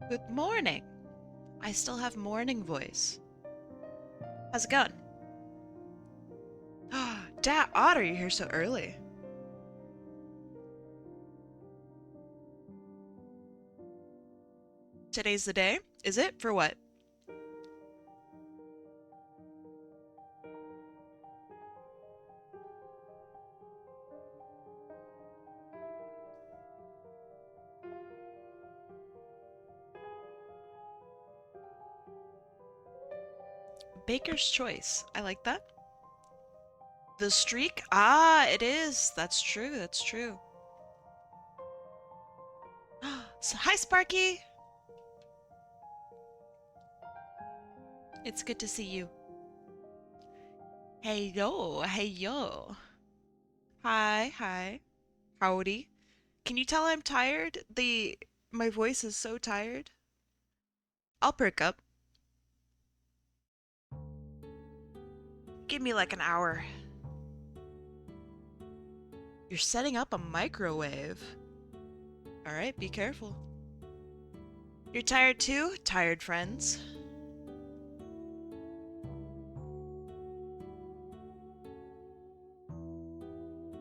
Good morning. I still have morning voice. How's it going? Dad, Otter, you're here so early. Today's the day? Is it? For what? Baker's choice. I like that. The streak? Ah, it is. That's true. That's true. So, hi, Sparky. It's good to see you. Hey, yo. Hey, yo. Hi, hi. Howdy. Can you tell I'm tired? My voice is so tired. I'll perk up. Give me like an hour. You're setting up a microwave. Alright, be careful. You're tired too? Tired friends.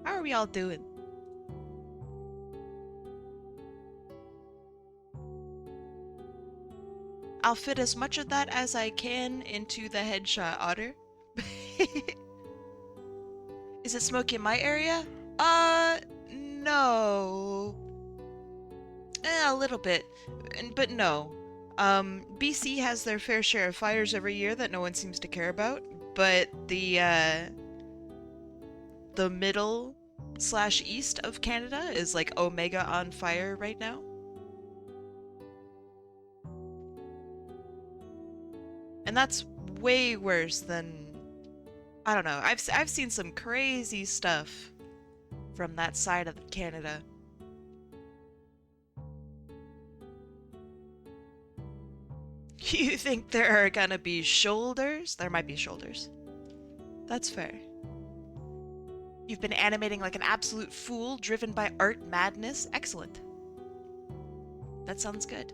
How are we all doing? I'll fit as much of that as I can into the headshot, Otter. Is it smoky in my area? No. A little bit, but no. BC has their fair share of fires every year that no one seems to care about, but the middle slash east of Canada is like Omega on fire right now. And that's way worse than, I don't know. I've seen some crazy stuff from that side of Canada. You think there are gonna be shoulders? There might be shoulders. That's fair. You've been animating like an absolute fool, driven by art madness. Excellent. That sounds good.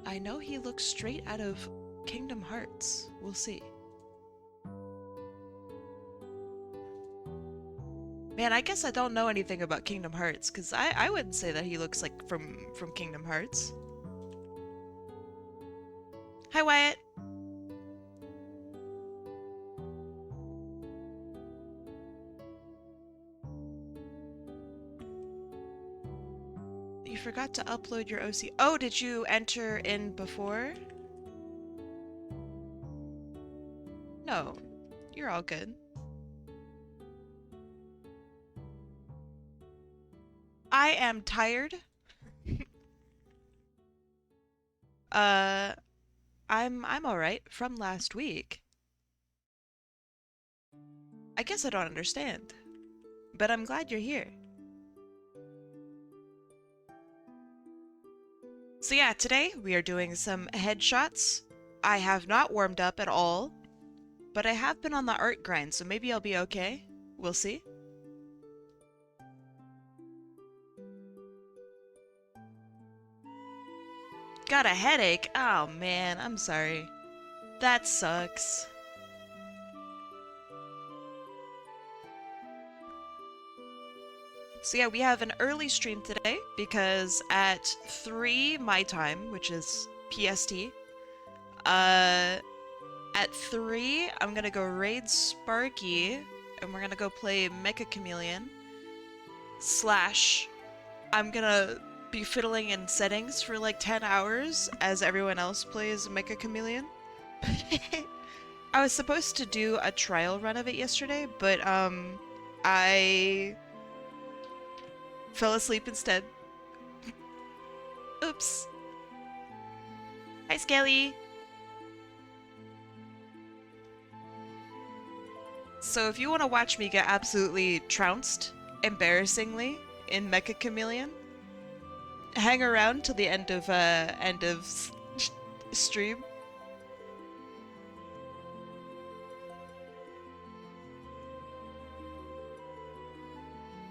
I know he looks straight out of Kingdom Hearts. We'll see. Man, I guess I don't know anything about Kingdom Hearts, because I wouldn't say that he looks like from Kingdom Hearts. Hi, Wyatt. You forgot to upload your OC. Oh, did you enter in before? No, you're all good. I am tired. uh, I'm all right from last week. I guess I don't understand, but I'm glad you're here. So yeah, today we are doing some headshots. I have not warmed up at all, but I have been on the art grind, so maybe I'll be okay. We'll see. Got a headache? Oh man, I'm sorry. That sucks. So yeah, we have an early stream today because at 3 my time, which is PST, at 3 I'm gonna go raid Sparky and we're gonna go play Mecha Chameleon. / I'm gonna be fiddling in settings for like 10 hours as everyone else plays Mecha Chameleon. I was supposed to do a trial run of it yesterday, but I fell asleep instead. Oops. Hi, Skelly. So if you want to watch me get absolutely trounced, embarrassingly, in Mecha Chameleon, hang around till the end of stream.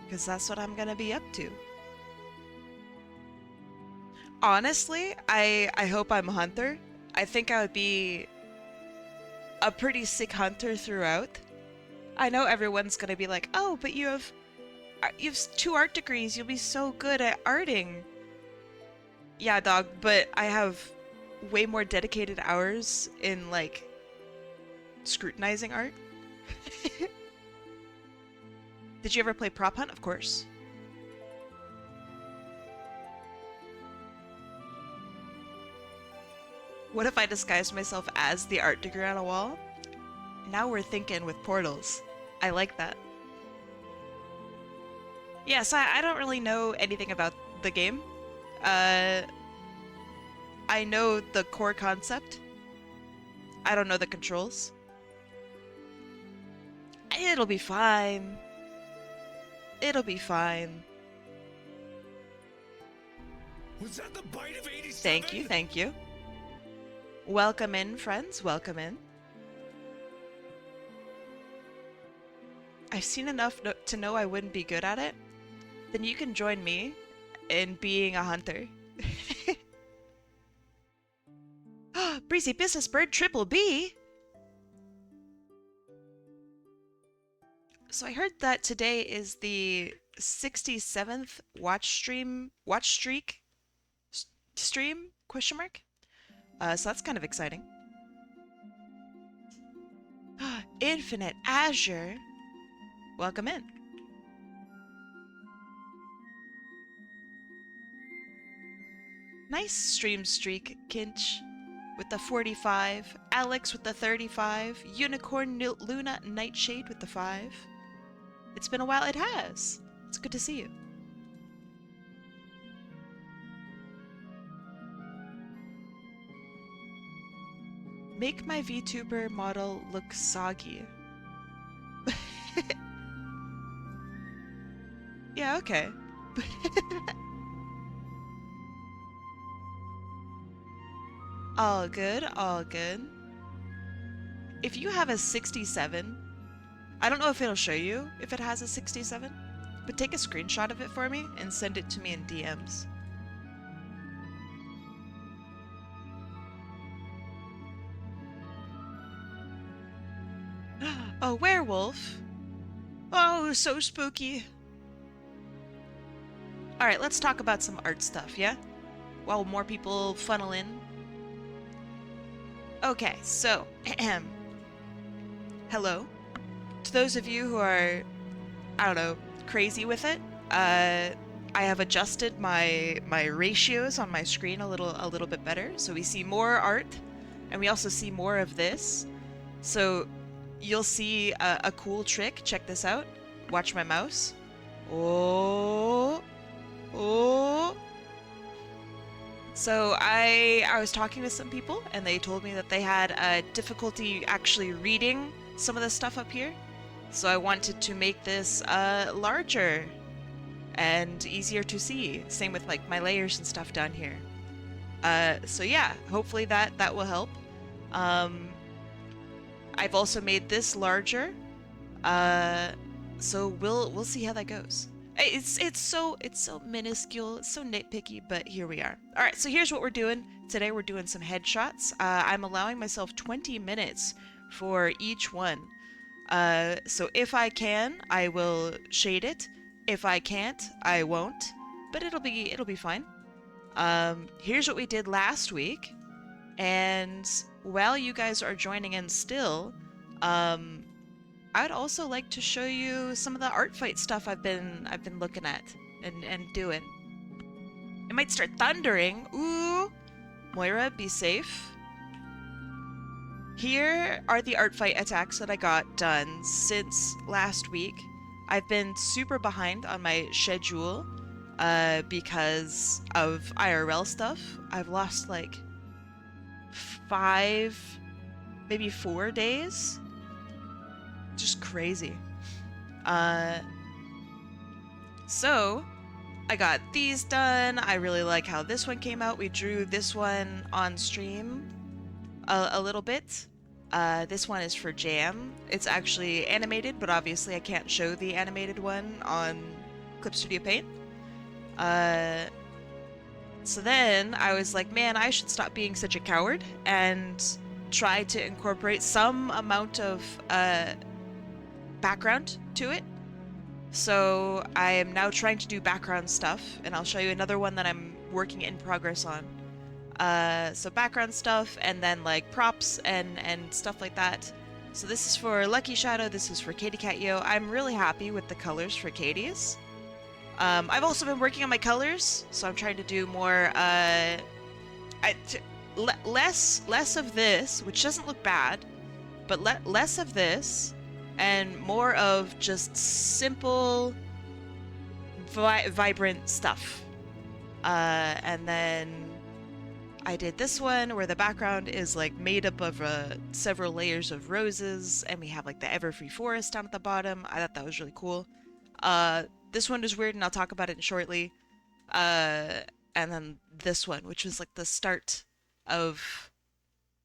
Because that's what I'm gonna be up to. Honestly, I hope I'm a hunter. I think I would be a pretty sick hunter throughout. I know everyone's gonna be like, "Oh, but you have 2 art degrees. You'll be so good at arting." Yeah, dog, but I have way more dedicated hours in like scrutinizing art. Did you ever play prop hunt? Of course. What if I disguised myself as the art degree on a wall? Now we're thinking with portals. I like that. Yes, I don't really know anything about the game. Uh, I know the core concept. I don't know the controls. It'll be fine. It'll be fine. Was that the bite of 87? Thank you, thank you. Welcome in, friends. Welcome in. I've seen enough to know I wouldn't be good at it. Then you can join me in being a hunter. Breezy Business Bird Triple B! So I heard that today is the 67th watch streak stream, question mark? So that's kind of exciting. Infinite Azure! Welcome in. Nice stream streak, Kinch. With the 45, Alex with the 35, Unicorn Luna Nightshade with the 5. It's been a while. It has. It's good to see you. Make my VTuber model look soggy. Yeah, okay. All good, all good. If you have a 67, I don't know if it'll show you if it has a 67, but take a screenshot of it for me and send it to me in DMs. A werewolf? Oh, so spooky. Alright, let's talk about some art stuff, yeah? While more people funnel in. Okay, so, hello. To those of you who are, I don't know, crazy with it, I have adjusted my ratios on my screen a little bit better, so we see more art, and we also see more of this. So you'll see a cool trick. Check this out. Watch my mouse. Oh, oh. So I was talking to some people, and they told me that they had difficulty actually reading some of the stuff up here. So I wanted to make this larger and easier to see. Same with like my layers and stuff down here. So yeah, hopefully that will help. I've also made this larger. So we'll see how that goes. It's so minuscule, it's so nitpicky, but here we are. All right, so here's what we're doing. Today we're doing some headshots. I'm allowing myself 20 minutes for each one. So if I can, I will shade it. If I can't, I won't. But it'll be fine. Here's what we did last week. And while you guys are joining in still, I'd also like to show you some of the art fight stuff I've been looking at and doing. It might start thundering. Ooh, Moira, be safe. Here are the art fight attacks that I got done since last week. I've been super behind on my schedule because of IRL stuff. I've lost like 5, maybe 4 days. Just crazy. So I got these done. I really like how this one came out. We drew this one on stream a little bit. This one is for Jam. It's actually animated, but obviously I can't show the animated one on Clip Studio Paint. So then I was like, man, I should stop being such a coward and try to incorporate some amount of background to it. So I am now trying to do background stuff, and I'll show you another one that I'm working in progress on. So background stuff, and then like props and stuff like that. So this is for Lucky Shadow, this is for Katie Cat Yo. I'm really happy with the colors for Katie's. I've also been working on my colors, so I'm trying to do more, less of this, which doesn't look bad, but less of this, and more of just simple, vibrant stuff. And then I did this one where the background is like made up of several layers of roses, and we have like the everfree forest down at the bottom. I thought that was really cool. This one is weird, and I'll talk about it shortly. And then this one, which was like the start of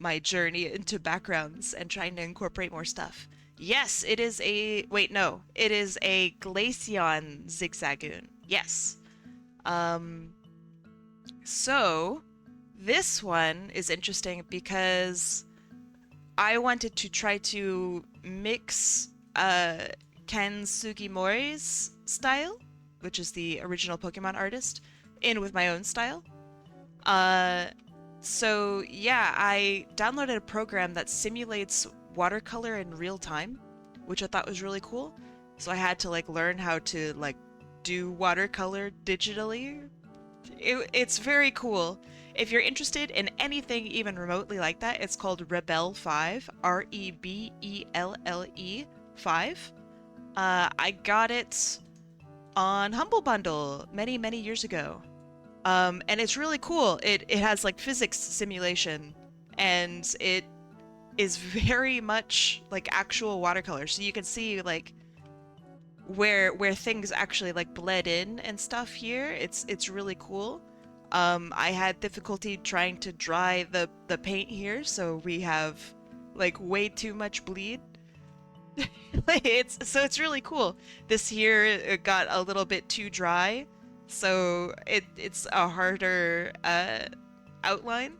my journey into backgrounds and trying to incorporate more stuff. Yes, it is a... Wait, no. It is a Glaceon Zigzagoon. Yes. So, this one is interesting because I wanted to try to mix Ken Sugimori's style, which is the original Pokemon artist, in with my own style. So yeah, I downloaded a program that simulates watercolor in real time, which I thought was really cool. So I had to like learn how to like do watercolor digitally. It's very cool. If you're interested in anything even remotely like that, it's called Rebelle 5, Rebelle 5. I got it on Humble Bundle many years ago. And it's really cool. It has like physics simulation, and it is very much like actual watercolor. So you can see like where things actually like bled in and stuff here. It's really cool. I had difficulty trying to dry the paint here, so we have like way too much bleed. It's really cool. This here it got a little bit too dry, so it's a harder outline.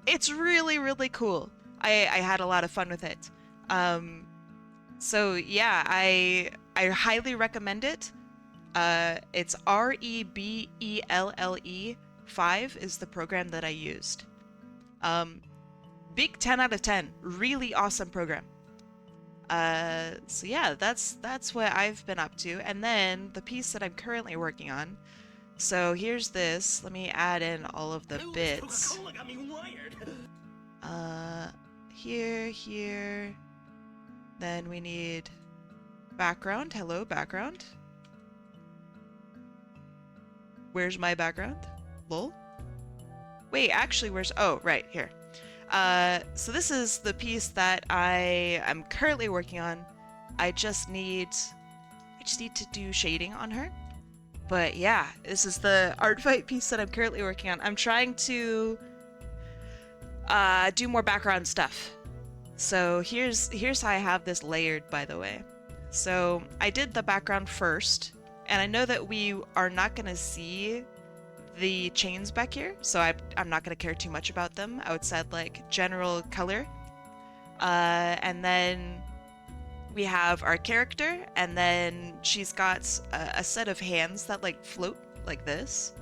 It's really cool. I had a lot of fun with it. So yeah, I highly recommend it. It's Rebelle 5 is the program that I used. Big 10 out of 10. Really awesome program. So yeah, that's what I've been up to. And then the piece that I'm currently working on. So here's this. Let me add in all of the bits. Here. Then we need background. Hello, background. Where's my background? Lol. Wait, actually, where's... Oh, right, here. So this is the piece that I am currently working on. I just need to do shading on her. But yeah, this is the art fight piece that I'm currently working on. I'm trying to do more background stuff. So here's how I have this layered, by the way. So I did the background first, and I know that we are not going to see the chains back here, so I'm not going to care too much about them outside like general color. And then we have our character, and then she's got a set of hands that like float like this.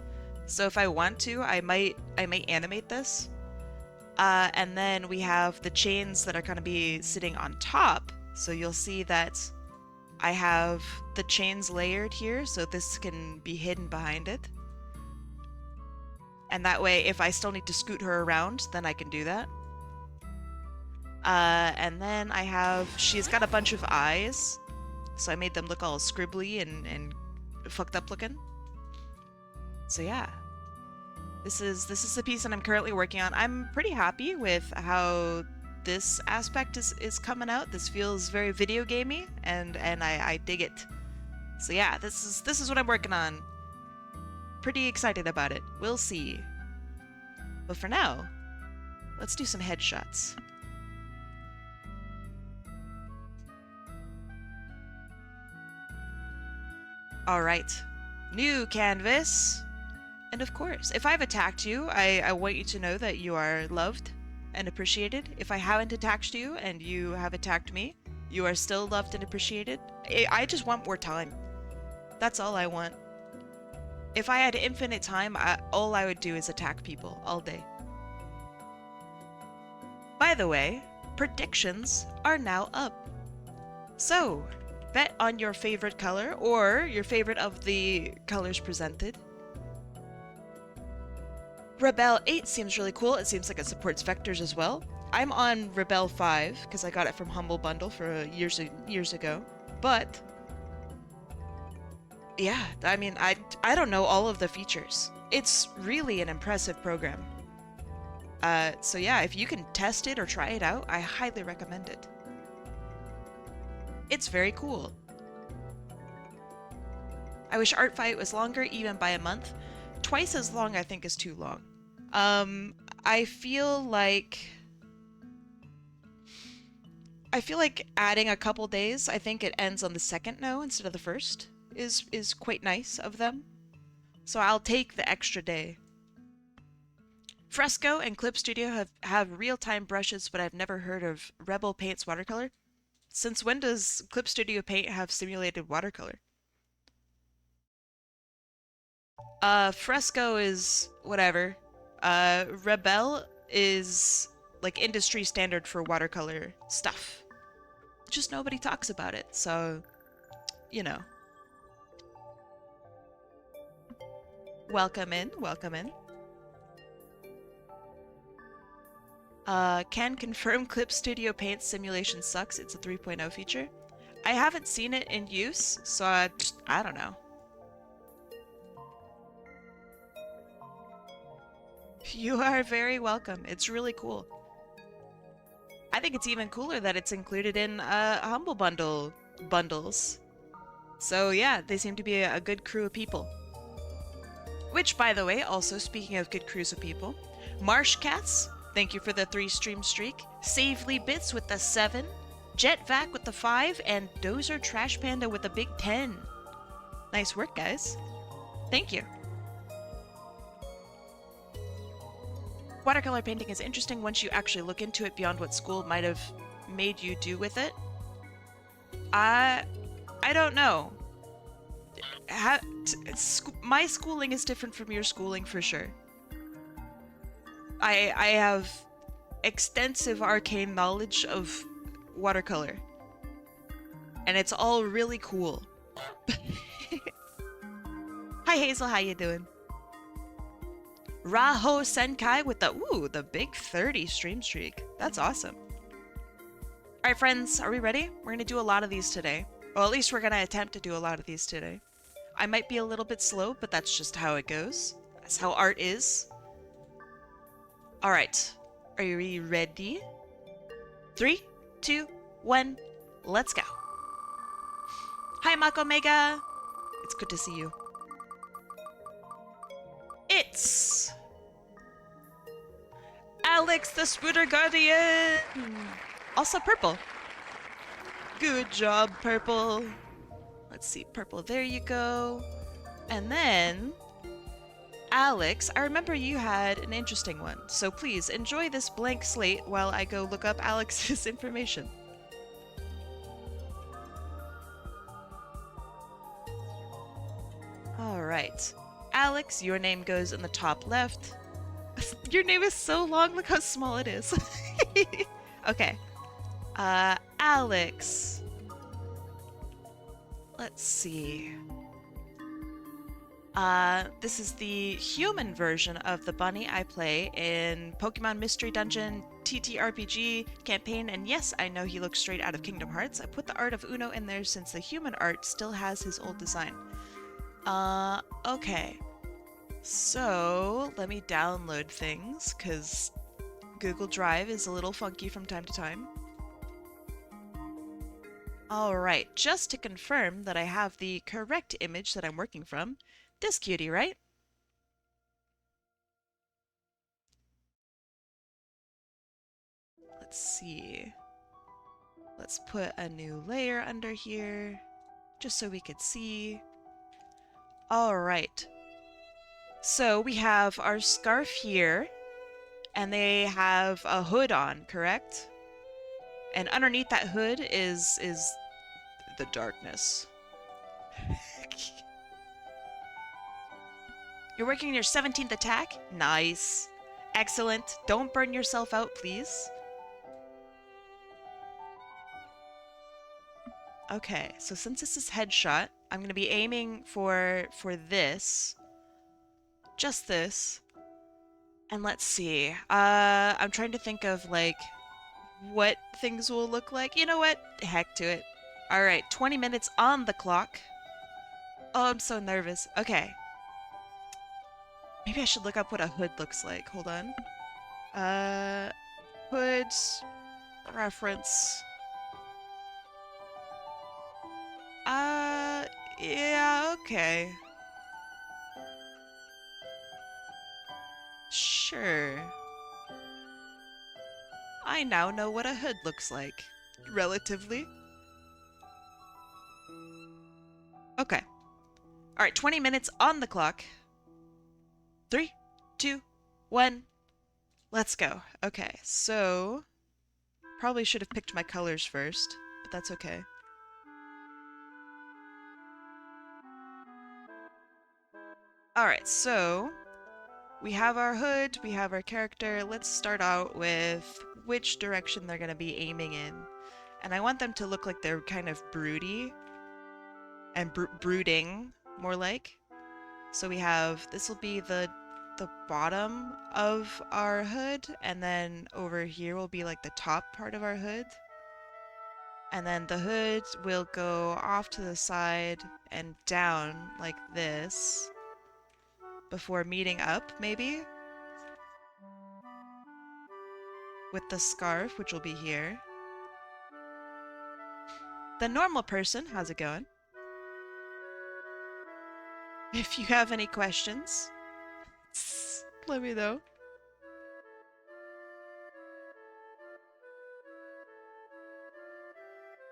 So if I want to, I might animate this. And then we have the chains that are going to be sitting on top. So you'll see that I have the chains layered here, so this can be hidden behind it. And that way, if I still need to scoot her around, then I can do that. And then she's got a bunch of eyes, so I made them look all scribbly and fucked up looking. So yeah. This is the piece that I'm currently working on. I'm pretty happy with how this aspect is coming out. This feels very video gamey, and I dig it. So yeah, this is what I'm working on. Pretty excited about it. We'll see. But for now, let's do some headshots. Alright. New canvas. And of course, if I've attacked you, I want you to know that you are loved and appreciated. If I haven't attacked you and you have attacked me, you are still loved and appreciated. I just want more time. That's all I want. If I had infinite time, all I would do is attack people all day. By the way, predictions are now up. So, bet on your favorite color or your favorite of the colors presented. Rebel 8 seems really cool. It seems like it supports vectors as well. I'm on Rebel 5 because I got it from Humble Bundle for years ago. But yeah, I mean, I don't know all of the features. It's really an impressive program. So yeah, if you can test it or try it out, I highly recommend it. It's very cool. I wish Art Fight was longer, even by a month. Twice as long, I think, is too long. I feel like adding a couple days. I think it ends on the second no instead of the first is quite nice of them. So I'll take the extra day. Fresco and Clip Studio have real-time brushes, but I've never heard of Rebel Paint's watercolor. Since when does Clip Studio Paint have simulated watercolor? Fresco is whatever. Rebel is like industry standard for watercolor stuff. Just nobody talks about it, so, you know. Welcome in, welcome in. Can confirm Clip Studio Paint simulation sucks. It's a 3.0 feature. I haven't seen it in use, so I don't know. You are very welcome. It's really cool. I think it's even cooler that it's included in Humble Bundle bundles. So yeah, they seem to be a good crew of people. Which, by the way, also speaking of good crews of people, Marsh Cats, thank you for the 3 stream streak. Savely Bits with the 7. Jetvac with the 5. And Dozer Trash Panda with the big 10. Nice work, guys. Thank you. Watercolor painting is interesting once you actually look into it beyond what school might have made you do with it. I don't know. My schooling is different from your schooling for sure. I have extensive arcane knowledge of watercolor. And it's all really cool. Hi Hazel, how you doing? Raho Senkai with the big 30 stream streak. That's awesome. Alright friends, are we ready? We're gonna do a lot of these today. Well, at least we're gonna attempt to do a lot of these today. I might be a little bit slow, but that's just how it goes. That's how art is. Alright, are you ready? 3, 2, 1, let's go. Hi Mako Mega! It's good to see you. It's Alex the Spooder Guardian! Also purple. Good job, purple. Let's see, purple, there you go. And then, Alex, I remember you had an interesting one, so please enjoy this blank slate while I go look up Alex's information. Alright. Alex, your name goes in the top left. Your name is so long, look how small it is. Okay. Alex. Let's see. This is the human version of the bunny I play in Pokemon Mystery Dungeon, TTRPG, campaign, and yes, I know he looks straight out of Kingdom Hearts. I put the art of Uno in there since the human art still has his old design. Okay. So, let me download things, because Google Drive is a little funky from time to time. Alright, just to confirm that I have the correct image that I'm working from, this cutie, right? Let's see. Let's put a new layer under here, just so we could see. Alright. So we have our scarf here, and they have a hood on, correct? And underneath that hood is the darkness. You're working your 17th attack? Nice. Excellent. Don't burn yourself out, please. Okay, so since this is headshot, I'm going to be aiming for this. Just this. And let's see. I'm trying to think of, like, what things will look like. You know what? Heck to it. Alright, 20 minutes on the clock. Oh, I'm so nervous. Okay. Maybe I should look up what a hood looks like. Hold on. Hood reference. Yeah, okay. Sure. I now know what a hood looks like. Relatively. Okay. Alright, 20 minutes on the clock. 3, 2, 1. Let's go. Okay, so... Probably should have picked my colors first, but that's okay. Alright, so... We have our hood, we have our character. Let's start out with which direction they're going to be aiming in. And I want them to look like they're kind of broody. And brooding, more like. So we have, this will be the bottom of our hood, and then over here will be like the top part of our hood. And then the hood will go off to the side and down like this before meeting up, maybe? With the scarf, which will be here. The normal person, how's it going? If you have any questions, let me know.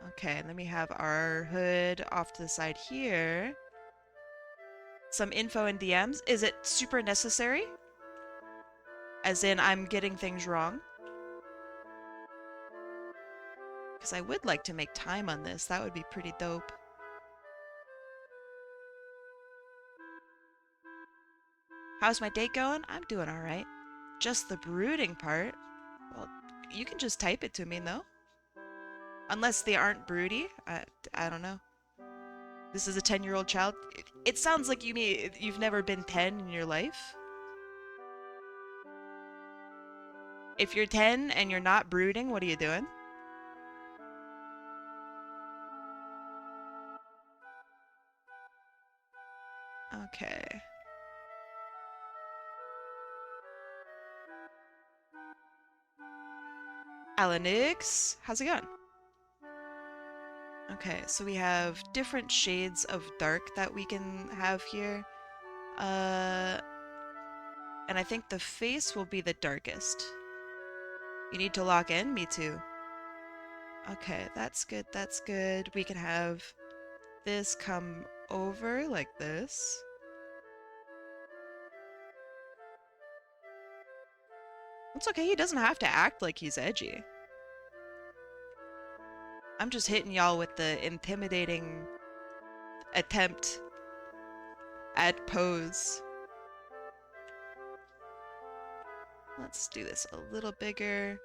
Okay, and then we have our hood off to the side here. Some info in DMs. Is it super necessary? As in, I'm getting things wrong? Because I would like to make time on this. That would be pretty dope. How's my date going? I'm doing alright. Just the brooding part? Well, you can just type it to me, though. Unless they aren't broody. I don't know. This is a 10-year-old child. It sounds like you've never been 10 in your life. If you're 10 and you're not brooding, what are you doing? Okay. Alanix, how's it going? Okay, so we have different shades of dark that we can have here. And I think the face will be the darkest. You need to lock in? Me too. Okay, that's good, that's good. We can have this come over like this. It's okay, he doesn't have to act like he's edgy. I'm just hitting y'all with the intimidating attempt at pose. Let's do this a little bigger.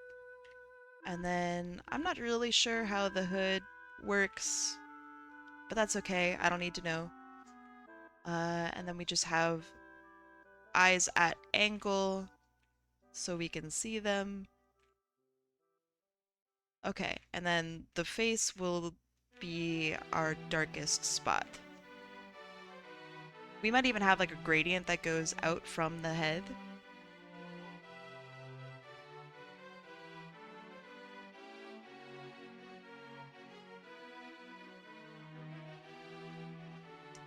And then I'm not really sure how the hood works, but that's okay. I don't need to know. And then we just have eyes at angle so we can see them. Okay, and then the face will be our darkest spot. We might even have like a gradient that goes out from the head.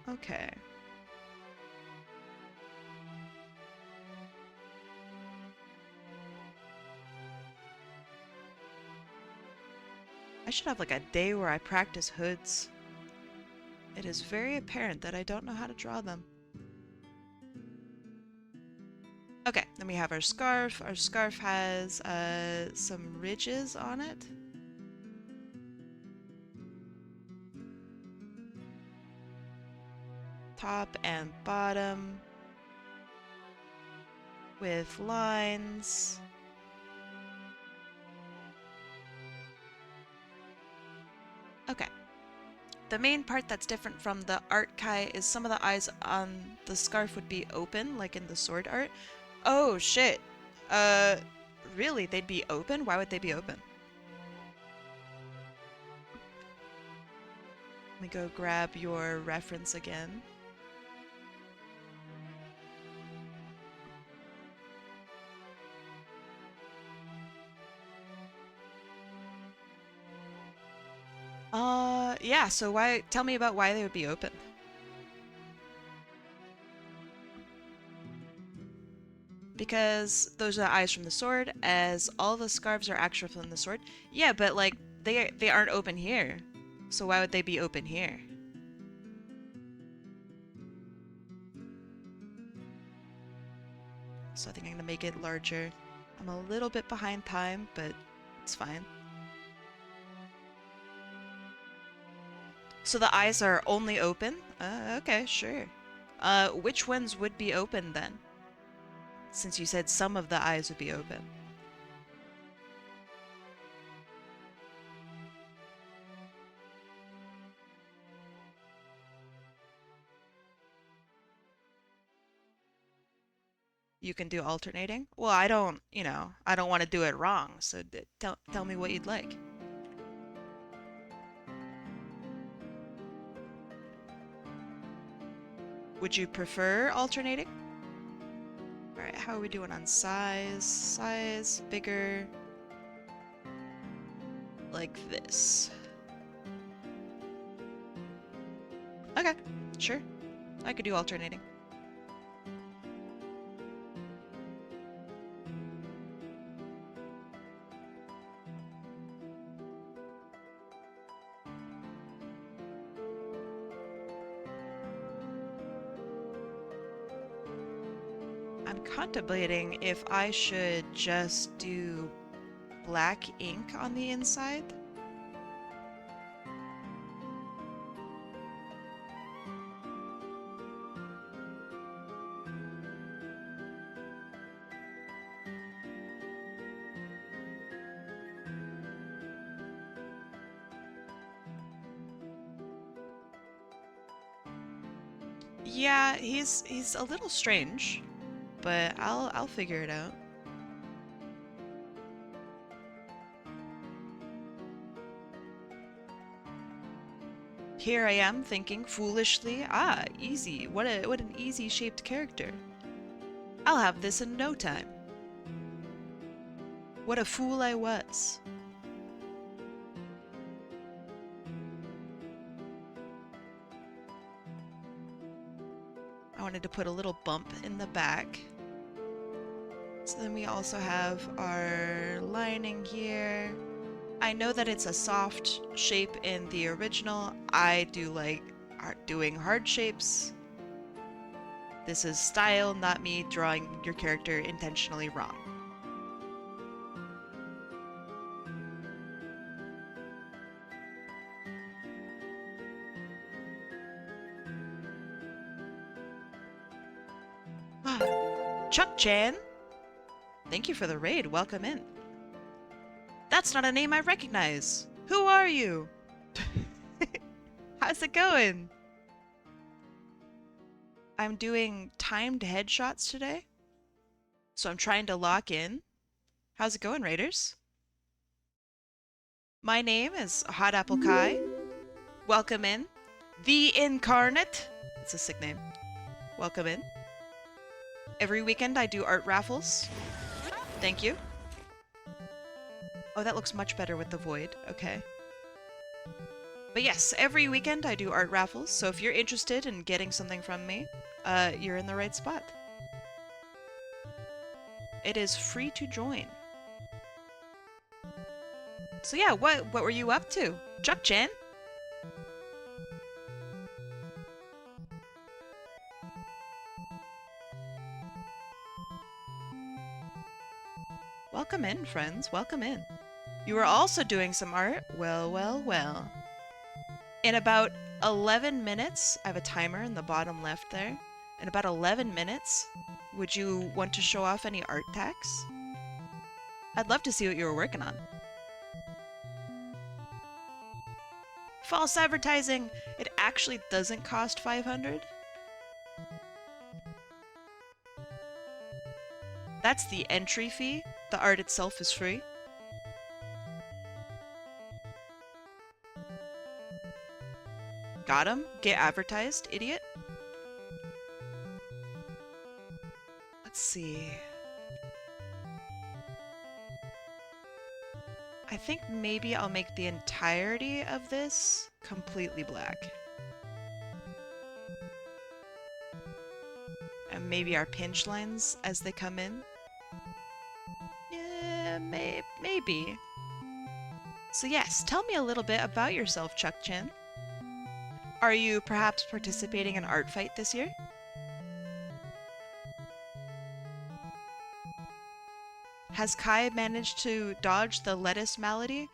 Okay. I should have like a day where I practice hoods. It is very apparent that I don't know how to draw them. Then we have our scarf. Our scarf has some ridges on it. Top and bottom with lines. Okay. The main part that's different from the art Kai is some of the eyes on the scarf would be open, like in the sword art. Oh shit. Uh, really? They'd be open? Why would they be open? Let me go grab your reference again. Yeah, so tell me about why they would be open. Because those are the eyes from the sword, as all the scarves are actual from the sword. Yeah, but like, they aren't open here. So why would they be open here? So I think I'm gonna make it larger. I'm a little bit behind time, but it's fine. So the eyes are only open? Okay, sure. Which ones would be open then? Since you said some of the eyes would be open. You can do alternating? Well, I don't, I don't want to do it wrong, so tell me what you'd like. Would you prefer alternating? Alright, how are we doing on size? Size, bigger. Like this. Okay, sure. I could do alternating. I'm contemplating if I should just do black ink on the inside. Yeah, he's a little strange, but I'll figure it out. Here I am thinking foolishly, easy. What an easy shaped character. I'll have this in no time. What a fool I was. I wanted to put a little bump in the back. So then we also have our lining here. I know that it's a soft shape in the original. I do like doing hard shapes. This is style, not me drawing your character intentionally wrong. Chuck-chan! Thank you for the raid. Welcome in. That's not a name I recognize. Who are you? How's it going? I'm doing timed headshots today. So I'm trying to lock in. How's it going, Raiders? My name is HotAppleKai. Welcome in. The Incarnate. It's a sick name. Welcome in. Every weekend I do art raffles. Thank you. Oh, that looks much better with the void. Okay. But yes, every weekend I do art raffles, so if you're interested in getting something from me, you're in the right spot. It is free to join. So yeah, what were you up to? Chuck-chan? Welcome in, friends. Welcome in. You are also doing some art? Well, well, well. In about 11 minutes, I have a timer in the bottom left there. In about 11 minutes, would you want to show off any art tacks? I'd love to see what you were working on. False advertising! It actually doesn't cost 500. That's the entry fee. The art itself is free. Got him? Get advertised, idiot. Let's see. I think maybe I'll make the entirety of this completely black. And maybe our pinch lines as they come in. Yeah, maybe. So yes, tell me a little bit about yourself, Chuck-chan. Are you perhaps participating in Art Fight this year? Has Kai managed to dodge the lettuce malady?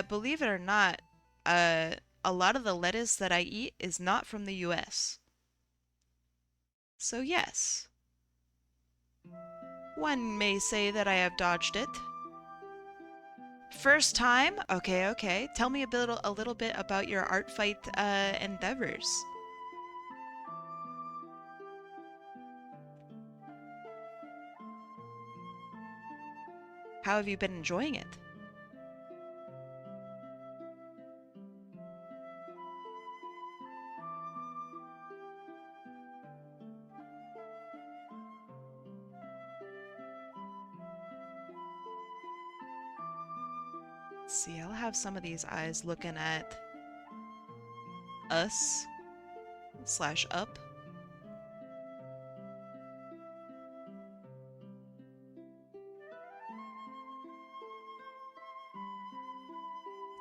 Believe it or not, a lot of the lettuce that I eat is not from the US. So yes, one may say that I have dodged it. First time? Okay, okay. Tell me a little bit about your art fight endeavors. How have you been enjoying it? Let's see, I'll have some of these eyes looking at us / up.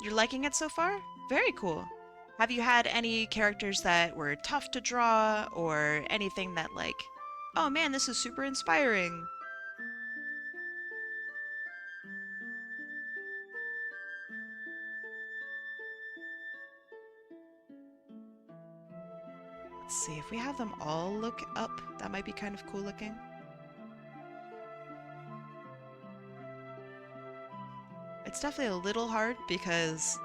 You're liking it so far? Very cool. Have you had any characters that were tough to draw or anything that like, oh man, this is super inspiring? Let's see, if we have them all look up, that might be kind of cool looking. It's definitely a little hard because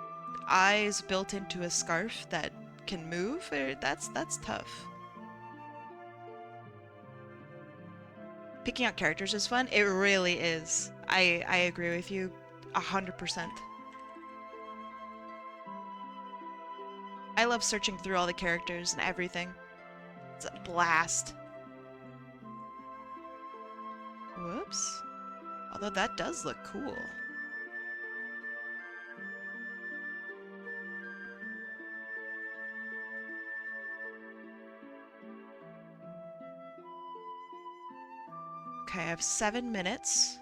eyes built into a scarf that can move, that's tough. Picking out characters is fun. It really is. I agree with you 100%. I love searching through all the characters and everything. It's a blast. Whoops. Although that does look cool. Okay, I have 7 minutes.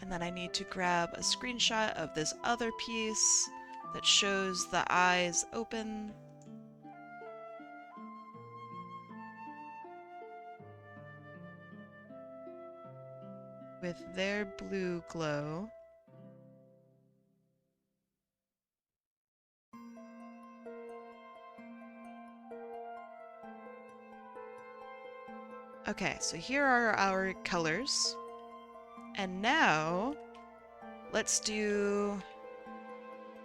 And then I need to grab a screenshot of this other piece that shows the eyes open. With their blue glow. Okay, so here are our colors. And now, let's do...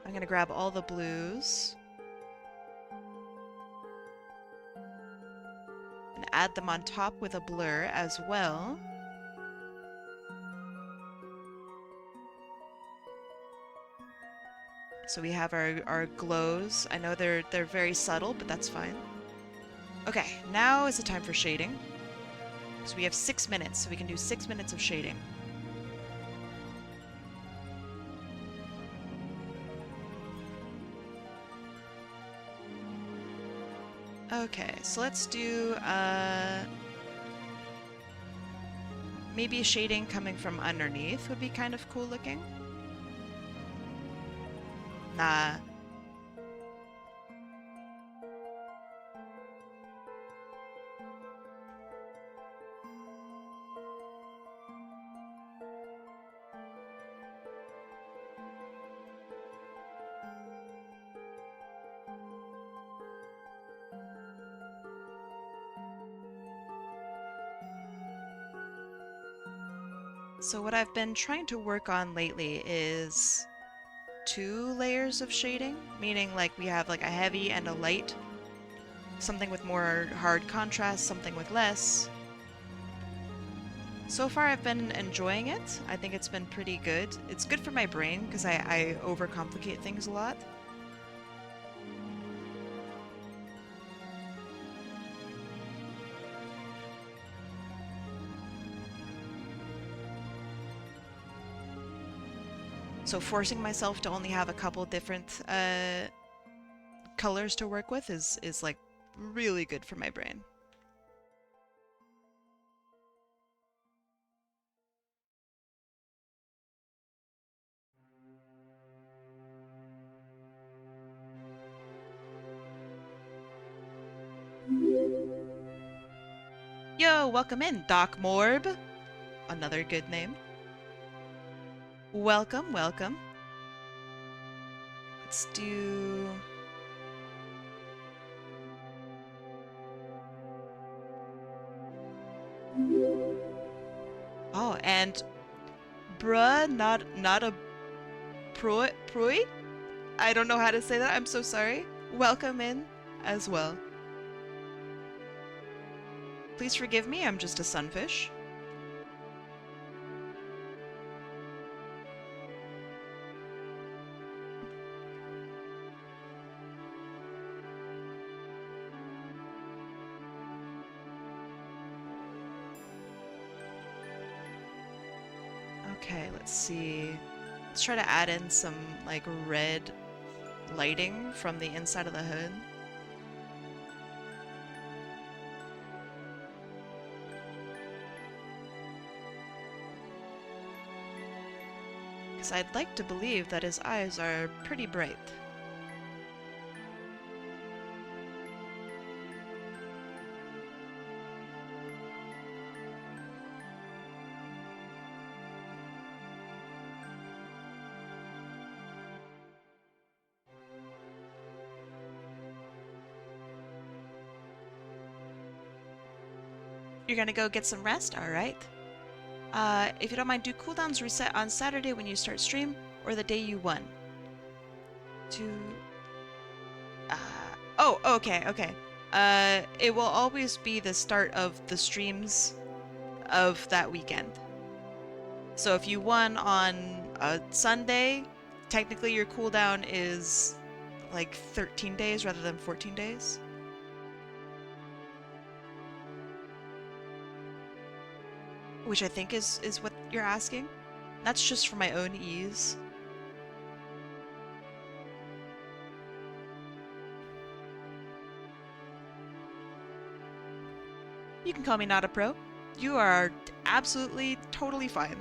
I'm gonna grab all the blues. And add them on top with a blur as well. So we have our glows. I know they're very subtle, but that's fine. Okay, now is the time for shading. So we have 6 minutes, so we can do 6 minutes of shading. Okay, so let's do maybe shading coming from underneath would be kind of cool looking. Nah. So what I've been trying to work on lately is 2 layers of shading, meaning like we have like a heavy and a light, something with more hard contrast, something with less. So far I've been enjoying it. I think it's been pretty good. It's good for my brain because I overcomplicate things a lot. So forcing myself to only have a couple different colors to work with is like really good for my brain. Yo, welcome in, Doc Morb. Another good name. Welcome, welcome. Let's do... Oh, and bruh, not a proid? I don't know how to say that. I'm so sorry. Welcome in as well. Please forgive me, I'm just a sunfish. Okay, let's see. Let's try to add in some like red lighting from the inside of the hood. Because I'd like to believe that his eyes are pretty bright. You're gonna go get some rest? Alright. If you don't mind, do cooldowns reset on Saturday when you start stream, or the day you won? To... oh, okay, okay. It will always be the start of the streams of that weekend. So if you won on a Sunday, technically your cooldown is like 13 days rather than 14 days. Which I think is what you're asking. That's just for my own ease. You can call me not a pro. You are absolutely, totally fine.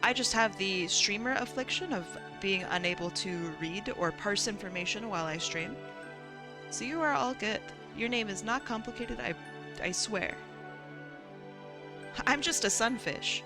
I just have the streamer affliction of being unable to read or parse information while I stream. So you are all good. Your name is not complicated, I swear. I'm just a sunfish.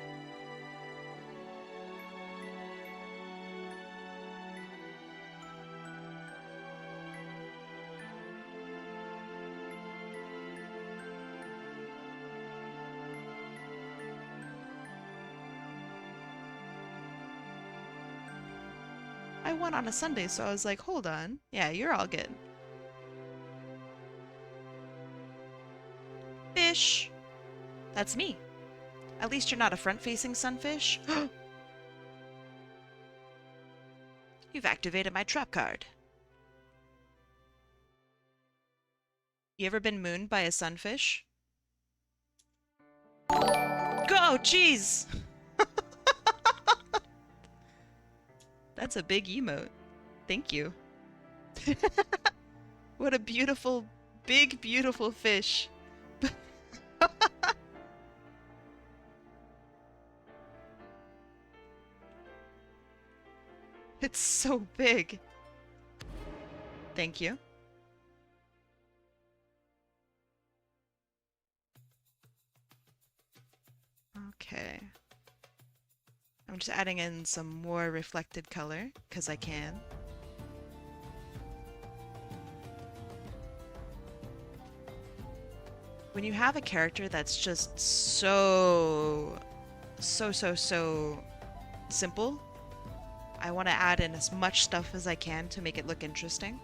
I won on a Sunday, so I was like, hold on. Yeah, you're all good. Fish! That's me. At least you're not a front-facing sunfish. You've activated my trap card. You ever been mooned by a sunfish? Go! Jeez! That's a big emote. Thank you. What a beautiful, big, beautiful fish. It's so big. Thank you. Okay. I'm just adding in some more reflected color, because I can. when you have a character that's just so simple, I want to add in as much stuff as I can to make it look interesting.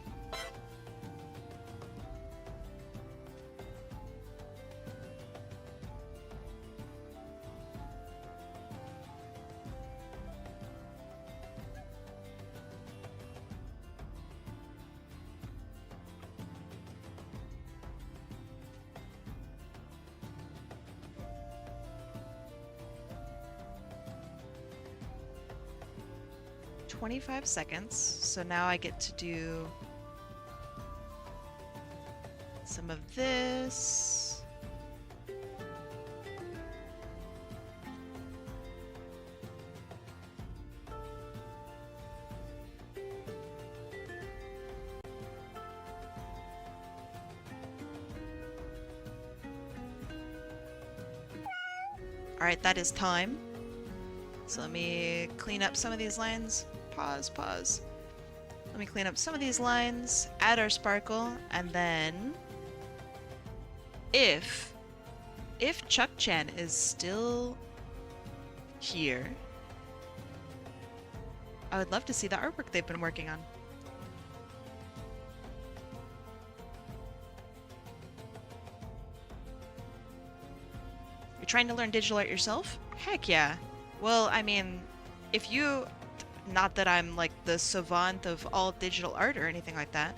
"25 seconds, so now I get to do some of this. Alright, that is time. So let me clean up some of these lines. Pause. Let me clean up some of these lines, add our sparkle, and then if Chuck-chan is still here, I would love to see the artwork they've been working on. You're trying to learn digital art yourself? Heck yeah. Well, I mean, if you... Not that I'm like the savant of all digital art or anything like that,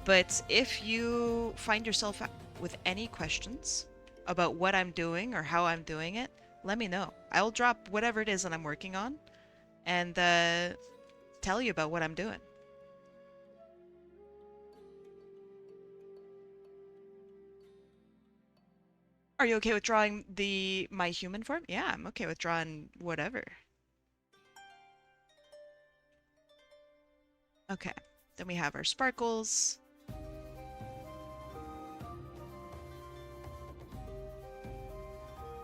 but if you find yourself with any questions about what I'm doing or how I'm doing it, let me know. I'll drop whatever it is that I'm working on and tell you about what I'm doing. Are you okay with drawing my human form? Yeah, I'm okay with drawing whatever. Okay, then we have our sparkles.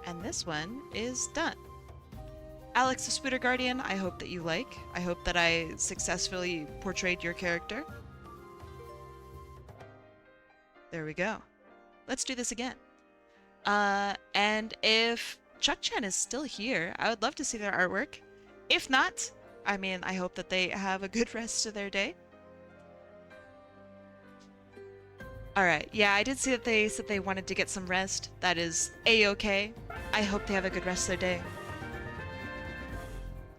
And this one is done. Alex the Spooder Guardian, I hope that you like. I hope that I successfully portrayed your character. There we go. Let's do this again. And if Chuck-chan is still here, I would love to see their artwork. If not, I mean, I hope that they have a good rest of their day. Alright, yeah, I did see that they said they wanted to get some rest. That is a-okay. I hope they have a good rest of their day.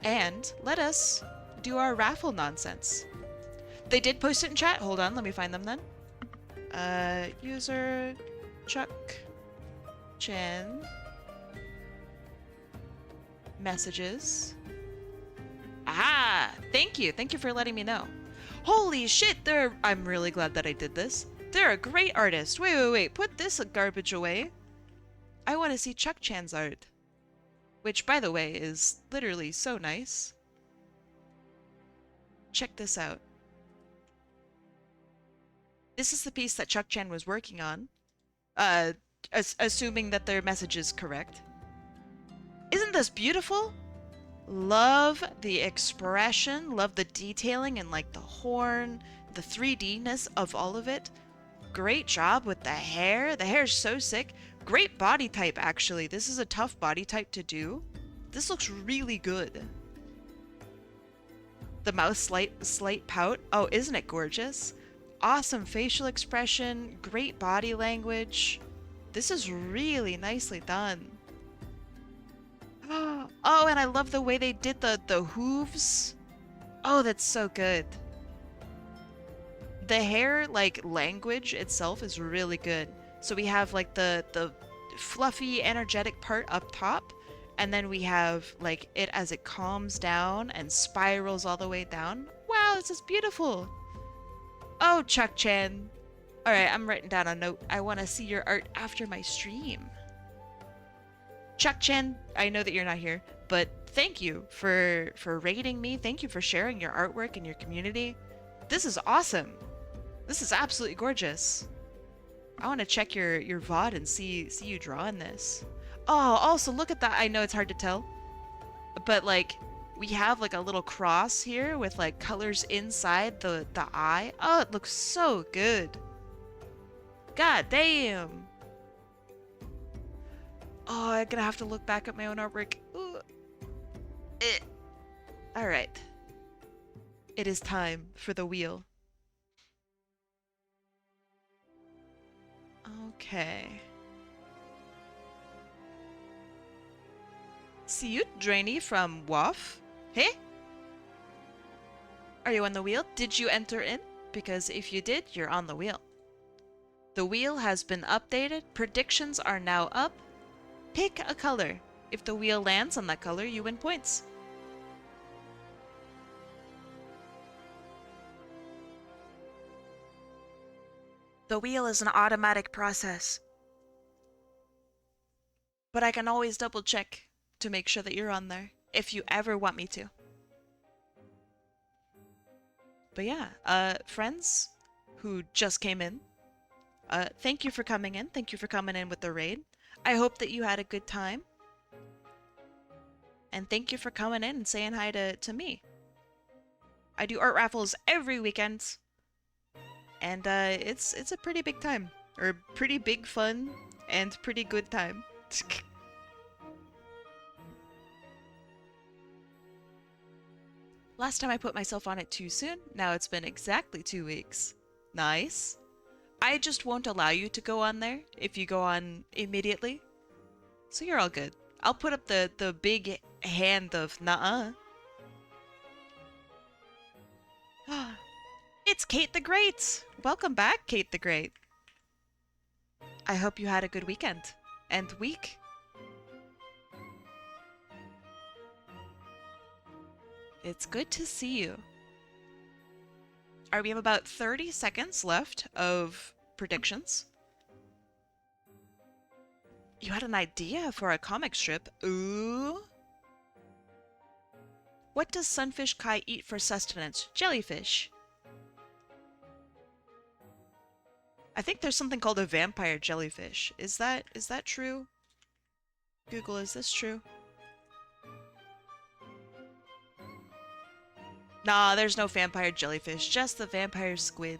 And let us do our raffle nonsense. They did post it in chat. Hold on, let me find them then. User Chuck-chan messages. Ah, thank you. Thank you for letting me know. Holy shit, I'm really glad that I did this. They're a great artist. Wait. Put this garbage away. I want to see Chuck-chan's art. Which, by the way, is literally so nice. Check this out. This is the piece that Chuck-chan was working on. Assuming that their message is correct. Isn't this beautiful? Love the expression, love the detailing and like the horn, the 3D-ness of all of it. Great job with the hair. The hair's so sick. Great body type, actually. This is a tough body type to do. This looks really good. The mouth slight pout. Oh, isn't it gorgeous? Awesome facial expression, great body language. This is really nicely done. Oh, and I love the way they did the hooves. Oh, that's so good. The hair, like, language itself is really good. So we have, like, the fluffy, energetic part up top, and then we have, like, it as it calms down and spirals all the way down. Wow, this is beautiful. Oh, Chuck-chan. Alright, I'm writing down a note. I want to see your art after my stream. Chuck-chan, I know that you're not here, but thank you for rating me. Thank you for sharing your artwork in your community. This is awesome. This is absolutely gorgeous. I want to check your VOD and see you drawing this. Oh, also look at that. I know it's hard to tell, but like we have like a little cross here with like colors inside the eye. Oh, it looks so good. God damn. Oh, I'm gonna have to look back at my own artwork. Ooh. Eh. All right. It is time for the wheel. Okay. See you, Drainy from WAF. Hey? Are you on the wheel? Did you enter in? Because if you did, you're on the wheel. The wheel has been updated. Predictions are now up. Pick a color. If the wheel lands on that color, you win points. The wheel is an automatic process. But I can always double check to make sure that you're on there, if you ever want me to. But yeah, friends who just came in, thank you for coming in. Thank you for coming in with the raid. I hope that you had a good time. And thank you for coming in and saying hi to me. I do art raffles every weekend. And it's a pretty big time. Or pretty big fun and pretty good time. Last time I put myself on it too soon. Now it's been exactly 2 weeks. Nice. I just won't allow you to go on there if you go on immediately. So you're all good. I'll put up the big hand of nuh-uh. It's Kate the Great! Welcome back, Kate the Great. I hope you had a good weekend. And week. It's good to see you. Alright, we have about 30 seconds left of predictions. You had an idea for a comic strip. Ooh. What does Sunfish Kai eat for sustenance? Jellyfish. I think there's something called a vampire jellyfish. Is that true? Google, is this true? Nah, there's no vampire jellyfish, just the vampire squid.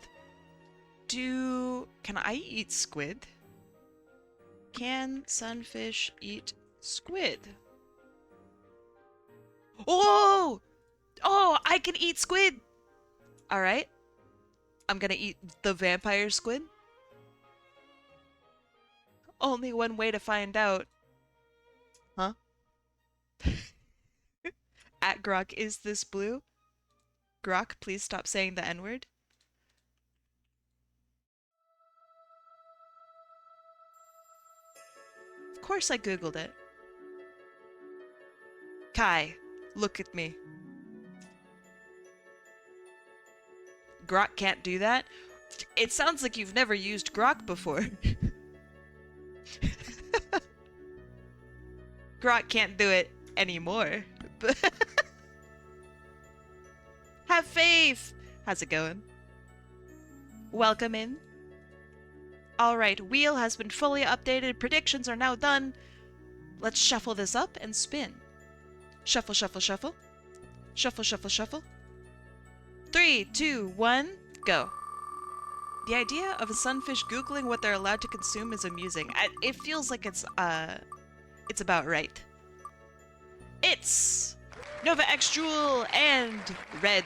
Can I eat squid? Can sunfish eat squid? Oh! Oh, I can eat squid! Alright. I'm gonna eat the vampire squid. Only one way to find out. Huh? At Grok, is this blue? Grok, please stop saying the N-word. Of course I googled it. Kai, look at me. Grok can't do that? It sounds like you've never used Grok before. Grok can't do it anymore. Have faith! How's it going? Welcome in. Alright, wheel has been fully updated. Predictions are now done. Let's shuffle this up and spin. Shuffle, shuffle, shuffle. Shuffle, shuffle, shuffle. 3, 2, 1, go. The idea of a sunfish googling what they're allowed to consume is amusing. It feels like it's about right. It's Nova X Jewel and Red.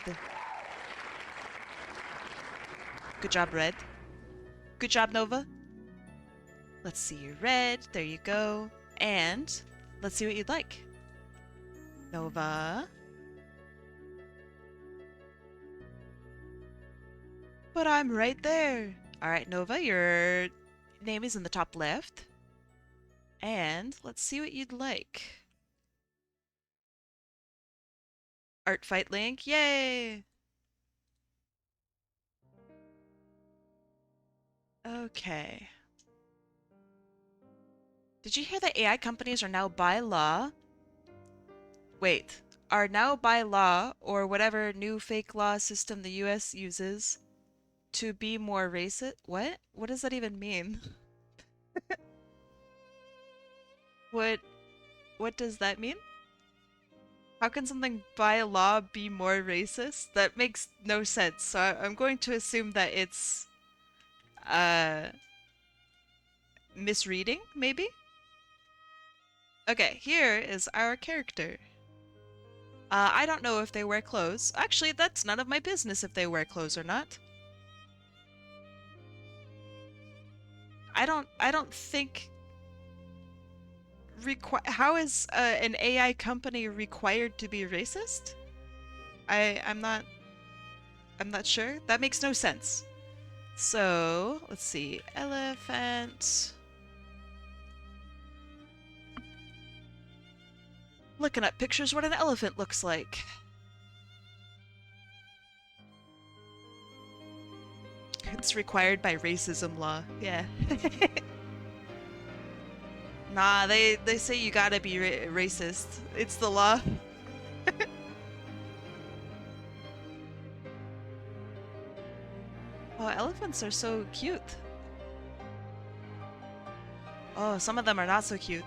Good job, Red. Good job, Nova. Let's see, Red. There you go. And let's see what you'd like. Nova. But I'm right there. All right, Nova, your name is in the top left. And let's see what you'd like. Art Fight Link, yay! Okay. Did you hear that AI companies are now by law? Wait, are now by law, or whatever new fake law system the US uses, to be more racist? What? What does that even mean? What does that mean? How can something by law be more racist? That makes no sense. So I'm going to assume that it's misreading, maybe? Okay, here is our character. I don't know if they wear clothes. Actually, that's none of my business if they wear clothes or not. I don't think how is an AI company required to be racist? I'm not sure. That makes no sense. So, let's see. Elephant. Looking at pictures what an elephant looks like. It's required by racism law. Yeah. Nah, they say you gotta be racist. It's the law. Oh, elephants are so cute. Oh, some of them are not so cute.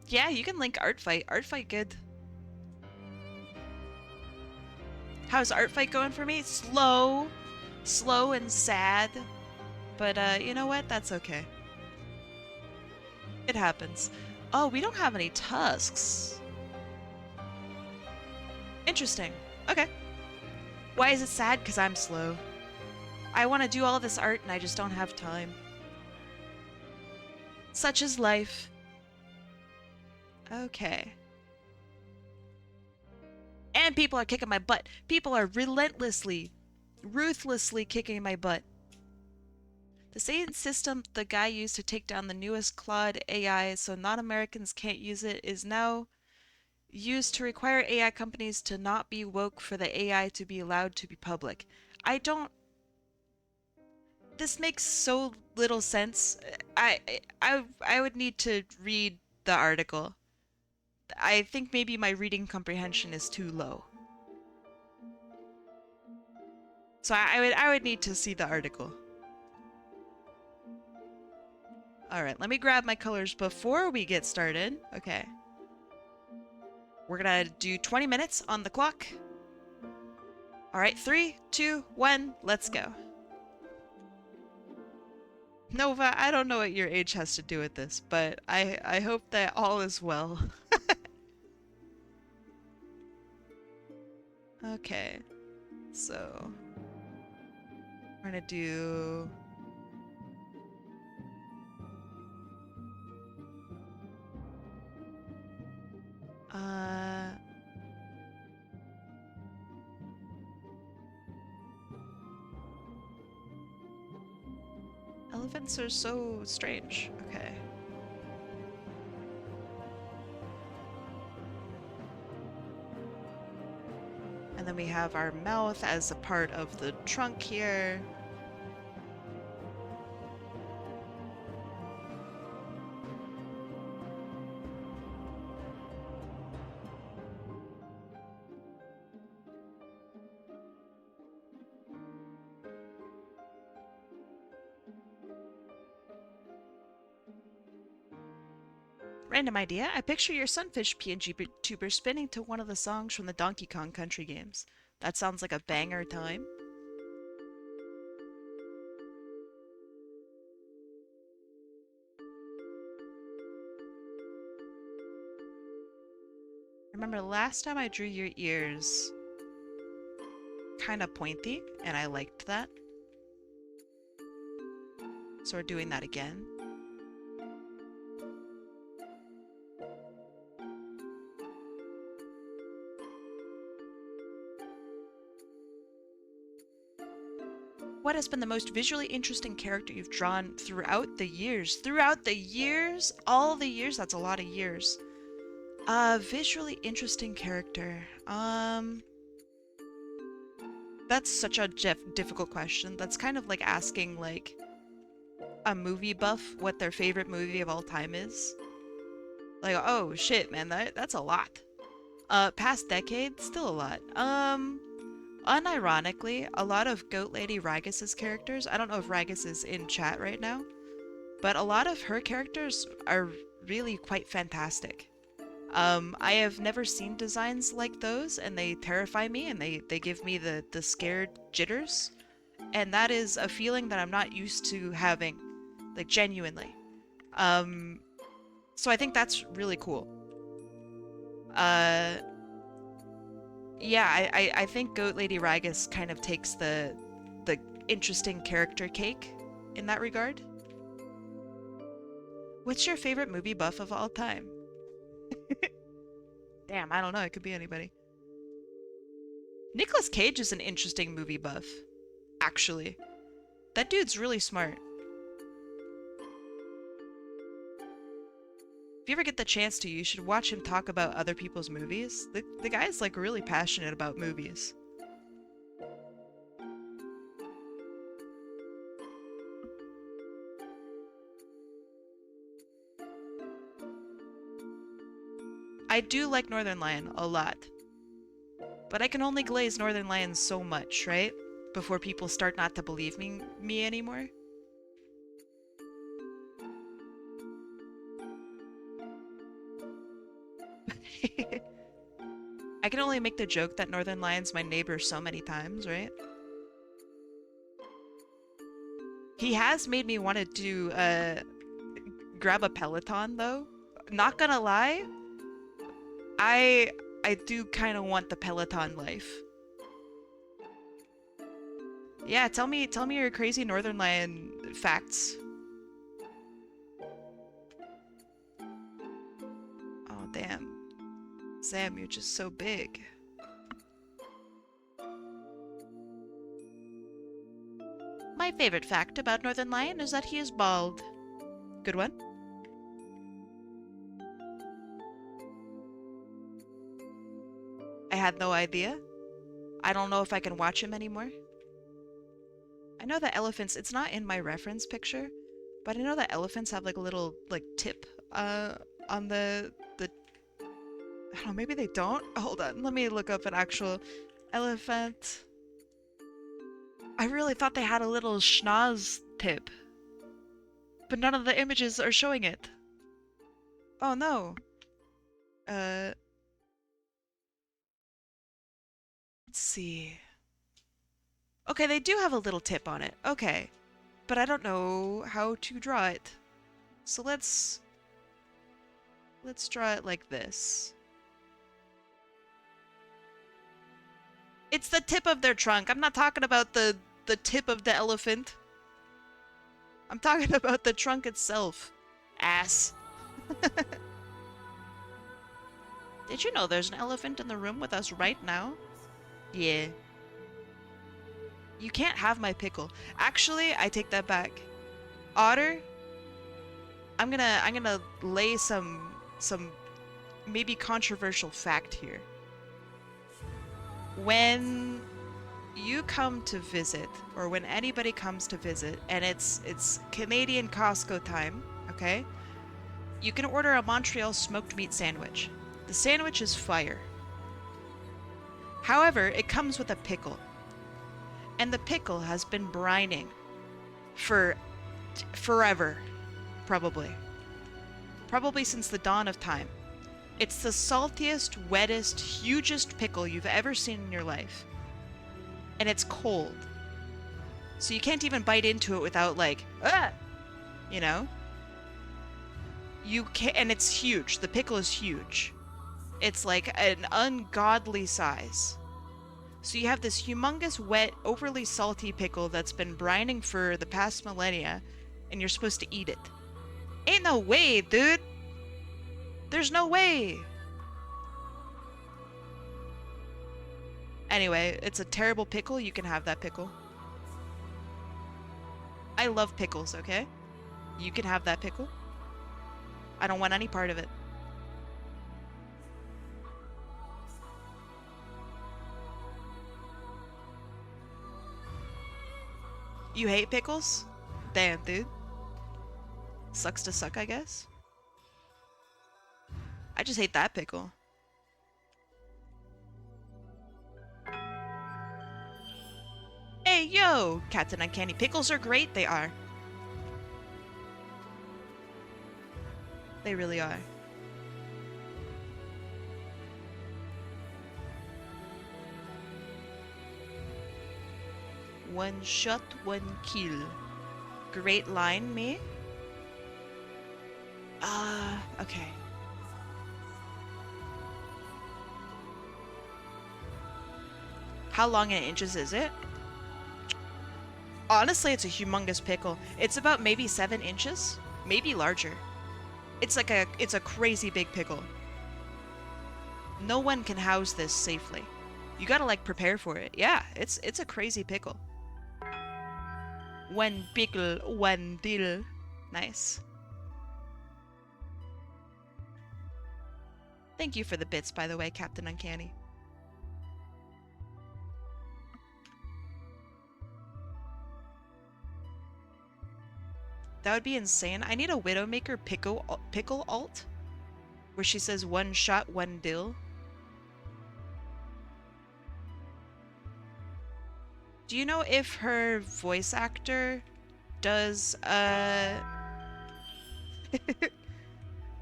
Yeah, you can link art fight. Art fight good. How's art fight going for me? Slow. Slow and sad. But you know what? That's okay. It happens. Oh, we don't have any tusks. Interesting. Okay. Why is it sad? Because I'm slow. I want to do all this art and I just don't have time. Such is life. Okay. And people are kicking my butt. People are relentlessly, ruthlessly kicking my butt. The same system the guy used to take down the newest Claude AI so non-Americans can't use it is now used to require AI companies to not be woke for the AI to be allowed to be public. I don't... This makes so little sense. I would need to read the article. I think maybe my reading comprehension is too low. So I would need to see the article. All right, let me grab my colors before we get started. Okay. We're gonna do 20 minutes on the clock. All right, 3, 2, 1, let's go. Nova, I don't know what your age has to do with this, but I hope that all is well. Okay, so we're gonna do uh elephants are so strange. Okay. And then we have our mouth as a part of the trunk here. Random idea. I picture your sunfish PNG tuber spinning to one of the songs from the Donkey Kong Country games. That sounds like a banger time. Remember last time I drew your ears kind of pointy, and I liked that. So we're doing that again. What has been the most visually interesting character you've drawn throughout the years? Throughout the years? All the years? That's a lot of years. Visually interesting character. That's such a difficult question. That's kind of like asking, like, a movie buff what their favorite movie of all time is. Like, oh shit, man, that's a lot. Past decade, still a lot. Unironically, a lot of Goat Lady Ragis's characters, I don't know if Ragus is in chat right now, but a lot of her characters are really quite fantastic. I have never seen designs like those, and they terrify me, and they give me the scared jitters. And that is a feeling that I'm not used to having, like, genuinely. Um, so I think that's really cool. Uh, yeah, I think Goat Lady Ragus kind of takes the interesting character cake in that regard. What's your favorite movie buff of all time? Damn, I don't know. It could be anybody. Nicolas Cage is an interesting movie buff, actually. That dude's really smart. If you ever get the chance to, you should watch him talk about other people's movies. The guy's like really passionate about movies. I do like Northern Lion a lot. But I can only glaze Northern Lion so much, right? Before people start not to believe me anymore. I can only make the joke that Northern Lion's my neighbor so many times, right? He has made me want to grab a Peloton though. Not gonna lie, I I do kind of want the Peloton life. Yeah, tell me your crazy Northern Lion facts. Oh damn. Sam, you're just so big. My favorite fact about Northern Lion is that he is bald. Good one. I had no idea. I don't know if I can watch him anymore. I know that elephants, it's not in my reference picture, but I know that elephants have like a little like tip on the I don't know, maybe they don't. Hold on, let me look up an actual elephant. I really thought they had a little schnoz tip, but none of the images are showing it. Oh no. Uh, let's see. Okay, they do have a little tip on it. Okay. But I don't know how to draw it. So let's draw it like this. It's the tip of their trunk. I'm not talking about the tip of the elephant. I'm talking about the trunk itself. Ass. Did you know there's an elephant in the room with us right now? Yeah. You can't have my pickle. Actually, I take that back. Otter, I'm gonna lay some maybe controversial fact here. When you come to visit, or when anybody comes to visit, and it's Canadian Costco time, okay? You can order a Montreal smoked meat sandwich. The sandwich is fire. However, it comes with a pickle. And the pickle has been brining for forever, probably. Probably since the dawn of time. It's the saltiest, wettest, hugest pickle you've ever seen in your life. And it's cold. So you can't even bite into it without like, ah! You know? You can't, and it's huge. The pickle is huge. It's like an ungodly size. So you have this humongous, wet, overly salty pickle that's been brining for the past millennia, and you're supposed to eat it. Ain't no way, dude! There's no way! Anyway, it's a terrible pickle. You can have that pickle. I love pickles, okay? You can have that pickle. I don't want any part of it. You hate pickles? Damn, dude. Sucks to suck, I guess. I just hate that pickle. Hey, yo! Captain Uncanny. Pickles are great, they are. They really are. One shot, one kill. Great line, me. Okay. How long in inches is it? Honestly, it's a humongous pickle. It's about maybe 7 inches, maybe larger. It's a crazy big pickle. No one can house this safely. You gotta like prepare for it. Yeah, it's a crazy pickle. One pickle, one deal. Nice. Thank you for the bits, by the way, Captain Uncanny. That would be insane. I need a Widowmaker pickle alt where she says one shot, one dill. Do you know if her voice actor does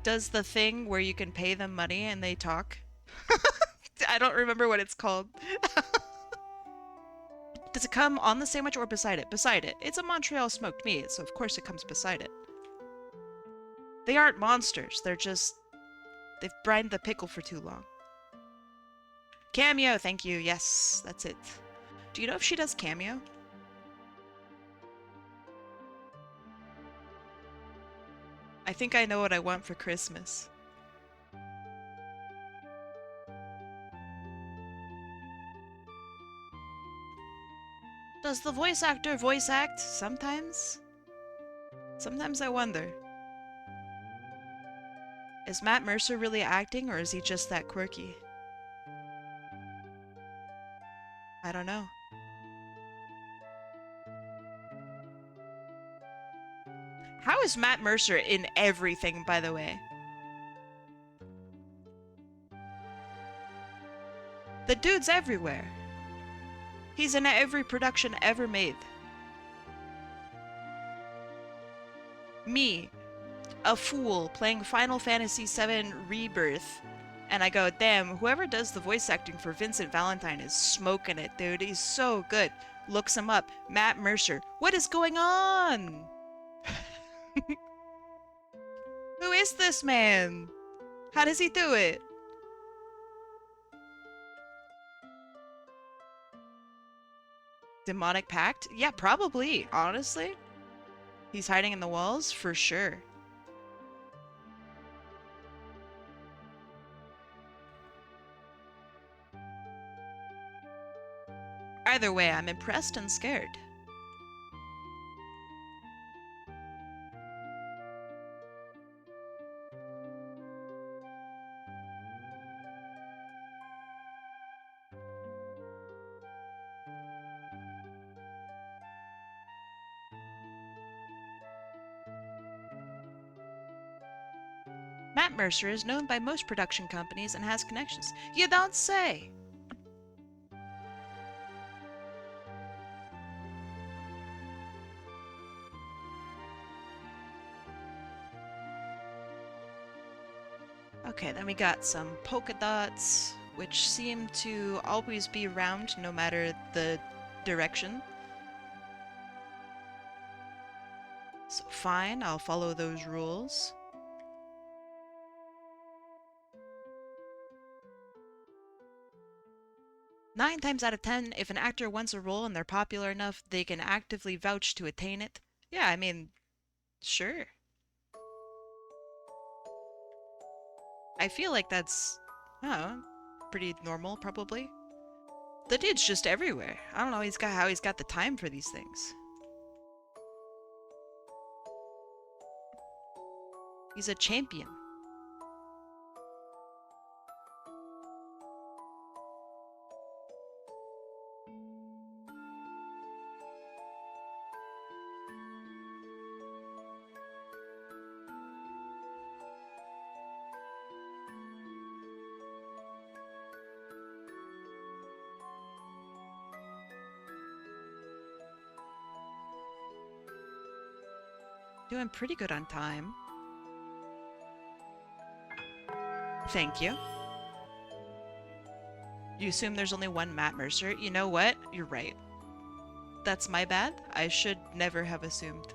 does the thing where you can pay them money and they talk? I don't remember what it's called. Does it come on the sandwich or beside it? Beside it. It's a Montreal smoked meat, so of course it comes beside it. They aren't monsters. They've brined the pickle for too long. Cameo, thank you. Yes, that's it. Do you know if she does Cameo? I think I know what I want for Christmas. Does the voice actor voice act? Sometimes. Sometimes I wonder. Is Matt Mercer really acting, or is he just that quirky? I don't know. How is Matt Mercer in everything, by the way? The dude's everywhere. He's in every production ever made. Me, a fool, playing Final Fantasy VII Rebirth, and I go, damn, whoever does the voice acting for Vincent Valentine is smoking it, dude. He's so good. Looks him up. Matt Mercer. What is going on? Who is this man? How does he do it? Demonic Pact? Yeah, probably, honestly. He's hiding in the walls? For sure. Either way, I'm impressed and scared. Matt Mercer is known by most production companies and has connections. You don't say! Okay, then we got some polka dots, which seem to always be round no matter the direction. So fine, I'll follow those rules. Nine times out of 10, if an actor wants a role and they're popular enough, they can actively vouch to attain it. Yeah, I mean, sure. I feel like that's, I don't know, pretty normal, probably. The dude's just everywhere. I don't know how he's got the time for these things. He's a champion. Doing pretty good on time. Thank you. You assume there's only one Matt Mercer? You know what? You're right. That's my bad. I should never have assumed.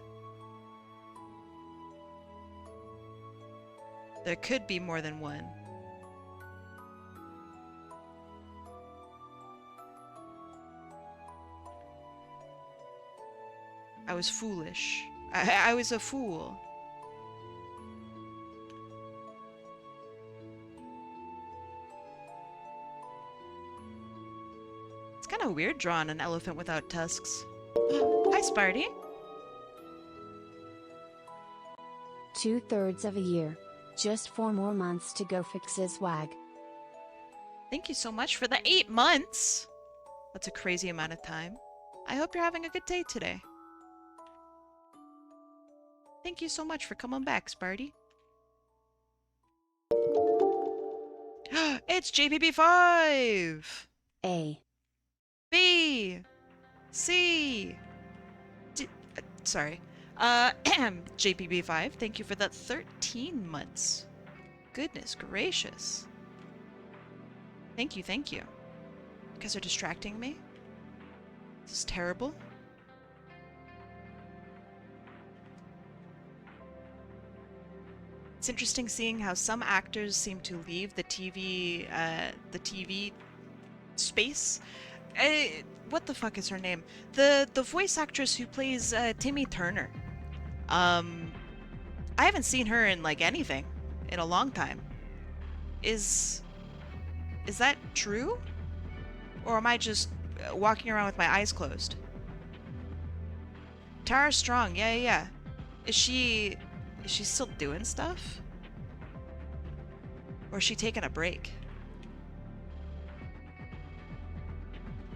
There could be more than one. I was foolish. I was a fool. It's kind of weird drawing an elephant without tusks. Hi, Sparty. 2/3 of a year. Just 4 more months to go fix his wag. Thank you so much for the 8 months. That's a crazy amount of time. I hope you're having a good day today. Thank you so much for coming back, Sparty. It's JPB5! A. B! C! Sorry. JPB5, thank you for the 13 months. Goodness gracious. Thank you, thank you. You guys are distracting me. This is terrible. It's interesting seeing how some actors seem to leave the TV space. What the fuck is her name? The voice actress who plays Timmy Turner. I haven't seen her in like anything in a long time. Is that true? Or am I just walking around with my eyes closed? Tara Strong, yeah. Is she still doing stuff? Or is she taking a break?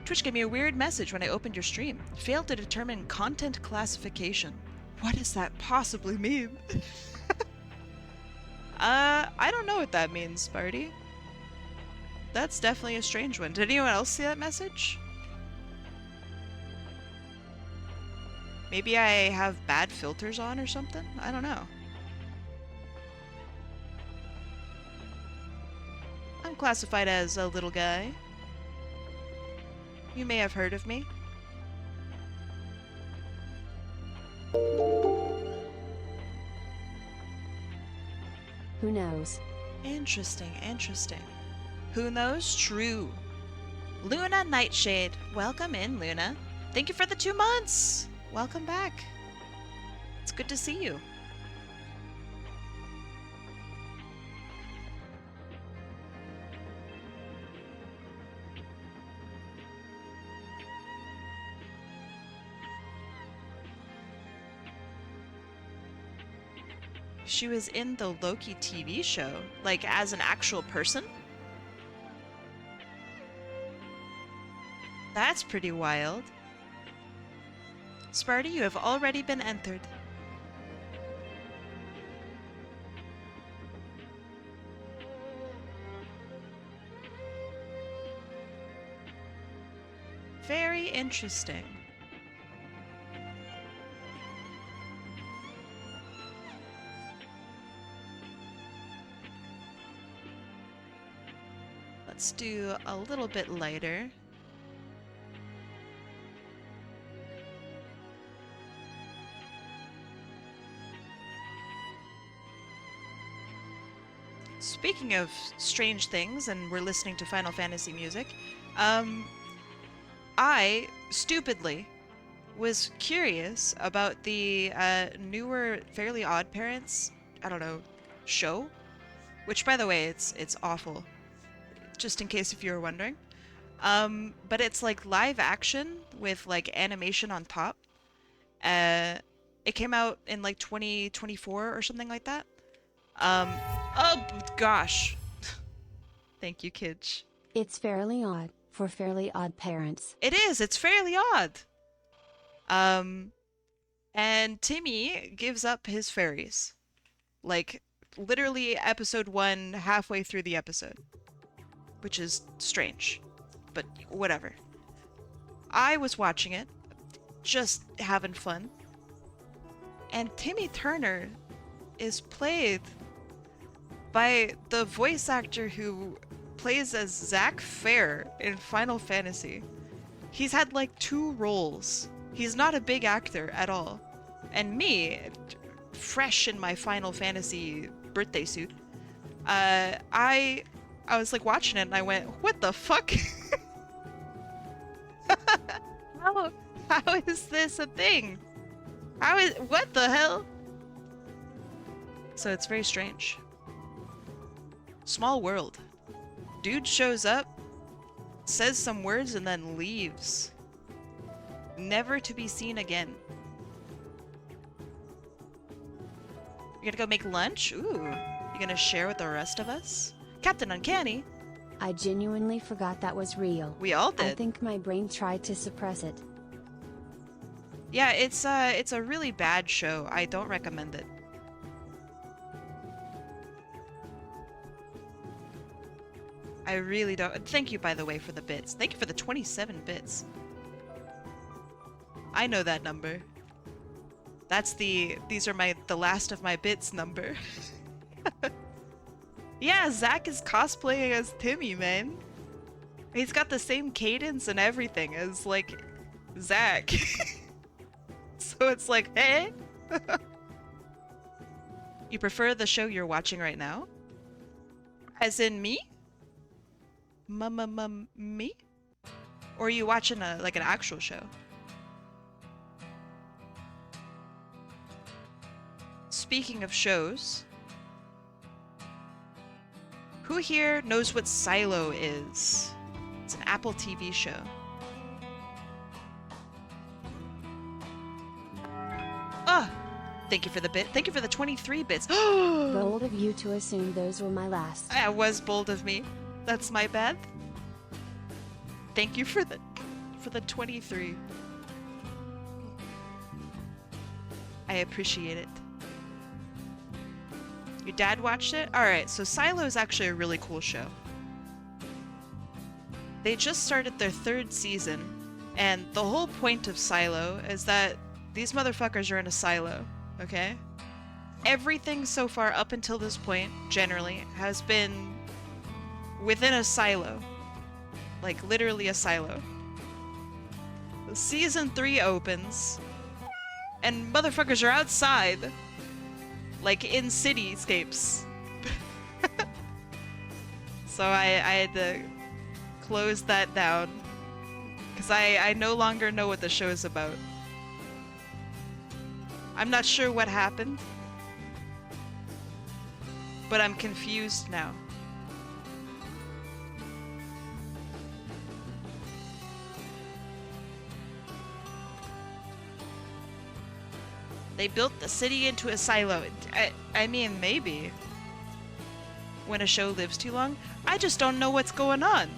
Twitch gave me a weird message when I opened your stream. Failed to determine content classification. What does that possibly mean? I don't know what that means, Sparty. That's definitely a strange one. Did anyone else see that message? Maybe I have bad filters on or something? I don't know. I'm classified as a little guy. You may have heard of me. Who knows? Interesting. Who knows? True. Luna Nightshade. Welcome in, Luna. Thank you for the 2 months. Welcome back. It's good to see you. She was in the Loki TV show, like as an actual person? That's pretty wild. Sparty, you have already been entered. Very interesting. Let's do a little bit lighter. Speaking of strange things, and we're listening to Final Fantasy music, I, stupidly, was curious about the newer Fairly Odd Parents, I don't know, show? Which, by the way, it's awful. Just in case if you were wondering. But it's like live action with like animation on top. It came out in like 2024 or something like that. Oh gosh. Thank you, Kidge. It's fairly odd for fairly odd parents. It is, it's fairly odd. And Timmy gives up his fairies. Like, literally episode 1, halfway through the episode. Which is strange, but whatever. I was watching it, just having fun. And Timmy Turner is played by the voice actor who plays as Zack Fair in Final Fantasy. He's had like 2 roles. He's not a big actor at all. And me, fresh in my Final Fantasy birthday suit, I was like watching it and I went, what the fuck? How, how is this a thing? What the hell? So it's very strange. Small world. Dude shows up, says some words, and then leaves. Never to be seen again. You're gonna go make lunch? Ooh. You gonna share with the rest of us? Captain Uncanny? I genuinely forgot that was real. We all did. I think my brain tried to suppress it. Yeah, it's a really bad show. I don't recommend it. I really don't. Thank you, by the way, for the bits. Thank you for the 27 bits. I know that number. That's these are the last of my bits number. Yeah, Zach is cosplaying as Timmy, man. He's got the same cadence and everything as, like, Zach. So it's like, hey? You prefer the show you're watching right now? As in me? Me? Or are you watching like an actual show? Speaking of shows, who here knows what Silo is? It's an Apple TV show. Ah! Thank you for the bit. Thank you for the 23 bits. Bold of you to assume those were my last. That was bold of me. That's my bad. Thank you for the 23. I appreciate it. Your dad watched it? Alright, so Silo is actually a really cool show. They just started their 3rd season, and the whole point of Silo is that these motherfuckers are in a silo, okay? Everything so far up until this point, generally, has been within a silo. Like, literally a silo. Season 3 opens, and motherfuckers are outside. Like, in cityscapes. So I had to close that down. Because I no longer know what the show is about. I'm not sure what happened. But I'm confused now. They built the city into a silo. I mean, maybe. When a show lives too long. I just don't know what's going on.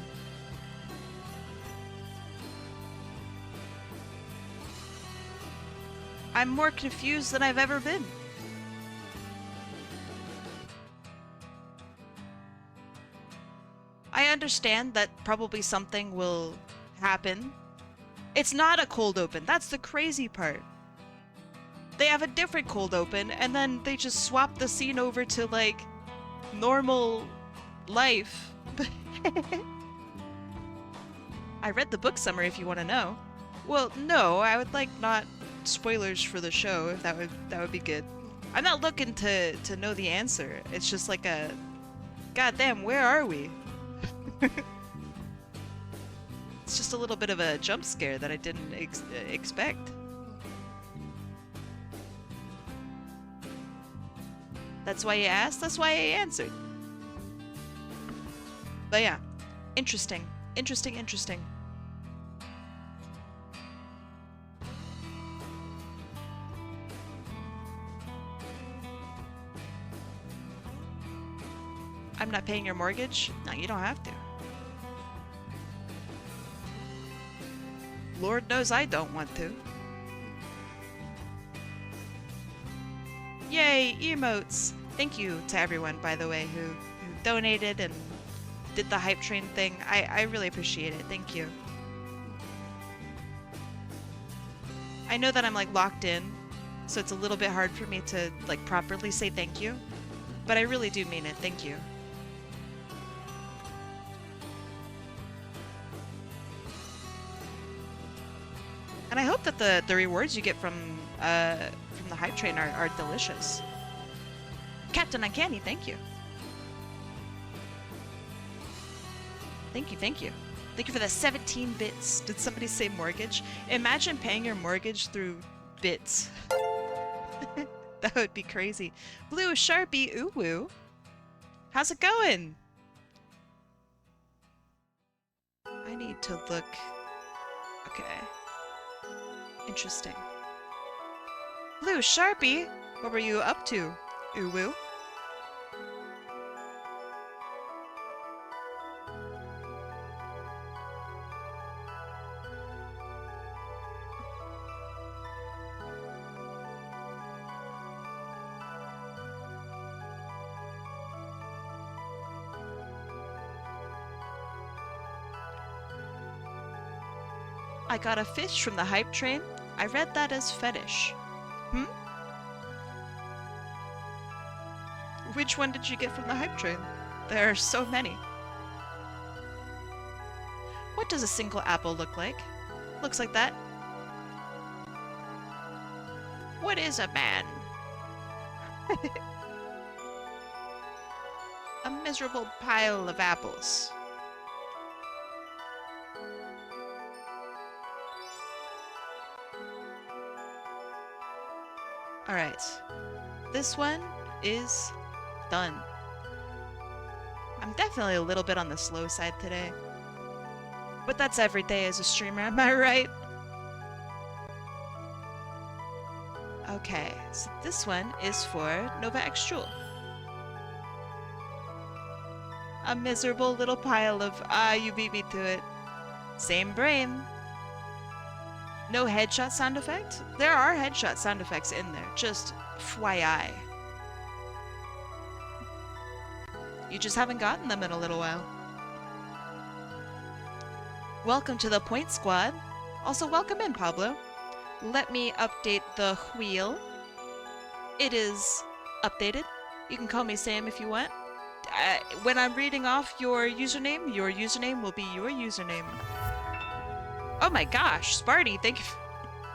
I'm more confused than I've ever been. I understand that probably something will happen. It's not a cold open. That's the crazy part. They have a different cold open, and then they just swap the scene over to, like, normal life. I read the book summary if you want to know. Well, no, I would like not spoilers for the show, if that would be good. I'm not looking to know the answer. It's just like a, goddamn, where are we? It's just a little bit of a jump scare that I didn't expect. That's why you asked, that's why I answered. But yeah, interesting. Interesting. I'm not paying your mortgage? No, you don't have to. Lord knows I don't want to. Yay, emotes! Thank you to everyone, by the way, who donated and did the hype train thing. I really appreciate it. Thank you. I know that I'm like locked in, so it's a little bit hard for me to like properly say thank you, but I really do mean it. Thank you. And I hope that the rewards you get from the hype train are delicious. Captain Uncanny, thank you. Thank you, thank you. Thank you for the 17 bits. Did somebody say mortgage? Imagine paying your mortgage through bits. That would be crazy. Blue Sharpie Uwu. How's it going? I need to look. Okay. Interesting. Blue Sharpie, what were you up to, Uwu? I got a fish from the hype train. I read that as fetish. Hmm? Which one did you get from the hype train? There are so many. What does a single apple look like? Looks like that. What is a man? A miserable pile of apples. Alright. This one is done. I'm definitely a little bit on the slow side today. But that's every day as a streamer, am I right? Okay, so this one is for Nova X Jewel. A miserable little pile of, you beat me to it. Same brain. No headshot sound effect? There are headshot sound effects in there, just FYI. You just haven't gotten them in a little while. Welcome to the Point Squad. Also, welcome in, Pablo. Let me update the wheel. It is updated. You can call me Sam if you want. When I'm reading off your username will be your username. Oh my gosh, Sparty, thank you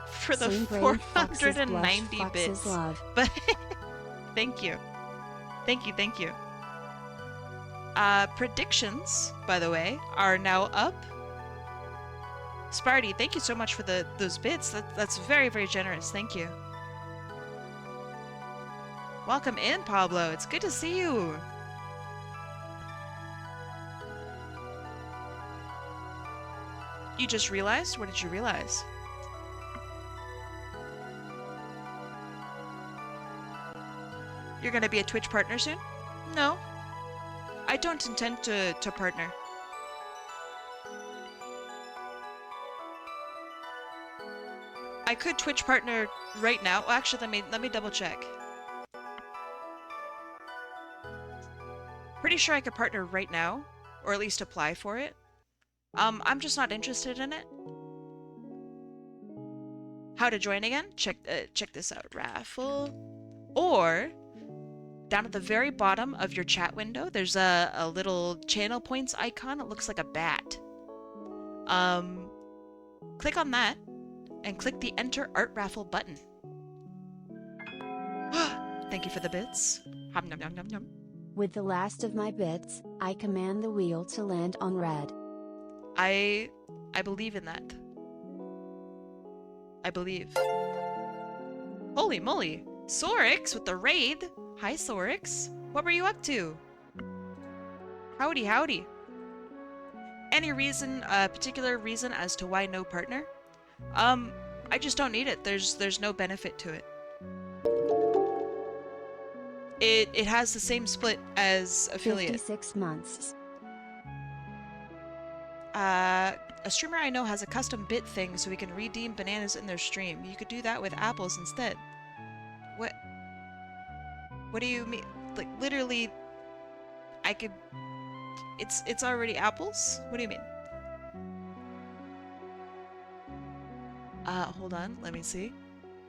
for the 490 bits. But thank you. Thank you. Predictions, by the way, are now up. Sparty, thank you so much for those bits. That's very, very generous. Thank you. Welcome in, Pablo. It's good to see you. You just realized? What did you realize? You're gonna be a Twitch partner soon? No. I don't intend to partner. I could Twitch partner right now. Well, actually, let me double check. Pretty sure I could partner right now, or at least apply for it. I'm just not interested in it. How to join again? Check this out. Raffle. Or down at the very bottom of your chat window, there's a little channel points icon. It looks like a bat. Click on that and click the Enter Art Raffle button. Thank you for the bits. Hum nom nom nom nom. With the last of my bits, I command the wheel to land on red. I believe in that. I believe. Holy moly! Sorix with the raid! Hi, Sorix. What were you up to? Howdy, howdy. Any reason, particular reason as to why no partner? I just don't need it. There's no benefit to it. It has the same split as affiliate. 56 months. A streamer I know has a custom bit thing so we can redeem bananas in their stream. You could do that with apples instead. What? What do you mean? Like, literally, I could... It's already apples? What do you mean? Hold on, let me see.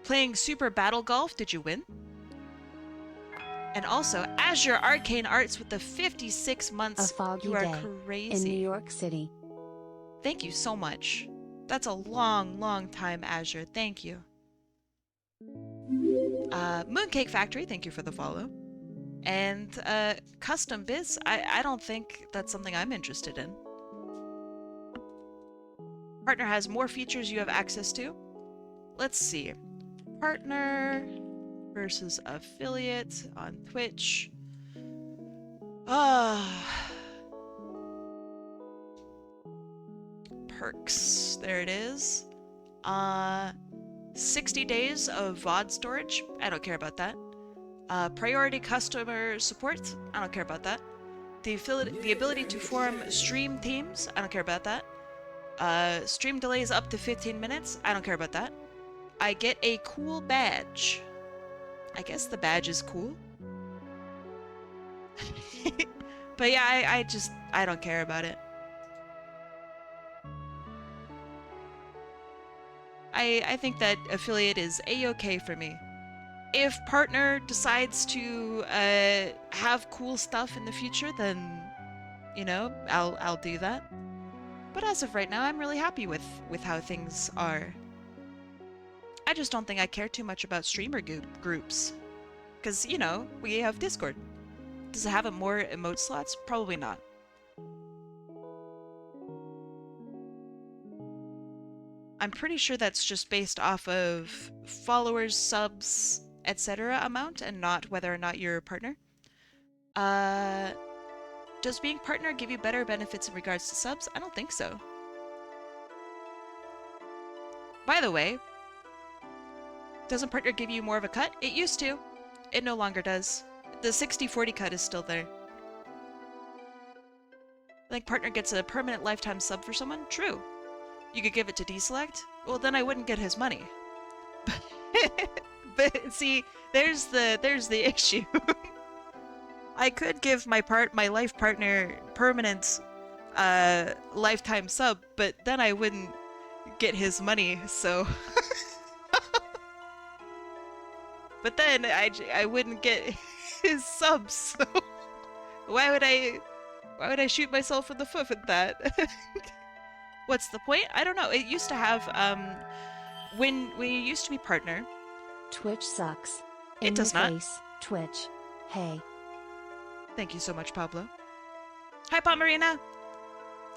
Playing Super Battle Golf, did you win? And also, Azure Arcane Arts with the 56 months. A foggy you are day crazy. in New York City. Thank you so much. That's a long, long time, Azure. Thank you. Mooncake Factory, thank you for the follow. And, Custom Biz, I don't think that's something I'm interested in. Partner has more features you have access to. Let's see. Partner versus affiliate on Twitch. Perks. There it is. 60 days of VOD storage. I don't care about that. Priority customer support. I don't care about that. The ability to form stream teams. I don't care about that. Stream delays up to 15 minutes. I don't care about that. I get a cool badge. I guess the badge is cool. But yeah, I don't care about it. I think that affiliate is a-okay for me. If partner decides to have cool stuff in the future, then you know, I'll do that. But as of right now, I'm really happy with how things are. I just don't think I care too much about streamer groups. Because, you know, we have Discord. Does it have more emote slots? Probably not. I'm pretty sure that's just based off of followers, subs, etc. amount, and not whether or not you're a partner. Does being partner give you better benefits in regards to subs? I don't think so. By the way, doesn't partner give you more of a cut? It used to. It no longer does. The 60-40 cut is still there. I think partner gets a permanent lifetime sub for someone? True. You could give it to deselect? Well, then I wouldn't get his money. But see, there's the issue. I could give my life partner permanent lifetime sub, but then I wouldn't get his money, so but then I wouldn't get his subs, so why would I shoot myself in the foot with that? What's the point? I don't know. It used to have when you used to be partner. Twitch sucks. It does not. Face, Twitch. Hey. Thank you so much, Pablo. Hi, Pomerina.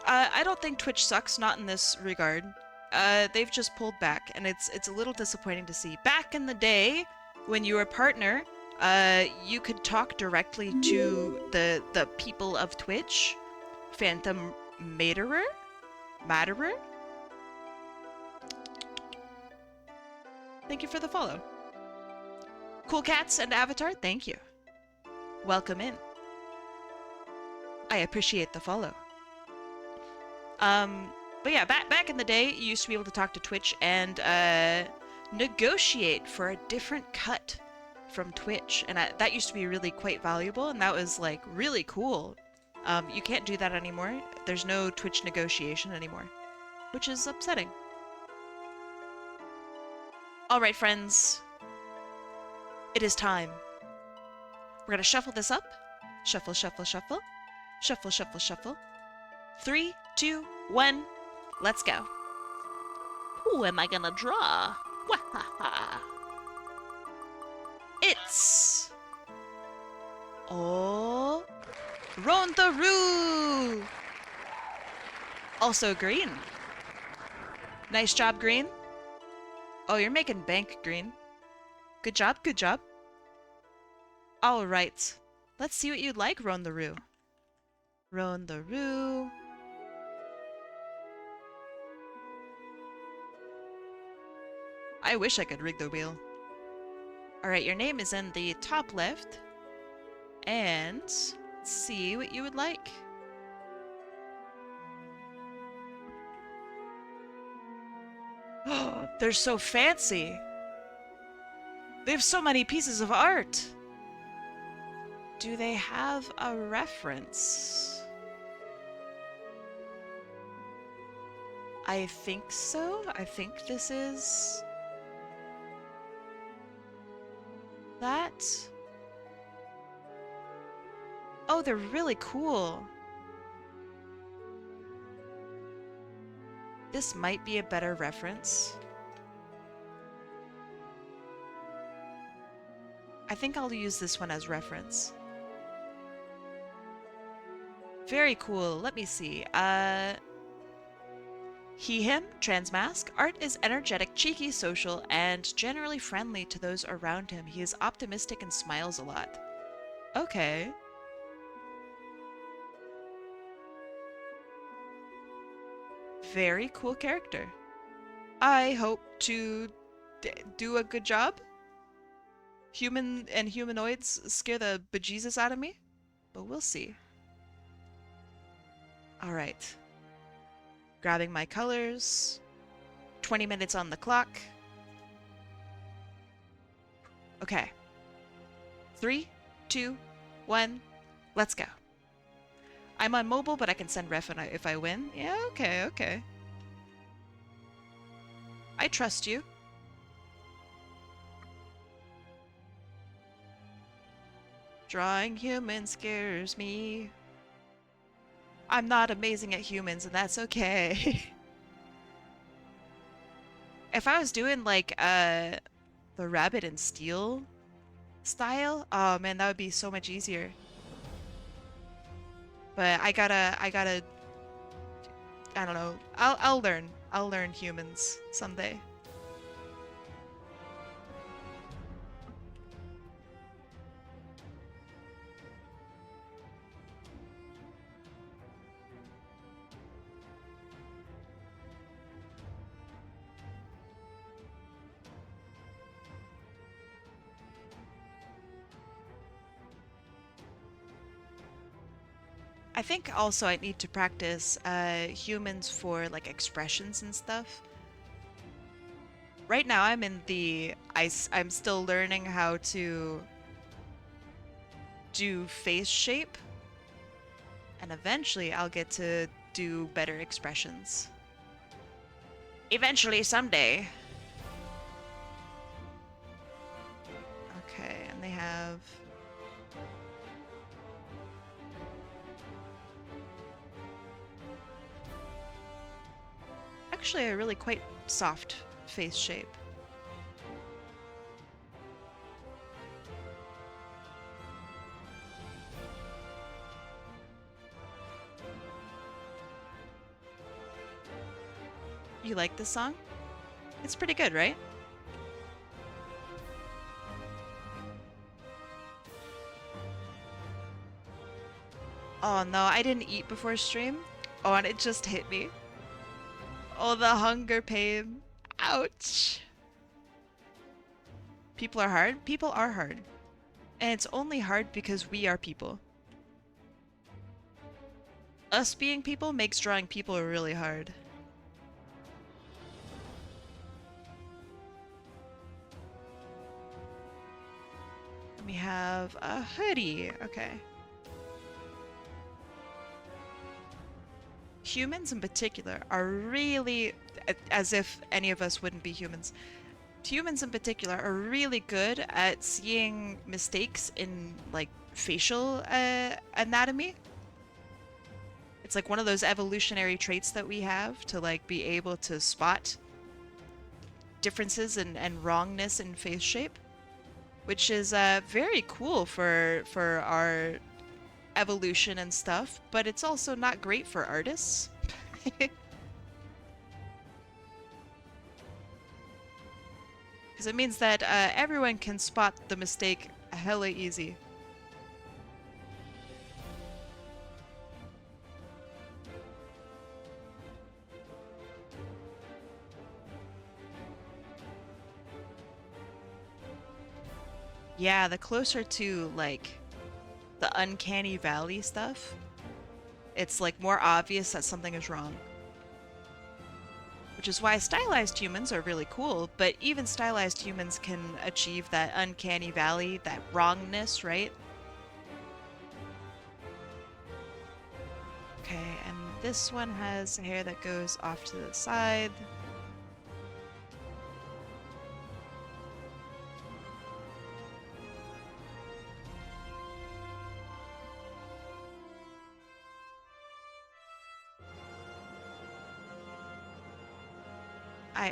I don't think Twitch sucks, not in this regard. They've just pulled back, and it's a little disappointing to see. Back in the day, when you were a partner, you could talk directly to the people of Twitch. Phantom Matterer? Thank you for the follow. Cool Cats and Avatar, thank you. Welcome in. I appreciate the follow. But yeah, back in the day, you used to be able to talk to Twitch and negotiate for a different cut from Twitch, and that used to be really quite valuable, and that was like really cool. You can't do that anymore. There's no Twitch negotiation anymore, which is upsetting. All right, friends, it is time. We're gonna shuffle this up. Shuffle, shuffle, shuffle. Shuffle, shuffle, shuffle. 3, 2, 1, let's go. Who am I gonna draw? Wahaha. It's... Oh... roantheroo! Also green. Nice job, green. Oh, you're making bank, green. Good job, good job. Alright. Let's see what you'd like, roantheroo. Roantheroo. I wish I could rig the wheel. Alright, your name is in the top left. And let's see what you would like. Oh, they're so fancy. They have so many pieces of art. Do they have a reference? I think so. I think this is... that. Oh, they're really cool. This might be a better reference. I think I'll use this one as reference. Very cool. Let me see. He, him, transmask. Art is energetic, cheeky, social, and generally friendly to those around him. He is optimistic and smiles a lot. Okay. Very cool character. I hope to do a good job. Human and humanoids scare the bejesus out of me, but we'll see. Alright. Grabbing my colors. 20 minutes on the clock. Okay. 3, 2, 1, let's go. I'm on mobile, but I can send ref if I win. Yeah, okay, okay. I trust you. Drawing humans scares me. I'm not amazing at humans, and that's okay. If I was doing like the rabbit and steel style, oh man, that would be so much easier. But I gotta, I don't know. I'll learn. I'll learn humans someday. I think also I need to practice humans for like expressions and stuff. Right now I'm in the I'm still learning how to do face shape, and eventually I'll get to do better expressions. Eventually, someday. Okay, and they have actually a really quite soft face shape. You like this song? It's pretty good, right? Oh no, I didn't eat before stream. Oh, and it just hit me. Oh, the hunger pain. Ouch. People are hard? People are hard. And it's only hard because we are people. Us being people makes drawing people really hard. We have a hoodie. Okay. Humans in particular are really, as if any of us wouldn't be humans, humans in particular are really good at seeing mistakes in like facial anatomy. It's like one of those evolutionary traits that we have to like be able to spot differences and wrongness in face shape, which is very cool for our evolution and stuff, but it's also not great for artists. Because it means that everyone can spot the mistake hella easy. Yeah, the closer to like the uncanny valley stuff, it's like more obvious that something is wrong. Which is why stylized humans are really cool, but even stylized humans can achieve that uncanny valley, that wrongness, right? Okay, and this one has hair that goes off to the side.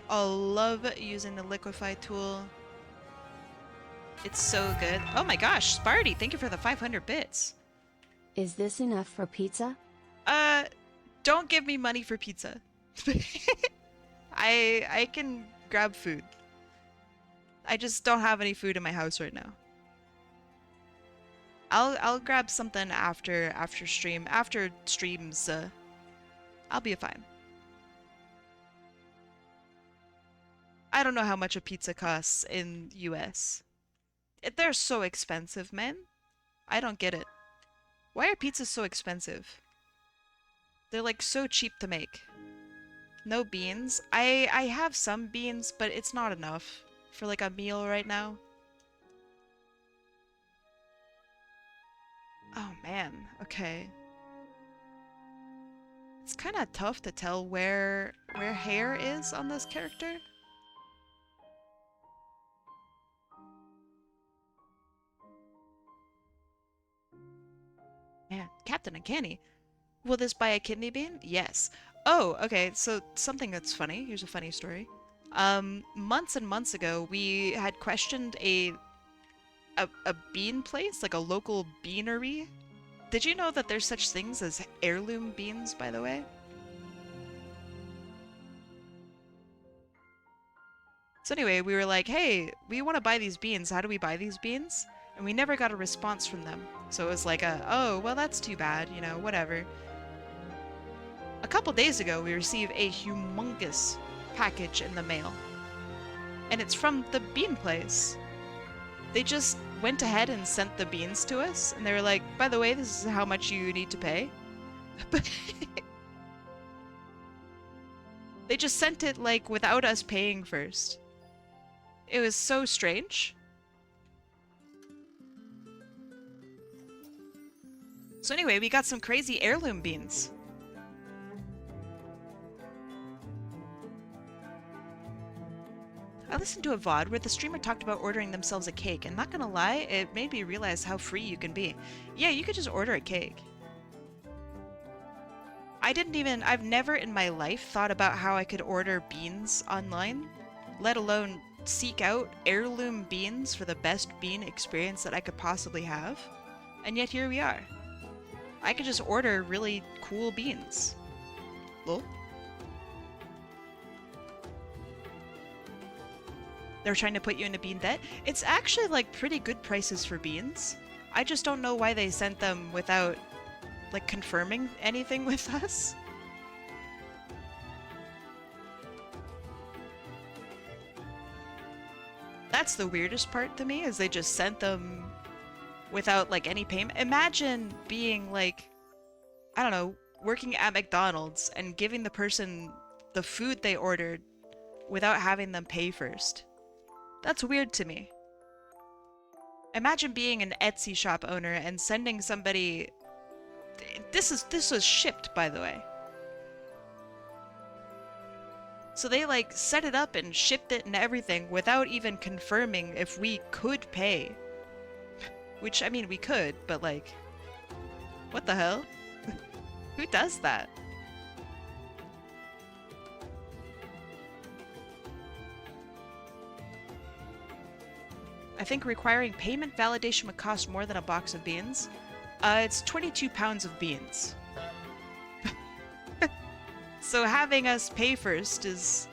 I love using the liquefy tool. It's so good. Oh my gosh, Sparty, thank you for the 500 bits. Is this enough for pizza? Don't give me money for pizza. I can grab food. I just don't have any food in my house right now. I'll grab something after stream. After streams, I'll be fine. I don't know how much a pizza costs in US. They're so expensive, man. I don't get it. Why are pizzas so expensive? They're like so cheap to make. No beans. I have some beans, but it's not enough for like a meal right now. Oh man, okay. It's kind of tough to tell where hair is on this character. Man, Captain Uncanny. Will this buy a kidney bean? Yes. Oh, okay, so something that's funny. Here's a funny story. Months and months ago, we had questioned a bean place, like a local beanery. Did you know that there's such things as heirloom beans, by the way? So anyway, we were like, hey, we want to buy these beans. How do we buy these beans? And we never got a response from them. So it was like oh, well, that's too bad, you know, whatever. A couple days ago, we received a humongous package in the mail. And it's from the bean place. They just went ahead and sent the beans to us, and they were like, by the way, this is how much you need to pay. But they just sent it, like, without us paying first. It was so strange. So anyway, we got some crazy heirloom beans. I listened to a VOD where the streamer talked about ordering themselves a cake, and not gonna lie, it made me realize how free you can be. Yeah, you could just order a cake. I've never in my life thought about how I could order beans online, let alone seek out heirloom beans for the best bean experience that I could possibly have. And yet here we are. I could just order really cool beans. Lol. They're trying to put you in a bean debt. It's actually like pretty good prices for beans. I just don't know why they sent them without like confirming anything with us. That's the weirdest part to me, is they just sent them without like any payment. Imagine being like, I don't know, working at McDonald's and giving the person the food they ordered without having them pay first. That's weird to me. Imagine being an Etsy shop owner and sending somebody... This was shipped, by the way. So they like set it up and shipped it and everything without even confirming if we could pay. Which, I mean, we could, but like... What the hell? Who does that? I think requiring payment validation would cost more than a box of beans. It's 22 pounds of beans. So having us pay first is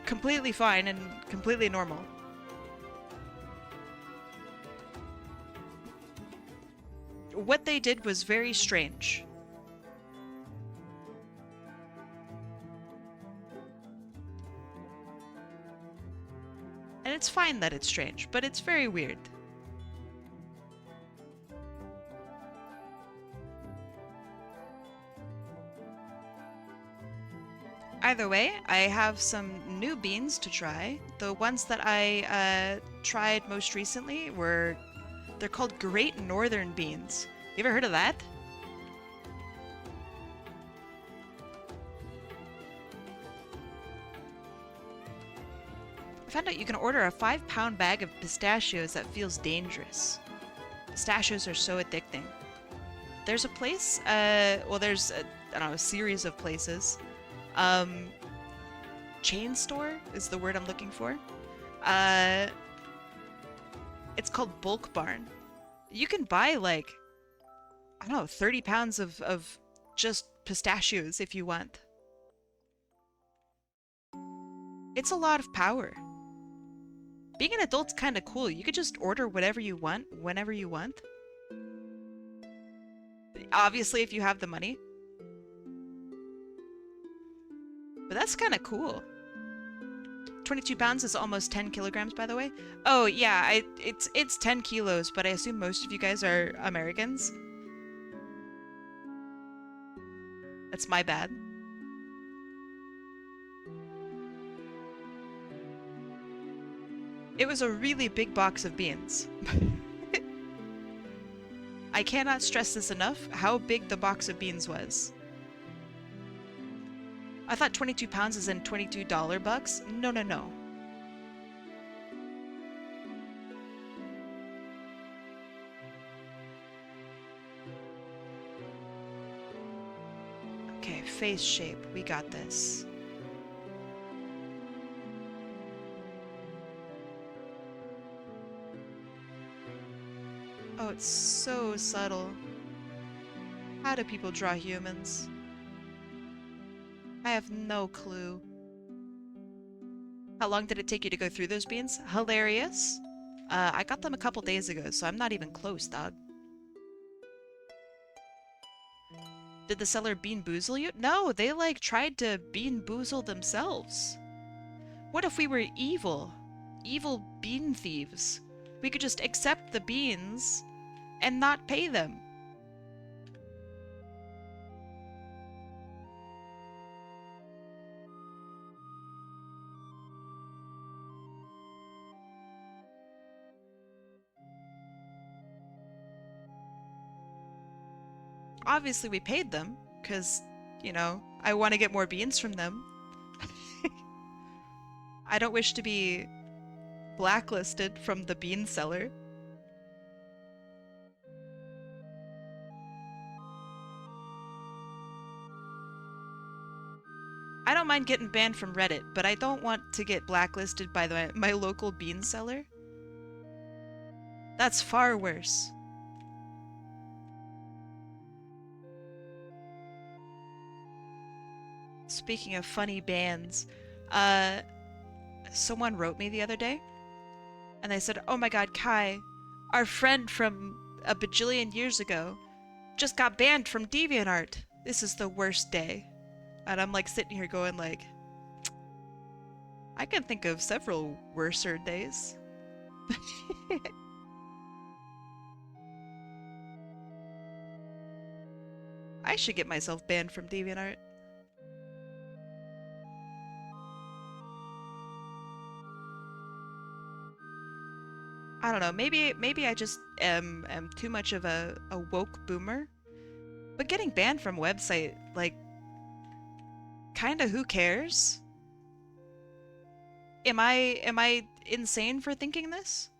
completely fine and completely normal. What they did was very strange. And it's fine that it's strange, but it's very weird. Either way, I have some new beans to try. The ones that I tried most recently they're called Great Northern Beans. You ever heard of that? I found out you can order a 5-pound bag of pistachios that feels dangerous. Pistachios are so addicting. There's a place, well there's, I don't know, a series of places. Chain store is the word I'm looking for. It's called Bulk Barn. You can buy like, I don't know, 30 pounds of just pistachios if you want. It's a lot of power. Being an adult's kind of cool. You could just order whatever you want, whenever you want. Obviously, if you have the money. But that's kind of cool. 22 pounds is almost 10 kilograms, by the way. Oh, yeah, it's 10 kilos, but I assume most of you guys are Americans. That's my bad. It was a really big box of beans. I cannot stress this enough, how big the box of beans was. I thought 22 pounds is in $22 bucks. No, no, no. Okay, face shape. We got this. Oh, it's so subtle. How do people draw humans? I have no clue. How long did it take you to go through those beans? Hilarious. I got them a couple days ago, so I'm not even close, dog. Did the seller bean boozle you? No, they like tried to bean boozle themselves. What if we were evil? Evil bean thieves. We could just accept the beans and not pay them. Obviously we paid them, because, you know, I want to get more beans from them. I don't wish to be blacklisted from the bean seller. I don't mind getting banned from Reddit, but I don't want to get blacklisted by my local bean seller. That's far worse. Speaking of funny bans, someone wrote me the other day, and they said, "Oh my god, Kai, our friend from a bajillion years ago just got banned from DeviantArt. This is the worst day." And I'm like sitting here going like, I can think of several worser days. I should get myself banned from DeviantArt. I don't know, maybe I just am too much of a woke boomer. But getting banned from website, like, kinda who cares? Am I insane for thinking this?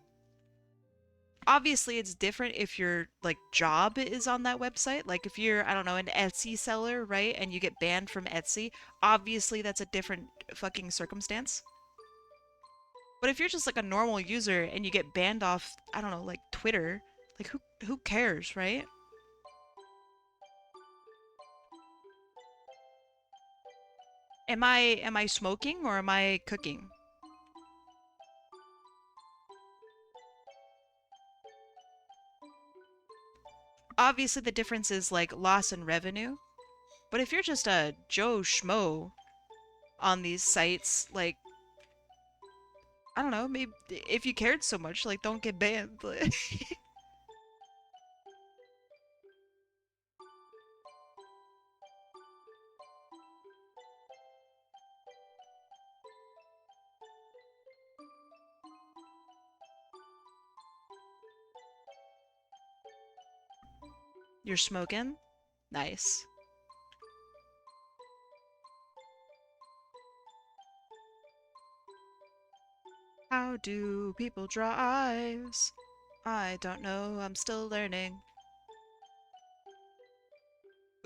Obviously it's different if your like job is on that website. Like if you're, I don't know, an Etsy seller, right? And you get banned from Etsy, obviously that's a different fucking circumstance. But if you're just like a normal user and you get banned off, I don't know, like Twitter, like who cares, right? Am I smoking or am I cooking? Obviously the difference is like loss in revenue. But if you're just a Joe Schmo on these sites, like, I don't know, maybe if you cared so much, like, don't get banned. You're smoking? Nice. How do people draw eyes? I don't know, I'm still learning.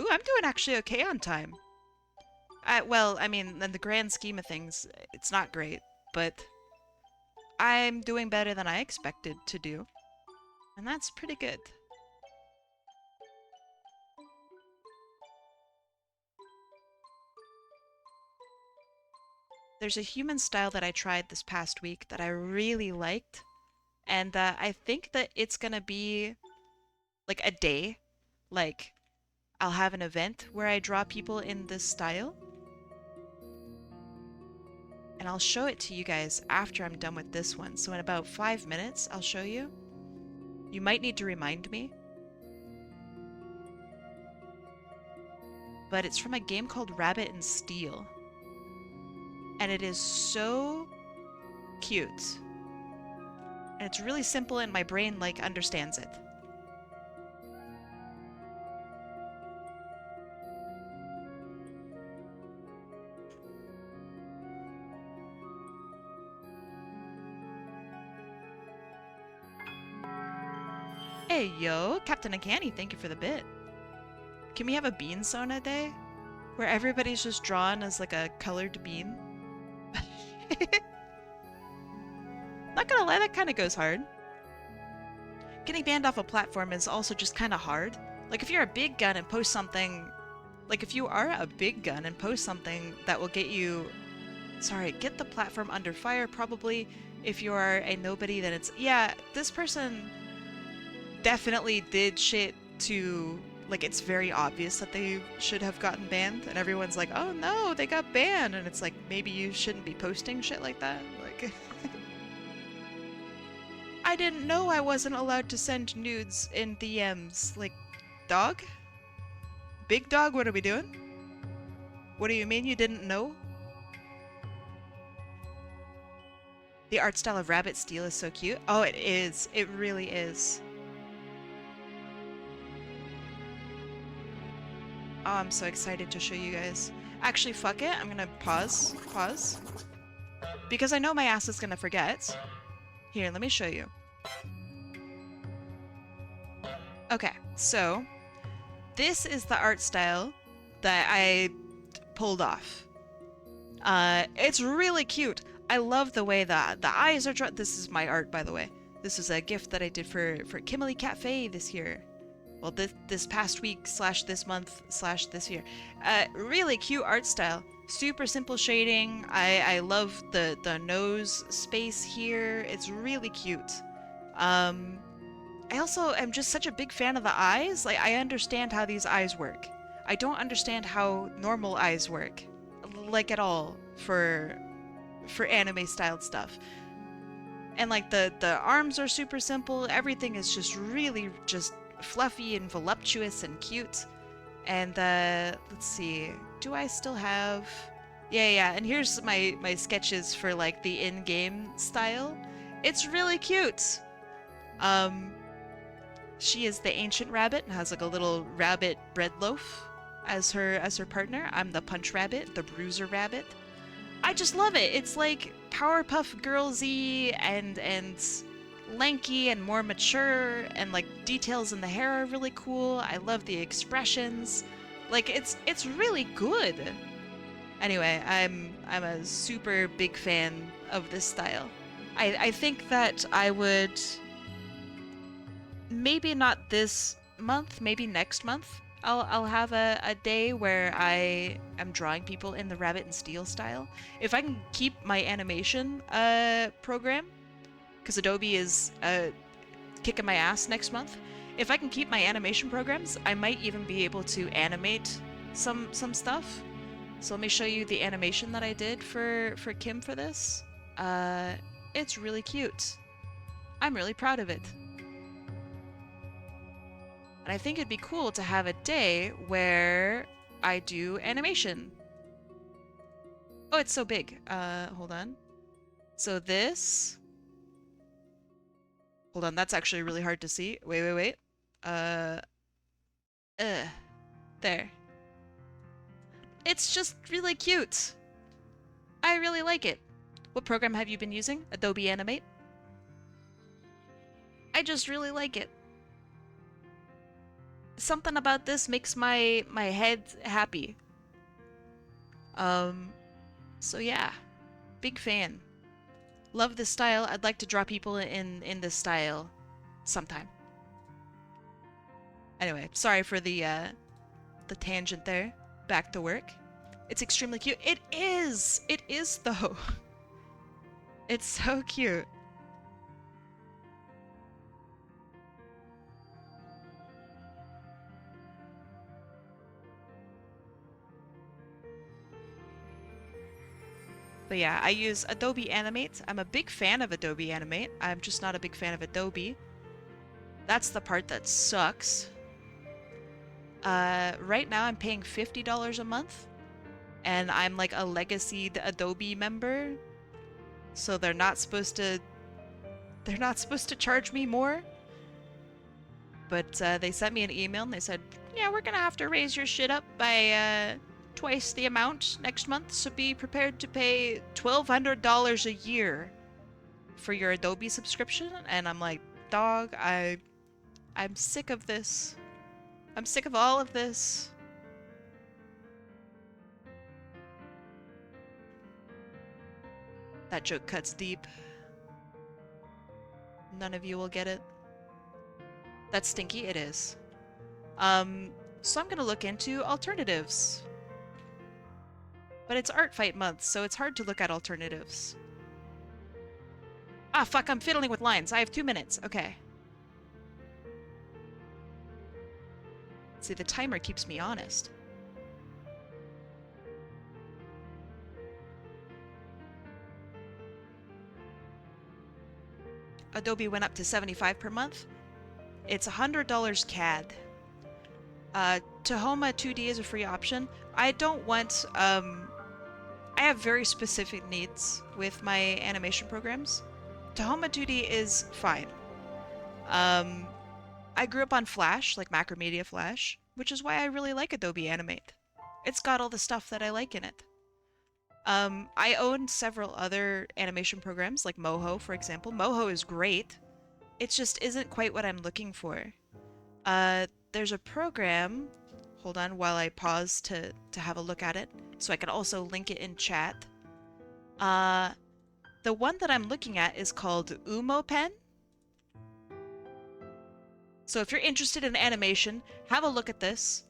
Ooh, I'm doing actually okay on time. Well, I mean, in the grand scheme of things, it's not great, but I'm doing better than I expected to do. And that's pretty good. There's a human style that I tried this past week that I really liked, and I think that it's gonna be like a day. Like, I'll have an event where I draw people in this style, and I'll show it to you guys after I'm done with this one. So in about 5 minutes, I'll show you. You might need to remind me. But it's from a game called Rabbit and Steel. And it is so cute. And it's really simple and my brain, like, understands it. Hey, yo, Captain Uncanny, thank you for the bit. Can we have a bean sauna day? Where everybody's just drawn as, like, a colored bean? Not gonna lie, that kind of goes hard. Getting banned off a platform is also just kind of hard. Like, if you're a big gun and post something... Like, if you are a big gun and post something that will get you... Sorry, get the platform under fire, probably. If you are a nobody, then it's... Yeah, this person definitely did shit to... Like, it's very obvious that they should have gotten banned, and everyone's like, oh no, they got banned, and it's like, maybe you shouldn't be posting shit like that. Like... I didn't know I wasn't allowed to send nudes in DMs. Like, dog? Big dog, what are we doing? What do you mean you didn't know? The art style of Rabbit Steel is so cute. Oh, it is. It really is. Oh, I'm so excited to show you guys. Actually, fuck it. I'm gonna pause. Pause. Because I know my ass is gonna forget. Here, let me show you. Okay, so this is the art style that I pulled off. It's really cute. I love the way the eyes are drawn. This is my art, by the way. This is a gift that I did for Kimberly Cafe this year. Well, this past week / this month / this year. Really cute art style. Super simple shading. I love the nose space here. It's really cute. I also am just such a big fan of the eyes. Like, I understand how these eyes work. I don't understand how normal eyes work, like, at all, for anime styled stuff. And like the arms are super simple. Everything is just really just fluffy and voluptuous and cute. And let's see, do I still have... Yeah, and here's my sketches for like the in-game style. It's really cute. She is the ancient rabbit and has like a little rabbit bread loaf as her partner. I'm the punch rabbit, the bruiser rabbit. I just love it. It's like Powerpuff Girls-y and lanky and more mature, and like details in the hair are really cool. I love the expressions. Like, it's really good. Anyway, I'm a super big fan of this style. I think that I would, maybe not this month, maybe next month, I'll have a day where I am drawing people in the Rabbit and Steel style. If I can keep my animation program, because Adobe is kicking my ass next month. If I can keep my animation programs, I might even be able to animate some stuff. So let me show you the animation that I did for Kim for this. It's really cute. I'm really proud of it. And I think it'd be cool to have a day where I do animation. Oh, it's so big. Hold on. So this... Hold on, that's actually really hard to see. Wait. There. It's just really cute. I really like it. What program have you been using? Adobe Animate? I just really like it. Something about this makes my head happy. So yeah. Big fan. Love this style. I'd like to draw people in this style sometime. Anyway, sorry for the tangent there. Back to work. It's extremely cute. It is! It is, though. It's so cute. But yeah, I use Adobe Animate. I'm a big fan of Adobe Animate. I'm just not a big fan of Adobe. That's the part that sucks. Right now I'm paying $50 a month, and I'm like a legacied Adobe member, so they're not supposed to charge me more. But they sent me an email and they said, yeah, we're gonna have to raise your shit up by twice the amount next month, so be prepared to pay $1,200 a year for your Adobe subscription. And I'm like, dog, I'm sick of this. I'm sick of all of this. That joke cuts deep. None of you will get it. That's stinky, it is. So I'm gonna look into alternatives. But it's Art Fight Month, so it's hard to look at alternatives. Ah, fuck, I'm fiddling with lines. I have 2 minutes. Okay. See, the timer keeps me honest. Adobe went up to $75 per month. It's $100 CAD. Tahoma 2D is a free option. I don't want, I have very specific needs with my animation programs. Tahoma 2D is fine. I grew up on Flash, like Macromedia Flash, which is why I really like Adobe Animate. It's got all the stuff that I like in it. I own several other animation programs, like Moho, for example. Moho is great. It just isn't quite what I'm looking for. There's a program. Hold on while I pause to have a look at it, so I can also link it in chat. The one that I'm looking at is called UmoPen. So if you're interested in animation, have a look at this.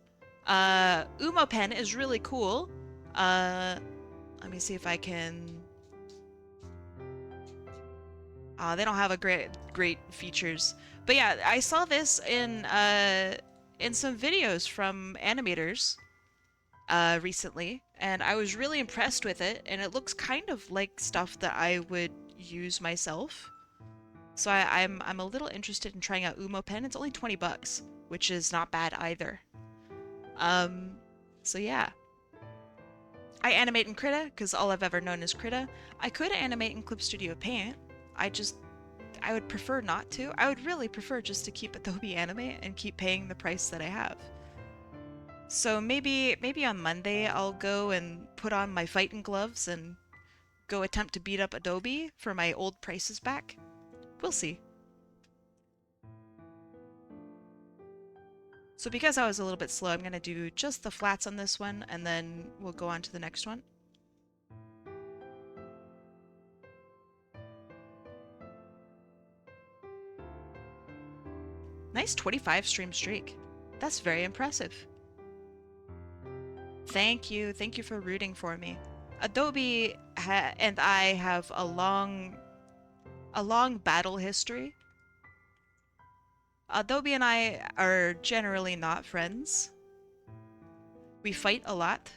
UmoPen is really cool. Let me see if I can... they don't have a great features. But yeah, I saw this in some videos from animators recently, and I was really impressed with it, and it looks kind of like stuff that I would use myself. So I'm a little interested in trying out UmoPen. It's only 20 bucks, which is not bad either. So yeah. I animate in Krita, because all I've ever known is Krita. I could animate in Clip Studio Paint. I would prefer not to. I would really prefer just to keep Adobe Animate and keep paying the price that I have. So maybe on Monday I'll go and put on my fighting gloves and go attempt to beat up Adobe for my old prices back. We'll see. So because I was a little bit slow, I'm going to do just the flats on this one, and then we'll go on to the next one. Nice 25 stream streak. That's very impressive. Thank you. Thank you for rooting for me. Adobe and I have a long battle history. Adobe and I are generally not friends. We fight a lot.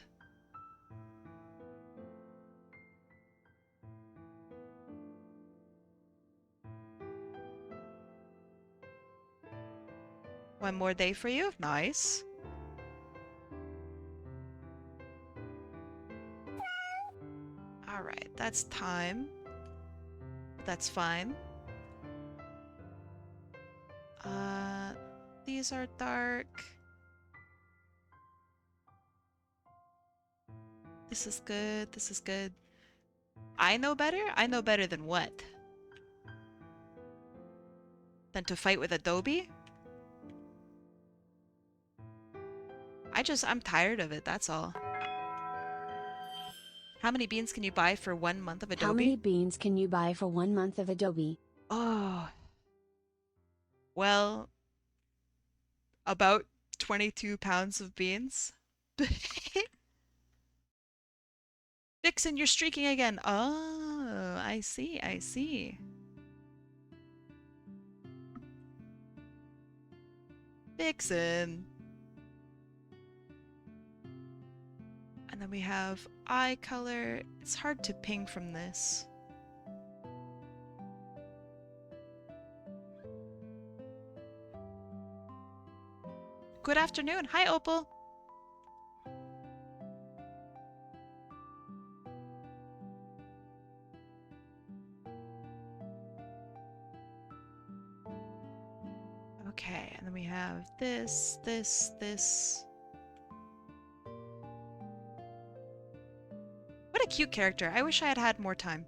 One more day for you. Nice. Alright, that's time. That's fine. These are dark. This is good. This is good. I know better? I know better than what? Than to fight with Adobe? I'm tired of it, that's all. How many beans can you buy for 1 month of Adobe? How many beans can you buy for 1 month of Adobe? Oh. Well, about 22 pounds of beans. Vixen, you're streaking again. Oh, I see, I see. Vixen. And then we have eye color. It's hard to ping from this. Good afternoon. Hi, Opal. Okay, and then we have this, this, this. What a cute character. I wish I had had more time.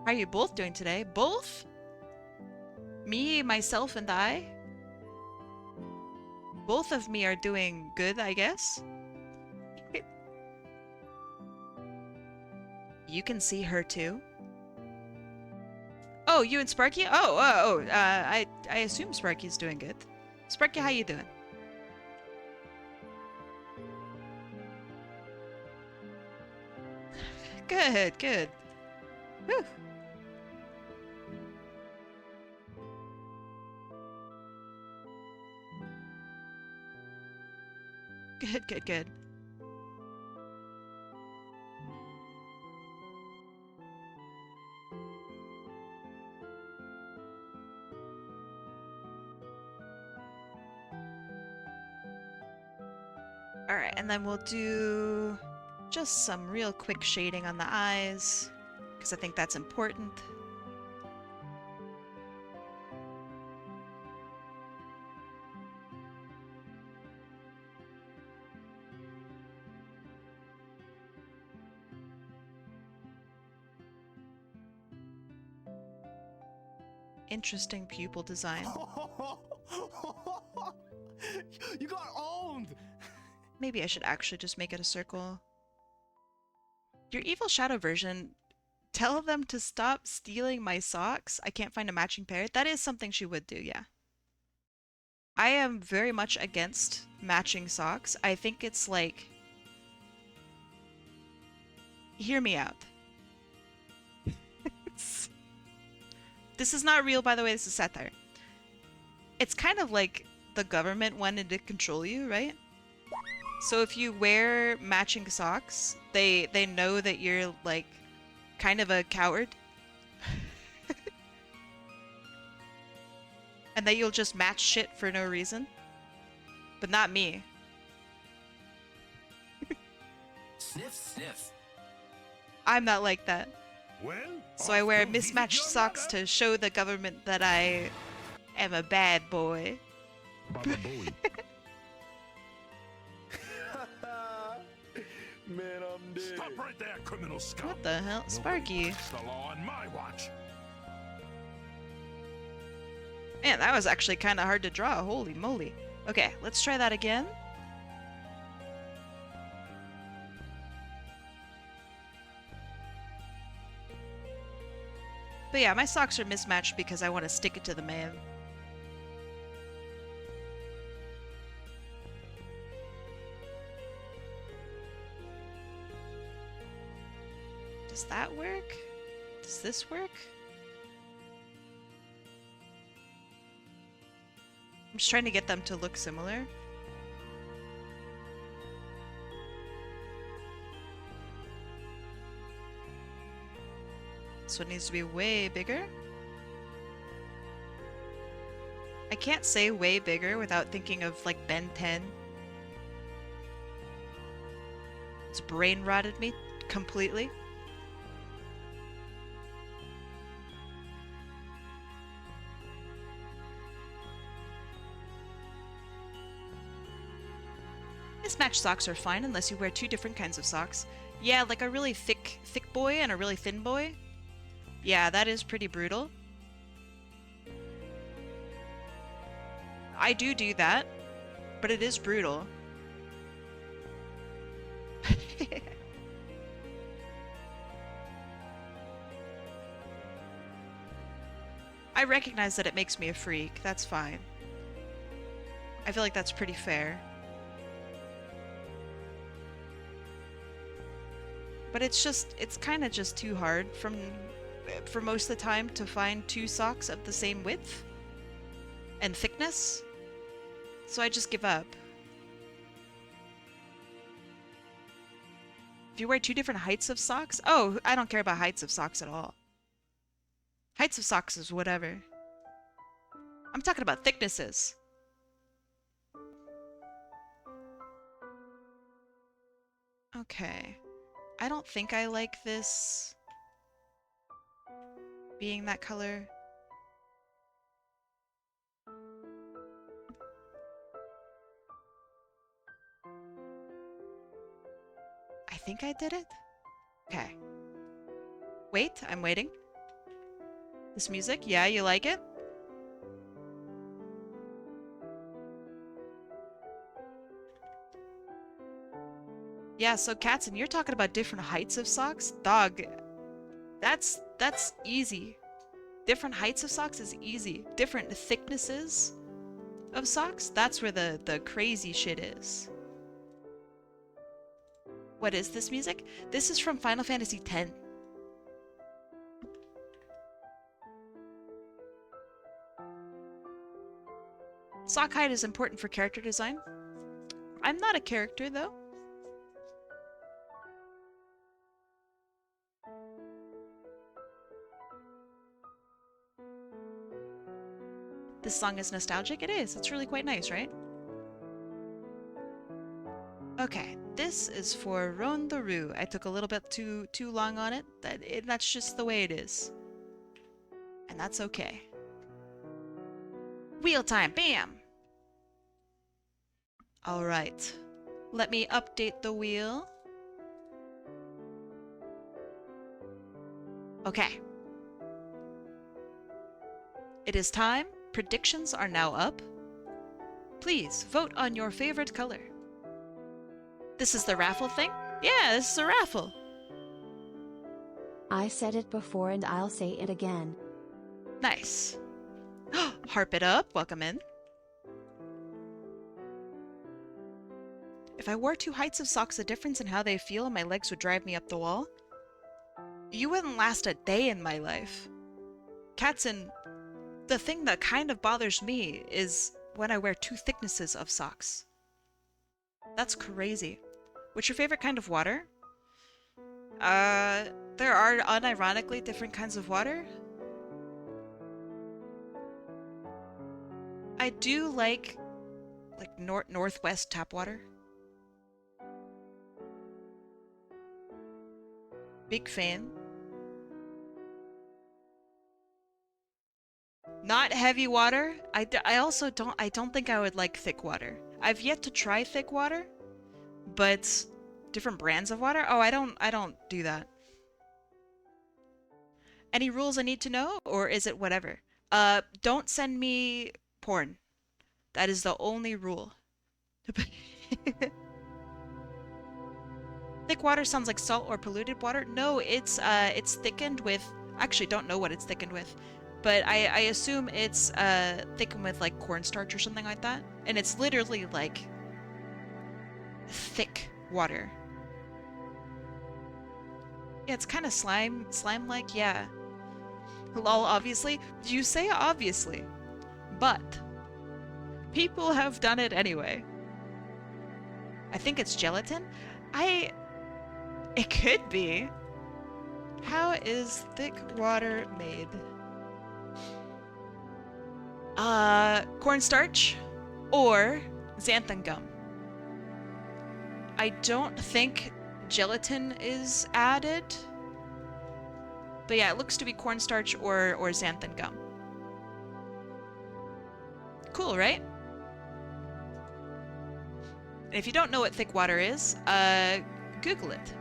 How are you both doing today? Both? Me, myself, and I? Both of me are doing good, I guess. You can see her too. Oh, you and Sparky? I assume Sparky's doing good. Sparky, how you doing? Good, good. Whew. Good, good, good. Alright, and then we'll do just some real quick shading on the eyes, because I think that's important. Interesting pupil design. You got owned! Maybe I should actually just make it a circle. Your evil shadow version, tell them to stop stealing my socks. I can't find a matching pair. That is something she would do, yeah. I am very much against matching socks. I think it's like... Hear me out. This is not real, by the way. This is satire. It's kind of like the government wanted to control you, right? So if you wear matching socks, they know that you're like kind of a coward. And that you'll just match shit for no reason. But not me. Sniff, sniff. I'm not like that. Well, So I wear mismatched socks to show the government that I am a bad boy. Baba Booey. Man, I'm dead. Stop right there, criminal scum. What the hell? Sparky. It's the law on my watch. Man, that was actually kind of hard to draw. Holy moly. Okay, let's try that again. But yeah, my socks are mismatched because I want to stick it to the man. Does that work? Does this work? I'm just trying to get them to look similar. This one needs to be way bigger. I can't say way bigger without thinking of like Ben 10. It's brain rotted me completely. Mismatched socks are fine unless you wear two different kinds of socks. Yeah, like a really thick boy and a really thin boy. Yeah, that is pretty brutal. I do that, but it is brutal. I recognize that it makes me a freak. That's fine. I feel like that's pretty fair. But it's kind of just too hard for most of the time to find two socks of the same width and thickness. So I just give up. If you wear two different heights of socks, oh, I don't care about heights of socks at all. Heights of socks is whatever. I'm talking about thicknesses. Okay. I don't think I like this being that color. I think I did it. Okay. Wait, I'm waiting. This music? Yeah, you like it? Yeah, so Katzen, you're talking about different heights of socks? Dog, that's easy. Different heights of socks is easy. Different thicknesses of socks, that's where the crazy shit is. What is this music? This is from Final Fantasy X. Sock height is important for character design. I'm not a character, though. This song is nostalgic? It is. It's really quite nice, right? Okay, this is for roantheroo. I took a little bit too long on it. That's just the way it is. And that's okay. Wheel time, bam! Alright. Let me update the wheel. Okay. It is time. Predictions are now up. Please vote on your favorite color. This is the raffle thing? Yeah, this is a raffle. I said it before and I'll say it again. Nice. Harp it up. Welcome in. If I wore two heights of socks, the difference in how they feel and my legs would drive me up the wall. You wouldn't last a day in my life. Katzen, the thing that kind of bothers me is when I wear two thicknesses of socks. That's crazy. What's your favorite kind of water? There are unironically different kinds of water. I do like northwest tap water. Big fan. Not heavy water. I also don't think I would like thick water. I've yet to try thick water, but different brands of water? Oh, I don't do that. Any rules I need to know, or is it whatever? Don't send me porn. That is the only rule. Thick water sounds like salt or polluted water. No, it's thickened with. Actually, don't know what it's thickened with, but I assume it's thickened with like cornstarch or something like that, and it's literally like thick water. Yeah, it's kind of slime-like. Yeah. Lol, obviously. You say obviously, but people have done it anyway. I think it's gelatin. It could be. How is thick water made? Cornstarch or xanthan gum. I don't think gelatin is added. But yeah, it looks to be cornstarch or xanthan gum. Cool, right? And if you don't know what thick water is, Google it.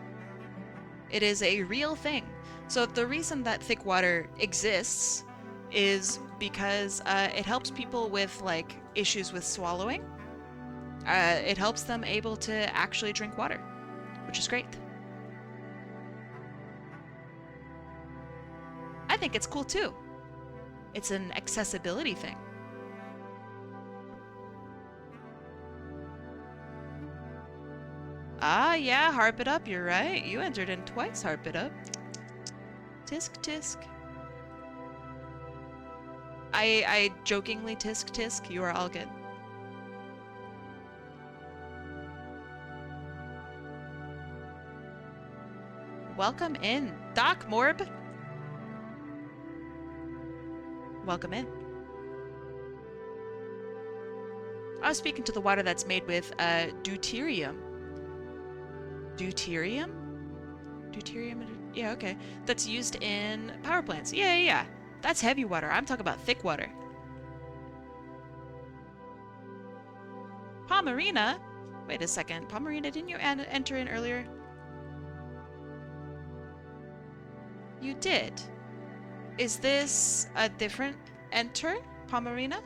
It is a real thing. So the reason that thick water exists is because it helps people with like issues with swallowing. It helps them able to actually drink water, which is great. I think it's cool too. It's an accessibility thing. Ah, yeah, harp it up, you're right. You entered in twice, harp it up. Tisk, tisk. I jokingly tisk, tisk. You are all good. Welcome in, Doc Morb. Welcome in. I was speaking to the water that's made with deuterium. Deuterium? Deuterium? Yeah, okay. That's used in power plants. Yeah, yeah, yeah. That's heavy water. I'm talking about thick water. Pomerina? Wait a second. Pomerina, didn't you enter in earlier? You did. Is this a different enter, Pomerina?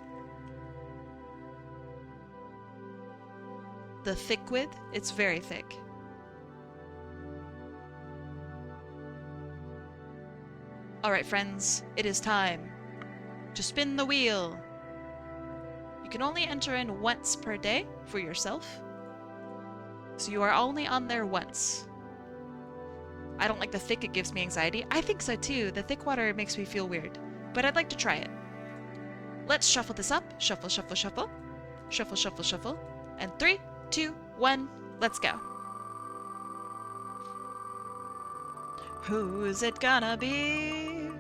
The thick-wid? It's very thick. Alright, friends. It is time to spin the wheel. You can only enter in once per day for yourself. So you are only on there once. I don't like the thick, it gives me anxiety. I think so too. The thick water makes me feel weird. But I'd like to try it. Let's shuffle this up. Shuffle, shuffle, shuffle. Shuffle, shuffle, shuffle. And 3, 2, 1, let's go. Who's it gonna be?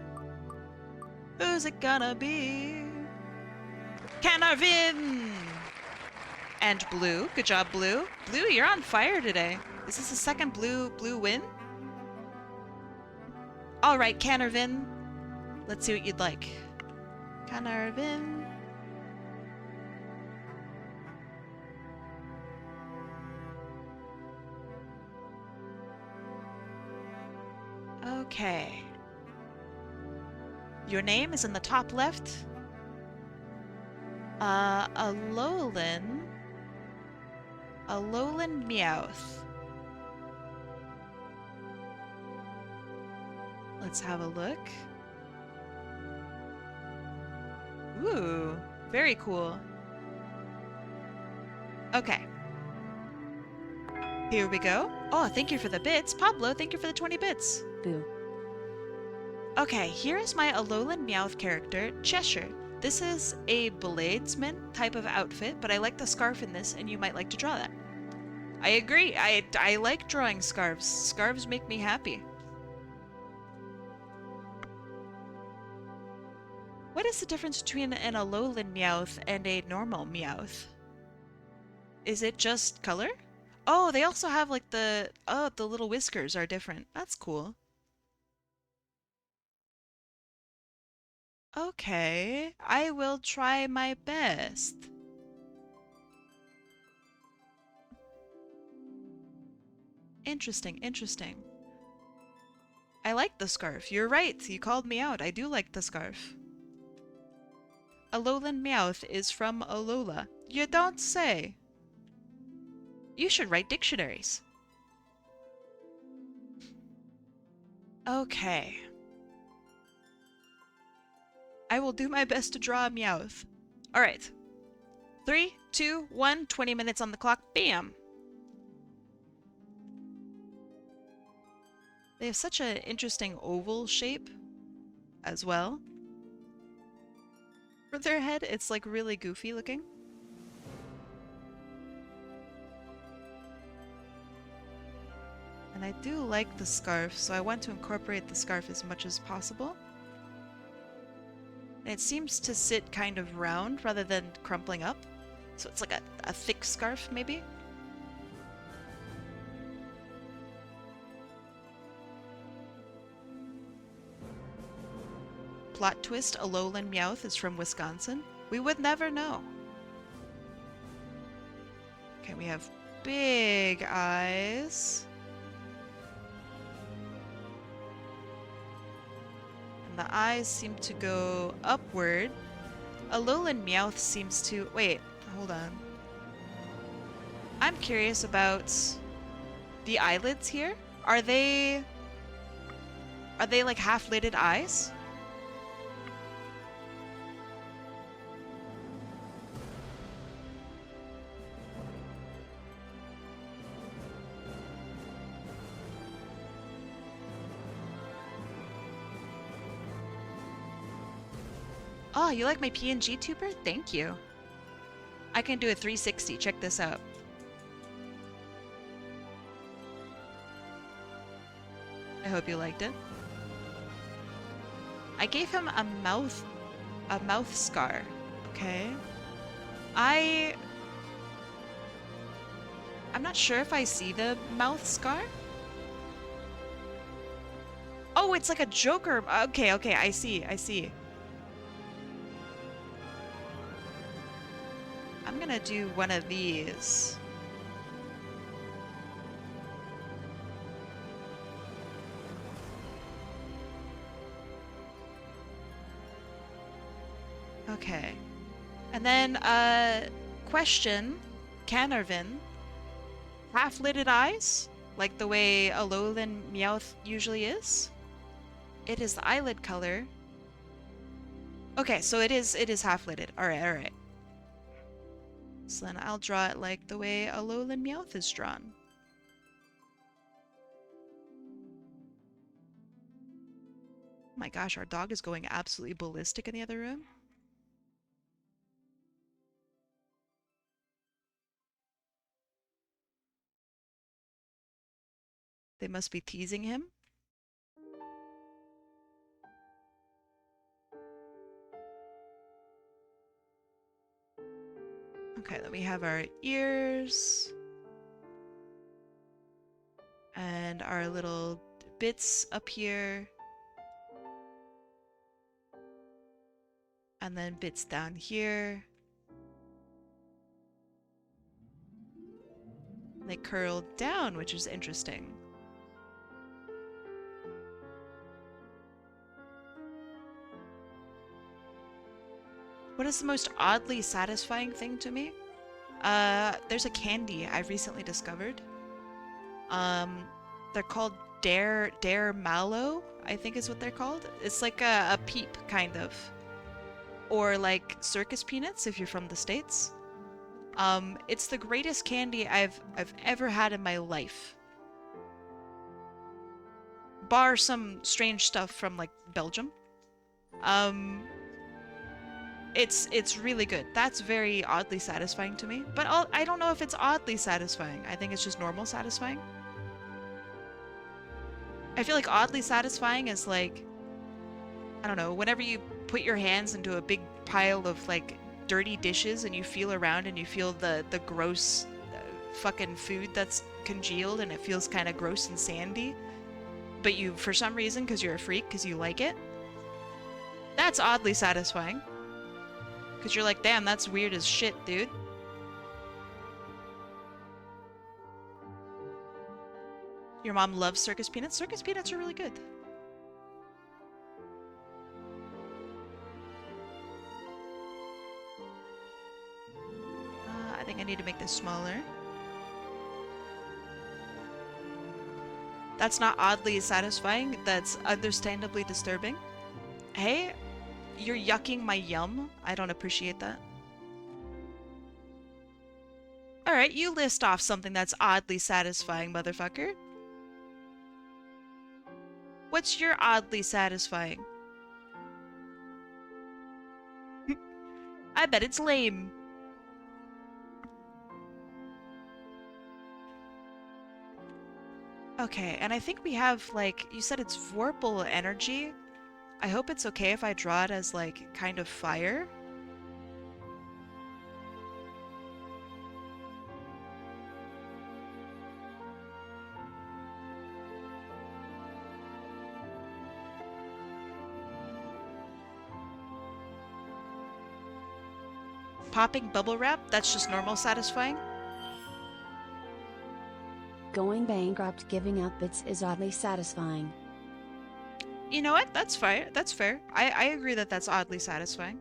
Who's it gonna be? Canarvin! And Blue. Good job, Blue. Blue, you're on fire today. Is this the second blue win? Alright, Canarvin. Let's see what you'd like. Canarvin. Okay. Your name is in the top left. Alolan Meowth. Let's have a look. Ooh, very cool. Okay. Here we go. Oh, thank you for the bits. Pablo, thank you for the 20 bits. Boo. Okay, here is my Alolan Meowth character, Cheshire. This is a bladesman type of outfit, but I like the scarf in this, and you might like to draw that. I agree. I like drawing scarves. Scarves make me happy. What is the difference between an Alolan Meowth and a normal Meowth? Is it just color? Oh, they also have like the little whiskers are different. That's cool. Okay, I will try my best. Interesting, interesting. I like the scarf. You're right, you called me out. I do like the scarf. Alolan Meowth is from Alola. You don't say. You should write dictionaries. Okay. I will do my best to draw a Meowth. Alright. 3, 2, 1, 20 minutes on the clock. Bam! They have such an interesting oval shape as well. For their head, it's like really goofy looking. And I do like the scarf, so I want to incorporate the scarf as much as possible. And it seems to sit kind of round rather than crumpling up. So it's like a thick scarf, maybe? Plot twist, Alolan Meowth is from Wisconsin. We would never know. Okay, we have big eyes. And the eyes seem to go upward. Alolan Meowth seems to... Wait, hold on. I'm curious about the eyelids here. Are they like half-lidded eyes? Oh, you like my PNG tuber? Thank you. I can do a 360. Check this out. I hope you liked it. I gave him a mouth scar. Okay. I'm not sure if I see the mouth scar. Oh, it's like a Joker. Okay, okay, I see, I see. I'm gonna do one of these. Okay. And then, question, canarvin, half-lidded eyes, like the way a lowland Meowth usually is. It is the eyelid color. Okay, so it is half-lidded. Alright, alright. So then I'll draw it like the way a lowland Meowth is drawn. Oh my gosh, our dog is going absolutely ballistic in the other room. They must be teasing him. Okay, then we have our ears. And our little bits up here. And then bits down here. They curl down, which is interesting. What is the most oddly satisfying thing to me? There's a candy I've recently discovered. They're called Dare Mallow, I think is what they're called. It's like a peep, kind of. Or like circus peanuts if you're from the States. It's the greatest candy I've ever had in my life. Bar some strange stuff from like Belgium. It's really good. That's very oddly satisfying to me. But I don't know if it's oddly satisfying. I think it's just normal satisfying. I feel like oddly satisfying is like, I don't know, whenever you put your hands into a big pile of like dirty dishes and you feel around and you feel the gross fucking food that's congealed and it feels kind of gross and sandy, but you, for some reason, because you're a freak, because you like it, that's oddly satisfying. Because you're like, damn, that's weird as shit, dude. Your mom loves circus peanuts? Circus peanuts are really good. I think I need to make this smaller. That's not oddly satisfying. That's understandably disturbing. Hey, you're yucking my yum. I don't appreciate that. Alright, you list off something that's oddly satisfying, motherfucker. What's your oddly satisfying? I bet it's lame. Okay, and I think we have, like, you said it's Vorpal energy. I hope it's okay if I draw it as, like, kind of fire. Popping bubble wrap, that's just normal satisfying. Going bankrupt giving up bits is oddly satisfying. You know what? That's fair. That's fair. I agree that that's oddly satisfying.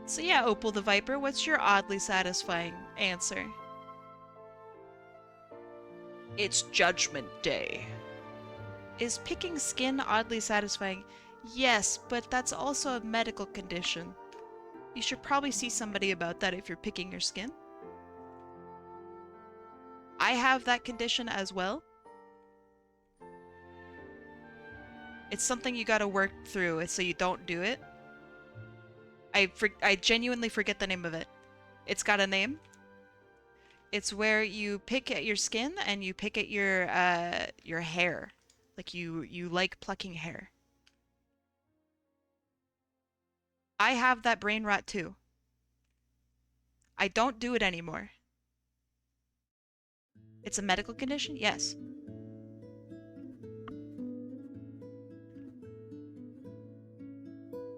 So yeah, Opal the Viper, what's your oddly satisfying answer? It's Judgment Day. Is picking skin oddly satisfying? Yes, but that's also a medical condition. You should probably see somebody about that if you're picking your skin. I have that condition as well. It's something you gotta work through so you don't do it. I genuinely forget the name of it. It's got a name. It's where you pick at your skin and you pick at your hair. Like you like plucking hair. I have that brain rot too. I don't do it anymore. It's a medical condition? Yes.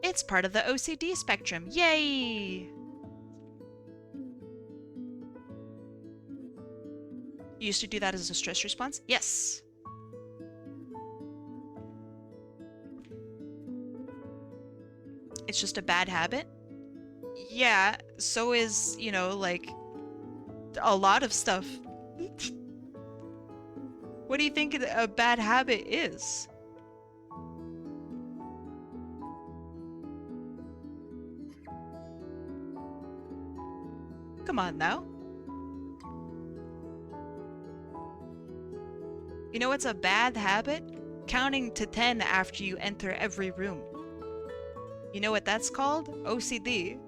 It's part of the OCD spectrum. Yay! You used to do that as a stress response? Yes. It's just a bad habit? Yeah, so is, you know, like, a lot of stuff. What do you think a bad habit is? Come on now. You know what's a bad habit? Counting to 10 after you enter every room. You know what that's called? OCD.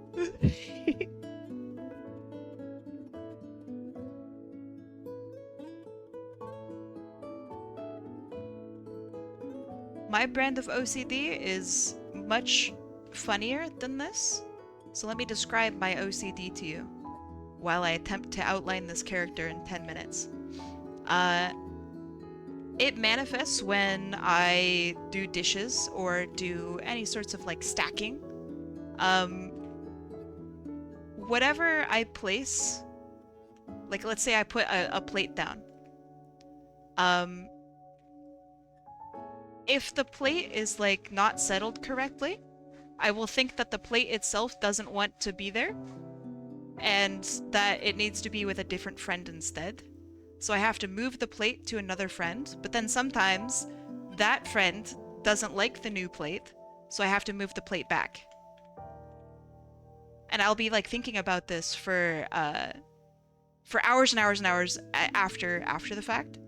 My brand of OCD is much funnier than this. So let me describe my OCD to you while I attempt to outline this character in 10 minutes. It manifests when I do dishes or do any sorts of like stacking. Whatever I place, like let's say I put a plate down. If the plate is like not settled correctly, I will think that the plate itself doesn't want to be there and that it needs to be with a different friend instead. So I have to move the plate to another friend, but then sometimes that friend doesn't like the new plate, so I have to move the plate back. And I'll be like thinking about this for hours and hours and hours after the fact.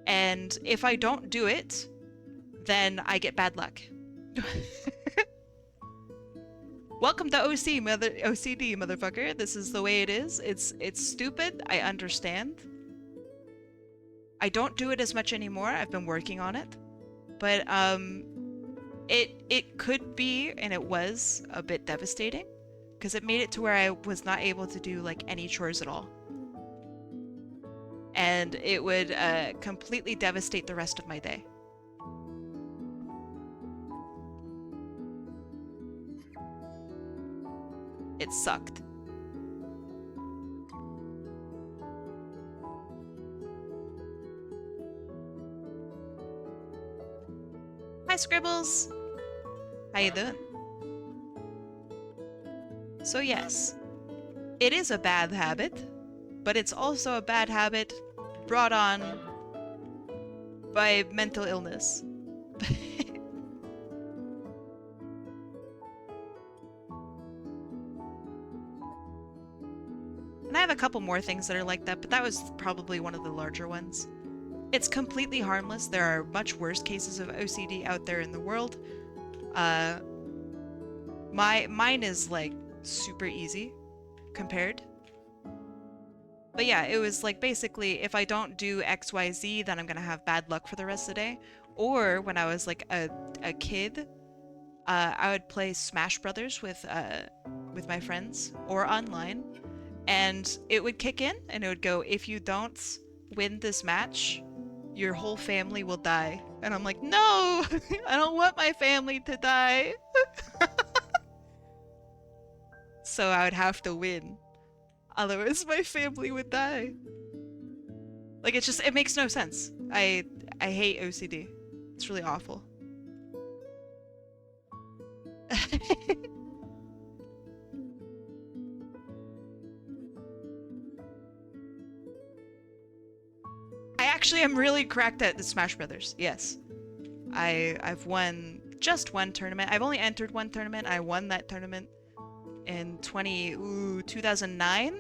And if I don't do it, then I get bad luck. Welcome to OCD, motherfucker. This is the way it is. It's stupid. I understand. I don't do it as much anymore. I've been working on it. But it could be, and it was, a bit devastating. Because it made it to where I was not able to do like any chores at all. And it would completely devastate the rest of my day. It sucked. Hi, Scribbles! How you doing? So yes, it is a bad habit, but it's also a bad habit brought on by mental illness. And I have a couple more things that are like that, but that was probably one of the larger ones. It's completely harmless. There are much worse cases of OCD out there in the world. Mine is like super easy compared. But yeah, it was like basically if I don't do XYZ, then I'm gonna have bad luck for the rest of the day. Or when I was like a kid, I would play Smash Brothers with my friends or online, and it would kick in and it would go, if you don't win this match, your whole family will die. And I'm like, no, I don't want my family to die. So I would have to win. Otherwise my family would die. Like it makes no sense. I hate OCD. It's really awful. I actually am really cracked at the Smash Brothers. Yes. I've won just one tournament. I've only entered one tournament. I won that tournament in 2009.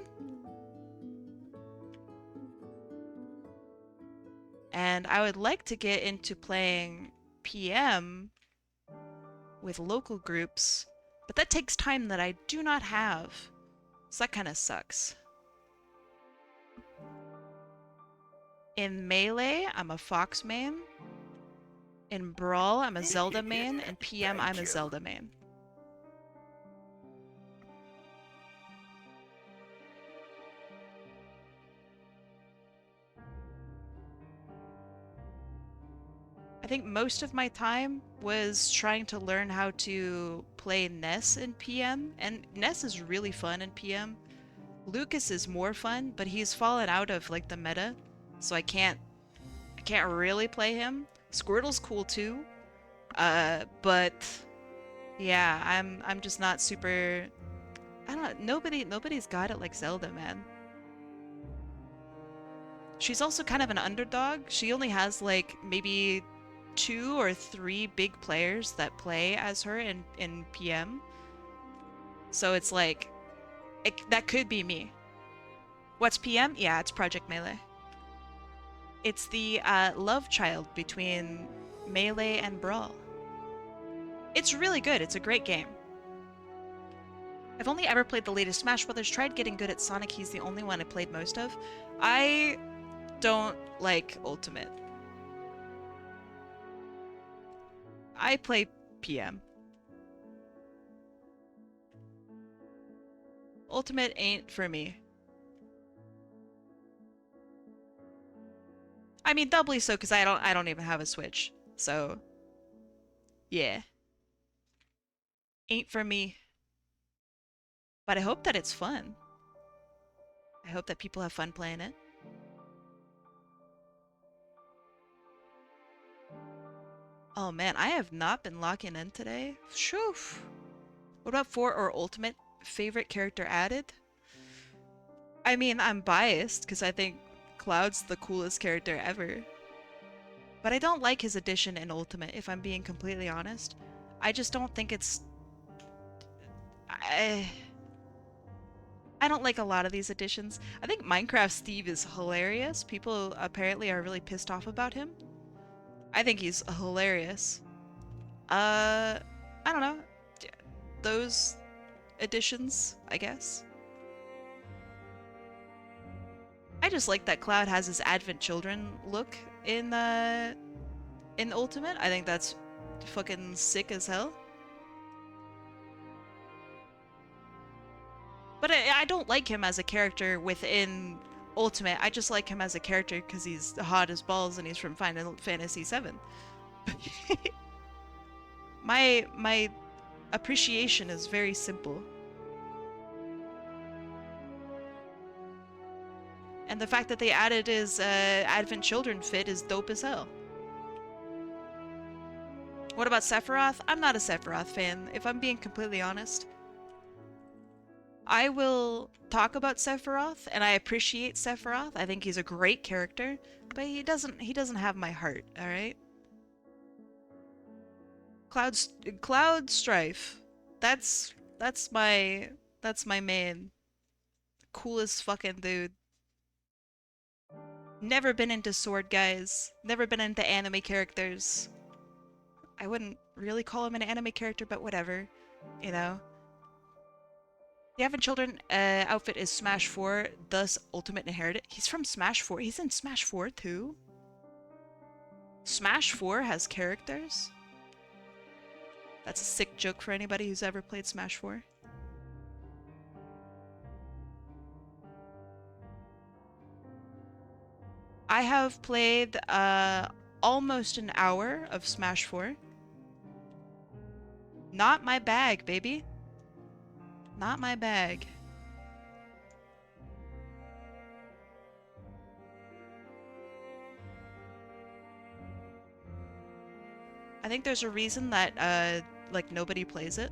And I would like to get into playing PM with local groups, but that takes time that I do not have. So that kind of sucks. In Melee, I'm a Fox main. In Brawl, I'm a Zelda main. In PM, I'm a Zelda main. I think most of my time was trying to learn how to play Ness in PM, and Ness is really fun in PM. Lucas is more fun, but he's fallen out of like the meta, so I can't really play him. Squirtle's cool too, but yeah, I'm just not super. I don't know. Nobody's got it like Zelda, man. She's also kind of an underdog. She only has like maybe 2 or 3 big players that play as her in PM. So it's like, that could be me. What's PM? Yeah, it's Project Melee. It's the love child between Melee and Brawl. It's really good. It's a great game. I've only ever played the latest Smash Brothers. Tried getting good at Sonic. He's the only one I played most of. I don't like Ultimate. I play PM. Ultimate ain't for me. I mean, doubly so because I don't even have a Switch. So, yeah. Ain't for me. But I hope that it's fun. I hope that people have fun playing it. Oh man, I have not been locking in today. Shoo. What about 4 or Ultimate? Favorite character added? I mean, I'm biased because I think Cloud's the coolest character ever. But I don't like his addition in Ultimate, if I'm being completely honest. I just don't think it's... I don't like a lot of these additions. I think Minecraft Steve is hilarious. People apparently are really pissed off about him. I think he's hilarious. I don't know. Those additions, I guess. I just like that Cloud has his Advent Children look in Ultimate. I think that's fucking sick as hell. But I don't like him as a character within Ultimate. I just like him as a character because he's hot as balls and he's from Final Fantasy VII. My appreciation is very simple. And the fact that they added his Advent Children fit is dope as hell. What about Sephiroth? I'm not a Sephiroth fan, if I'm being completely honest. I will talk about Sephiroth, and I appreciate Sephiroth. I think he's a great character, but he doesn't have my heart, alright? Cloud Strife. That's my main. Coolest fucking dude. Never been into sword guys. Never been into anime characters. I wouldn't really call him an anime character, but whatever. You know? The Advent Children outfit is Smash 4, thus Ultimate Inherited. He's from Smash 4. He's in Smash 4 too? Smash 4 has characters? That's a sick joke for anybody who's ever played Smash 4. I have played almost an hour of Smash 4. Not my bag, baby. Not my bag. I think there's a reason that like nobody plays it.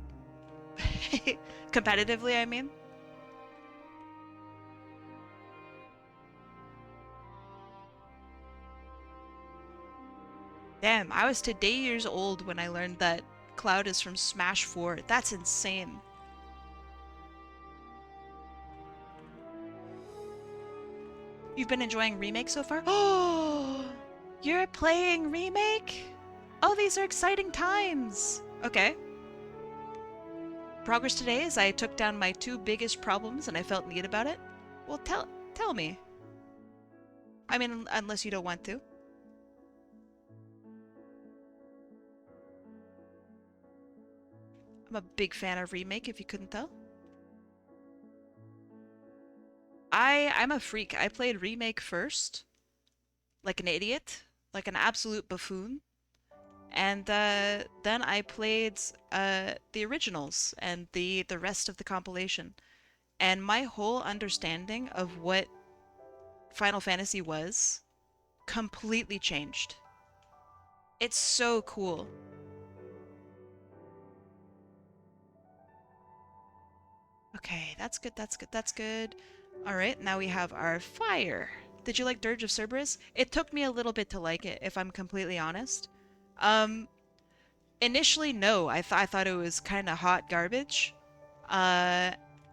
Competitively, I mean. Damn, I was today years old when I learned that Cloud is from Smash 4. That's insane. You've been enjoying Remake so far? Oh! You're playing Remake? Oh, these are exciting times! Okay. Progress today is I took down my 2 biggest problems and I felt neat about it. Well, tell me. I mean, unless you don't want to. I'm a big fan of Remake, if you couldn't tell. I'm a freak. I played Remake first, like an idiot, like an absolute buffoon. And then I played the originals and the rest of the compilation. And my whole understanding of what Final Fantasy was completely changed. It's so cool. Okay, that's good, that's good, that's good. Alright, now we have our fire. Did you like Dirge of Cerberus? It took me a little bit to like it, if I'm completely honest. Um, Initially, no. I thought it was kind of hot garbage. Uh,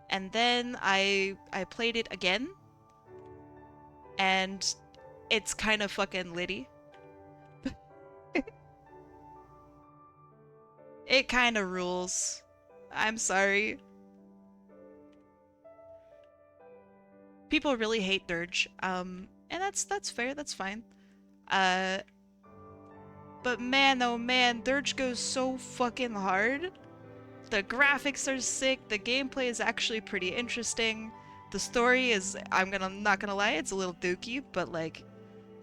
and then I played it again, and it's kind of fucking litty. It kind of rules. I'm sorry. People really hate Dirge. And that's fair. That's fine. Uh, but man, oh man, Dirge goes so fucking hard. The graphics are sick. The gameplay is actually pretty interesting. The story is, not gonna lie, it's a little dookie, but like,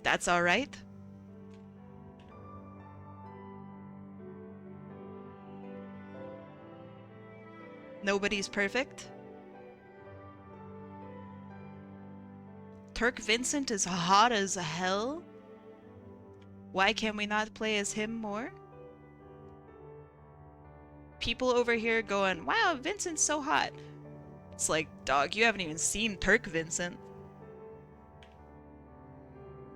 that's alright. Nobody's perfect. Turk Vincent is hot as hell. Why can we not play as him more? People over here going, wow, Vincent's so hot. It's like, dog, you haven't even seen Turk Vincent.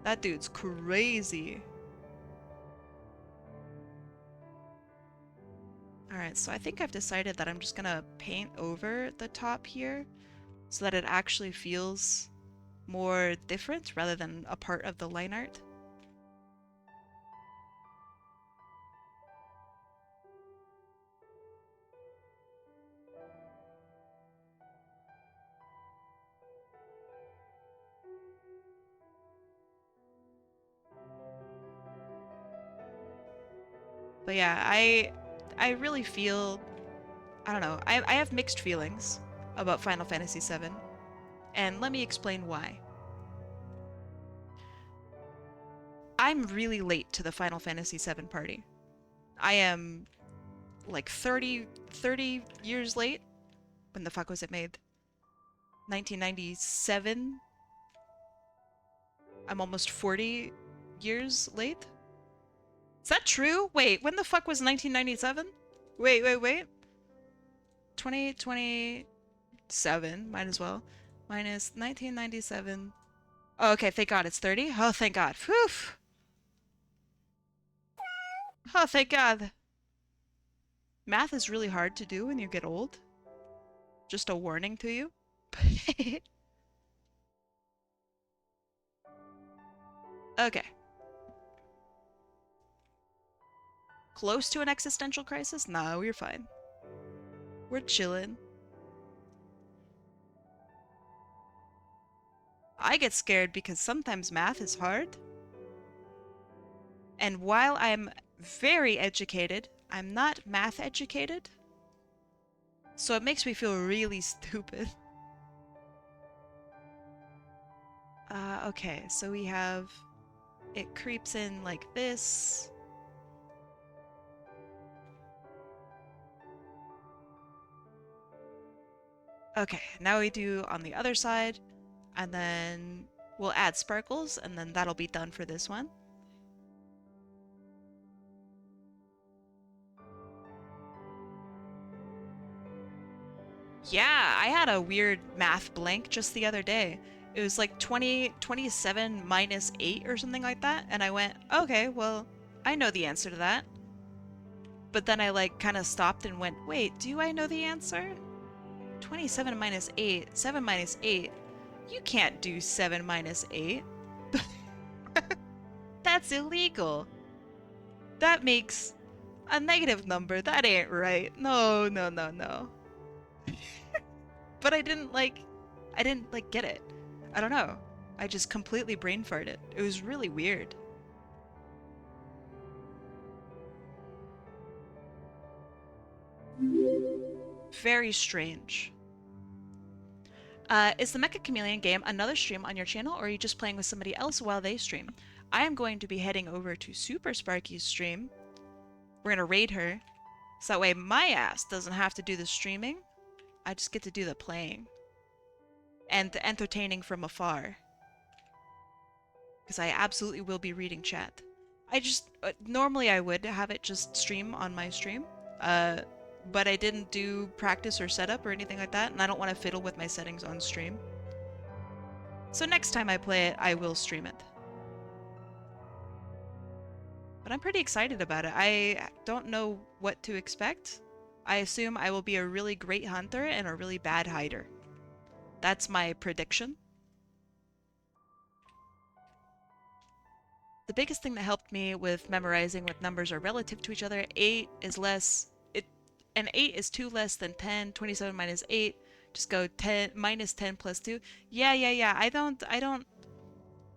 That dude's crazy. Alright, so I think I've decided that I'm just gonna paint over the top here so that it actually feels more different rather than a part of the line art. But yeah, I really feel, I don't know, I have mixed feelings about Final Fantasy VII, and let me explain why. I'm really late to the Final Fantasy VII party. I am like 30 years late. When the fuck was it made? 1997? I'm almost 40 years late? Is that true? Wait, when the fuck was 1997? Wait. 2027, might as well. Minus 1997. Oh, okay, thank God it's 30. Oh, thank God. Whew. Oh, thank God. Math is really hard to do when you get old. Just a warning to you. Okay. Close to an existential crisis? Nah, we're fine. We're chillin'. I get scared because sometimes math is hard. And while I'm very educated, I'm not math educated. So it makes me feel really stupid. Okay, so we have... It creeps in like this. Okay, now we do on the other side, and then we'll add sparkles, and then that'll be done for this one. Yeah, I had a weird math blank just the other day. It was like 27 minus 8 or something like that, and I went, okay, well, I know the answer to that. But then I like kind of stopped and went, wait, do I know the answer? 27 minus 8, 7 minus 8. You can't do 7 minus 8. That's illegal. That makes a negative number. That ain't right. No, no, no, no. But I didn't like get it. I don't know. I just completely brain farted. It was really weird. Very strange. Is the Mecha Chameleon game another stream on your channel, or are you just playing with somebody else while they stream? I am going to be heading over to Super Sparky's stream. We're gonna raid her, so that way my ass doesn't have to do the streaming. I just get to do the playing. And the entertaining from afar. Because I absolutely will be reading chat. I just... normally I would have it just stream on my stream. But I didn't do practice or setup or anything like that, and I don't want to fiddle with my settings on stream. So next time I play it, I will stream it. But I'm pretty excited about it. I don't know what to expect. I assume I will be a really great hunter and a really bad hider. That's my prediction. The biggest thing that helped me with memorizing what numbers are relative to each other, 8 is less... and 8 is 2 less than 10, 27 minus 8, just go 10 minus 10 plus 2. Yeah. I don't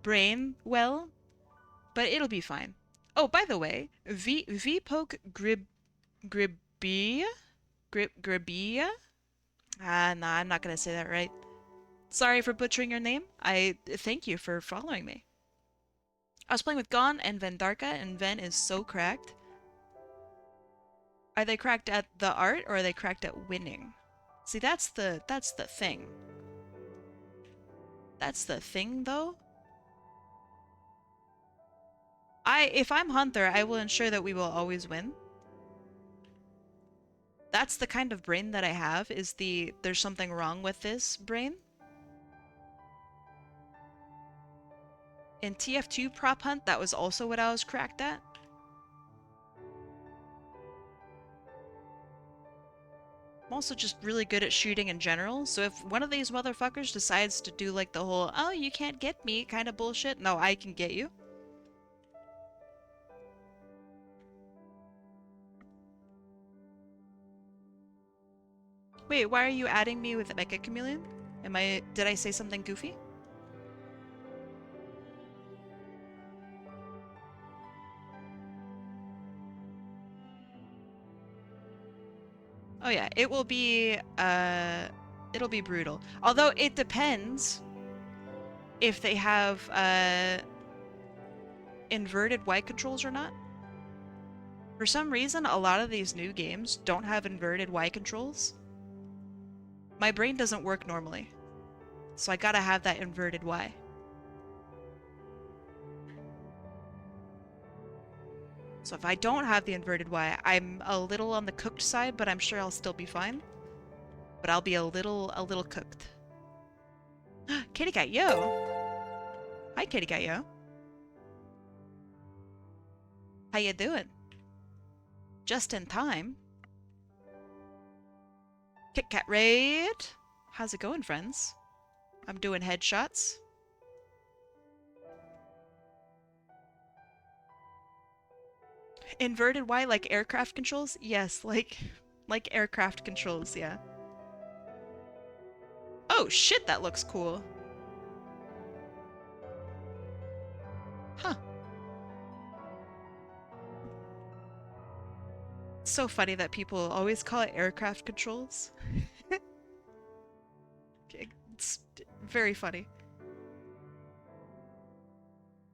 brain well, but it'll be fine. Oh, by the way, Vpoke Gribia? Gribia? Ah, nah, I'm not gonna say that right. Sorry for butchering your name. I thank you for following me. I was playing with Gon and Vendarka, and Ven is so cracked. Are they cracked at the art, or are they cracked at winning? See, that's the thing. That's the thing, though. If I'm Hunter, I will ensure that we will always win. That's the kind of brain that I have, is the there's something wrong with this brain. In TF2 prop hunt, that was also what I was cracked at. I'm also just really good at shooting in general, so if one of these motherfuckers decides to do like the whole, oh, you can't get me kind of bullshit, no, I can get you. Wait, why are you adding me with Mecha Chameleon? Did I say something goofy? Oh yeah, it'll be brutal. Although it depends if they have inverted Y controls or not. For some reason, a lot of these new games don't have inverted Y controls. My brain doesn't work normally, so I gotta have that inverted Y. So if I don't have the inverted Y, I'm a little on the cooked side, but I'm sure I'll still be fine. But I'll be a little cooked. Kitty Cat Yo! Hi, Kitty Cat Yo. How you doing? Just in time. Kit Kat Raid! How's it going, friends? I'm doing headshots. Inverted Y like aircraft controls? Yes, like aircraft controls, yeah. Oh shit, that looks cool. Huh. It's so funny that people always call it aircraft controls. It's very funny.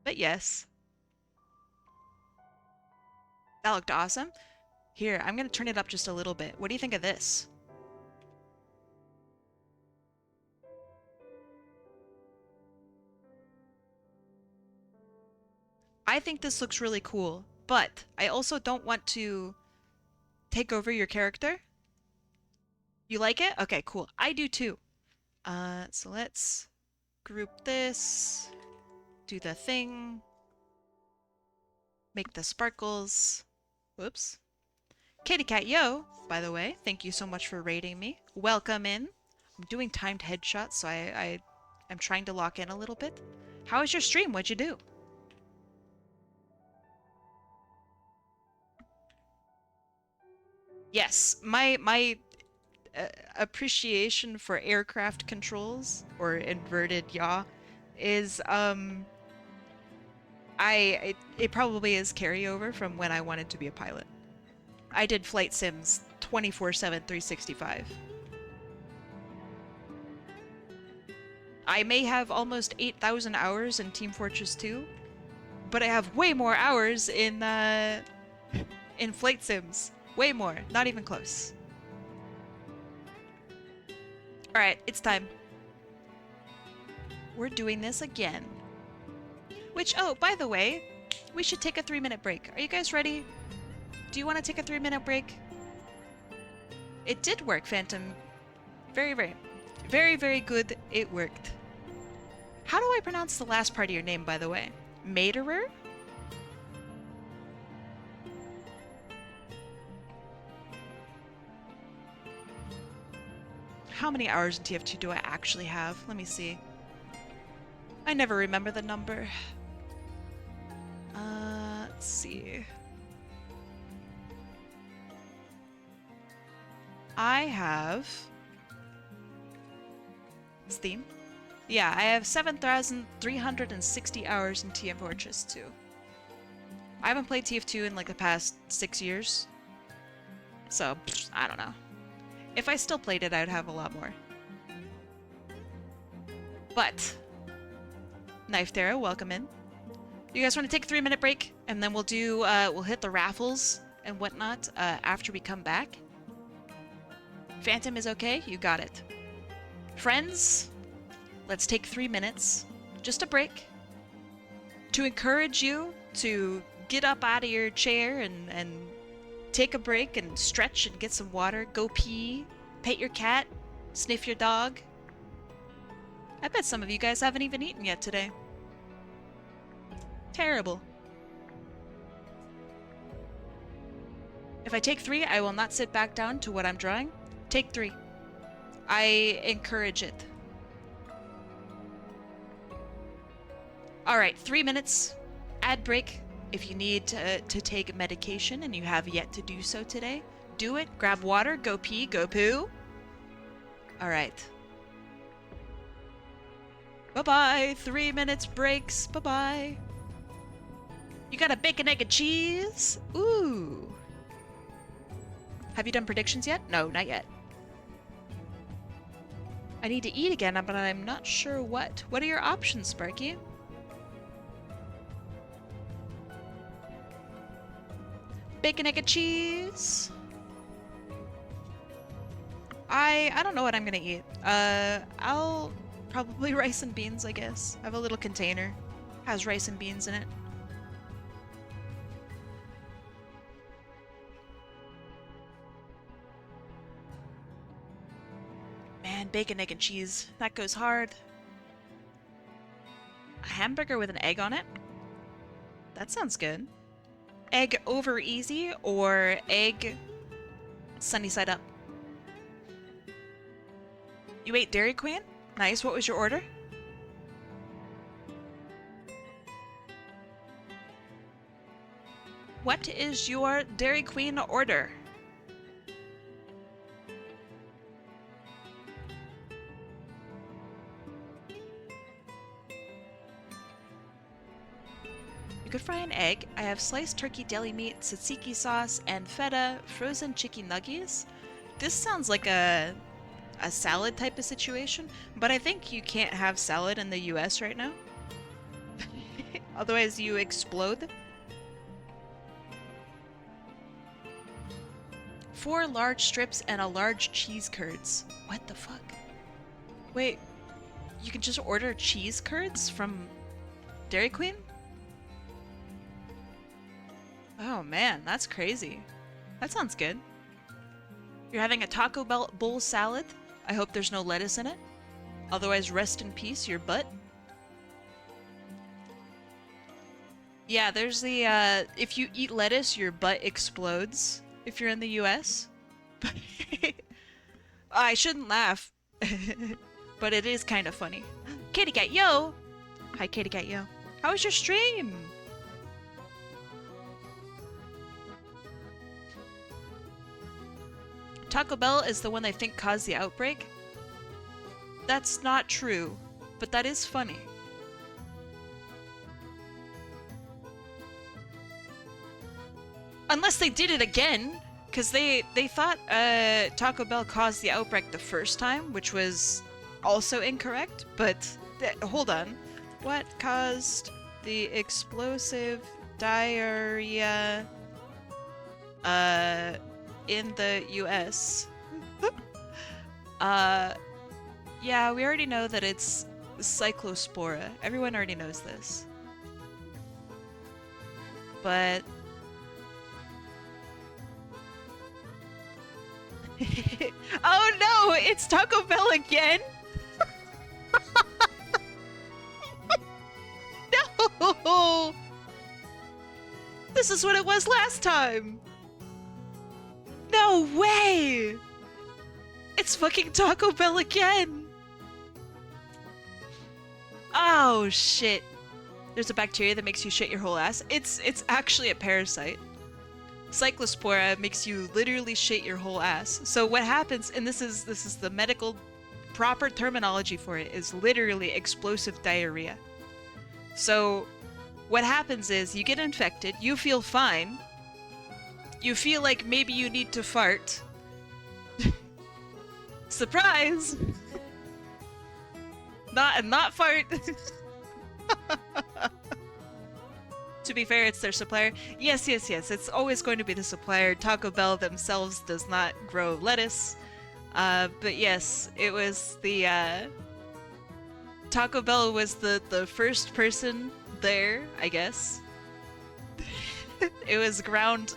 But yes. That looked awesome. Here, I'm gonna turn it up just a little bit. What do you think of this? I think this looks really cool, but I also don't want to take over your character. You like it? Okay, cool. I do too. So let's group this, do the thing, make the sparkles. Whoops. Kitty Cat Yo, by the way, thank you so much for raiding me. Welcome in. I'm doing timed headshots, so I'm trying to lock in a little bit. How was your stream? What'd you do? Yes, my appreciation for aircraft controls or inverted yaw is it probably is carryover from when I wanted to be a pilot. I did flight sims 24/7 365. I may have almost 8,000 hours in Team Fortress 2, but I have way more hours in flight sims. Way more, not even close. All right, it's time. We're doing this again. Which, oh, by the way, we should take a 3-minute break. Are you guys ready? Do you want to take a 3-minute break? It did work, Phantom. Very, very, very, very good. It worked. How do I pronounce the last part of your name, by the way? Maderer? How many hours in TF2 do I actually have? Let me see. I never remember the number. Let's see. I have... Steam? Yeah, I have 7,360 hours in TF Fortress 2. I haven't played TF2 in like the past 6 years. So, I don't know. If I still played it, I'd have a lot more. But, Knife Terra, welcome in. You guys want to take a 3-minute break? And then we'll do, we'll hit the raffles and whatnot after we come back. Phantom is okay? You got it. Friends, let's take 3 minutes, just a break, to encourage you to get up out of your chair and take a break and stretch and get some water, go pee, pet your cat, sniff your dog. I bet some of you guys haven't even eaten yet today. Terrible. If I take 3, I will not sit back down to what I'm drawing. Take 3. I encourage it. Alright, 3 minutes. Ad break. If you need to take medication and you have yet to do so today, do it. Grab water, go pee, go poo. Alright. Bye-bye. 3 minutes breaks. Bye-bye. You got a bacon, egg, and cheese? Ooh. Have you done predictions yet? No, not yet. I need to eat again, but I'm not sure what. What are your options, Sparky? Bacon, egg, and cheese. I don't know what I'm gonna eat. I'll probably rice and beans, I guess. I have a little container. Has rice and beans in it. Man, bacon, egg, and cheese. That goes hard. A hamburger with an egg on it? That sounds good. Egg over easy or egg sunny side up? You ate Dairy Queen? Nice. What was your order? What is your Dairy Queen order? You could fry an egg. I have sliced turkey deli meat, tzatziki sauce, and feta, frozen chicken nuggies. This sounds like a salad type of situation, but I think you can't have salad in the US right now. Otherwise you explode. 4 large strips and a large cheese curds. What the fuck? Wait, you can just order cheese curds from Dairy Queen? Oh man, that's crazy. That sounds good. You're having a Taco Bowl salad? I hope there's no lettuce in it. Otherwise, rest in peace, your butt. Yeah, there's the, if you eat lettuce, your butt explodes if you're in the US. I shouldn't laugh, but it is kind of funny. Kitty Cat Yo! Hi, Kitty Cat Yo. How was your stream? Taco Bell is the one they think caused the outbreak. That's not true, but that is funny. Unless they did it again, because they thought Taco Bell caused the outbreak the first time, which was also incorrect, but hold on. What caused the explosive diarrhea in the US? Yeah, we already know that it's cyclospora. Everyone already knows this. But oh no, it's Taco Bell again? No! This is what it was last time! No way! It's fucking Taco Bell again! Oh shit. There's a bacteria that makes you shit your whole ass. It's actually a parasite. Cyclospora makes you literally shit your whole ass. So what happens, and this is the medical proper terminology for it, is literally explosive diarrhea. So what happens is you get infected, you feel fine, you feel like maybe you need to fart. Surprise! Not fart. To be fair, it's their supplier. Yes, it's always going to be the supplier. Taco Bell themselves does not grow lettuce. But yes, it was the, Taco Bell was the first person there, I guess. It was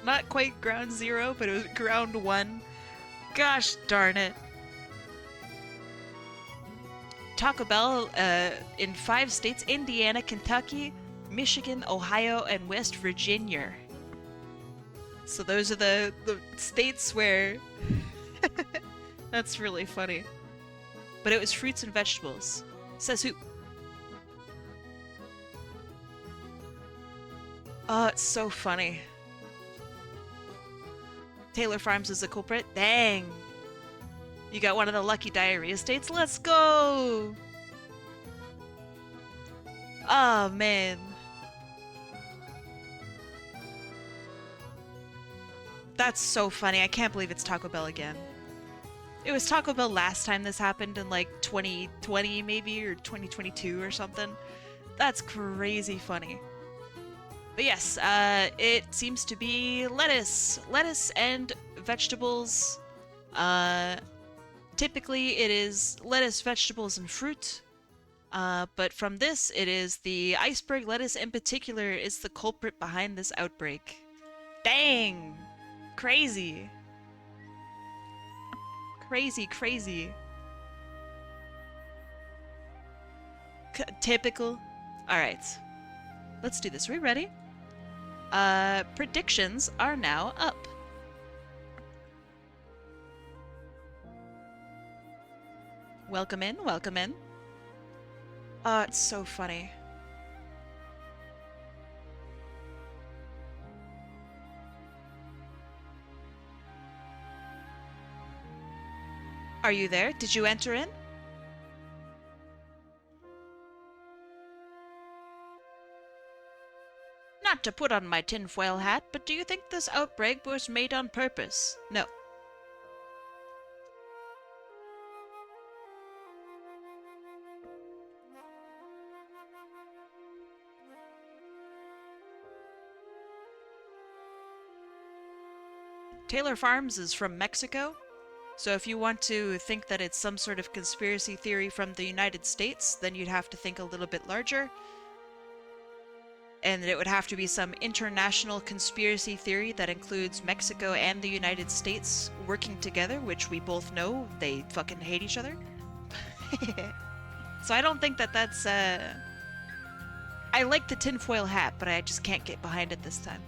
not quite ground zero, but it was ground one. Gosh darn it. Taco Bell, in 5 states, Indiana, Kentucky, Michigan, Ohio, and West Virginia. So those are the states where... That's really funny. But it was fruits and vegetables. Says who? Oh, it's so funny. Taylor Farms is the culprit? Dang! You got one of the lucky diarrhea states? Let's go! Oh, man. That's so funny. I can't believe it's Taco Bell again. It was Taco Bell last time this happened in like 2020 maybe, or 2022 or something. That's crazy funny. But yes, it seems to be lettuce. Lettuce and vegetables. Typically it is lettuce, vegetables, and fruit. But from this, it is the iceberg lettuce in particular is the culprit behind this outbreak. Dang! Crazy. Crazy. Typical. Alright. Let's do this. Are we ready? Predictions are now up. Welcome in, welcome in. Oh, it's so funny. Are you there? Did you enter in? Not to put on my tinfoil hat, but do you think this outbreak was made on purpose? No. Taylor Farms is from Mexico, so if you want to think that it's some sort of conspiracy theory from the United States, then you'd have to think a little bit larger. And it would have to be some international conspiracy theory that includes Mexico and the United States working together, which we both know they fucking hate each other. So I don't think that that's, I like the tinfoil hat, but I just can't get behind it this time.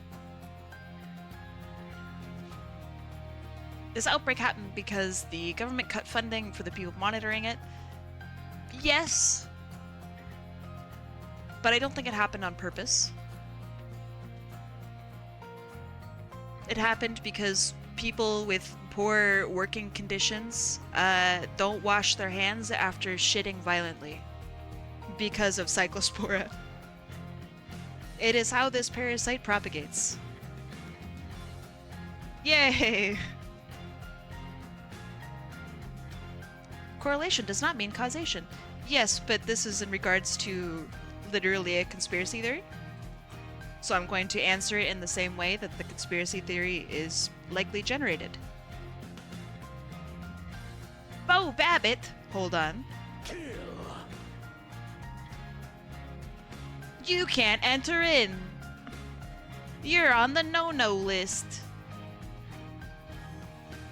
This outbreak happened because the government cut funding for the people monitoring it. Yes. But I don't think it happened on purpose. It happened because people with poor working conditions don't wash their hands after shitting violently because of cyclospora. It is how this parasite propagates. Yay! Correlation does not mean causation. Yes, but this is in regards to literally a conspiracy theory. So I'm going to answer it in the same way that the conspiracy theory is likely generated. Bo Babbitt! Hold on. Kill. You can't enter in! You're on the no-no list.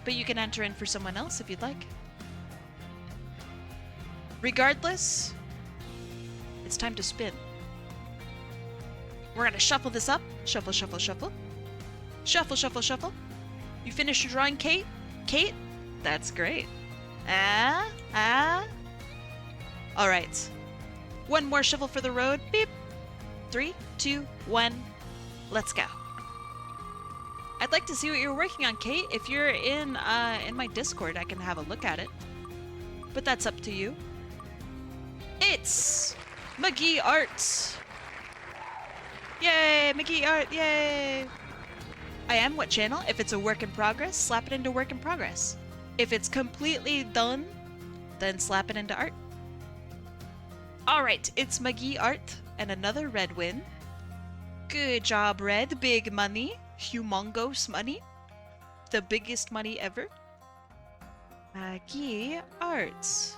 But you can enter in for someone else if you'd like. Regardless, it's time to spin. We're gonna shuffle this up. Shuffle, shuffle, shuffle. Shuffle, shuffle, shuffle. You finished your drawing, Kate? Kate? That's great. Alright. One more shuffle for the road. Beep. 3, 2, 1. Let's go. I'd like to see what you're working on, Kate. If you're in my Discord, I can have a look at it. But that's up to you. It's McGee Art. Yay, McGee Art, yay! I am what channel? If it's a work in progress, slap it into work in progress. If it's completely done, then slap it into art. Alright, it's McGee Art and another red win. Good job, Red. Big money. Humongous money. The biggest money ever. McGee Art.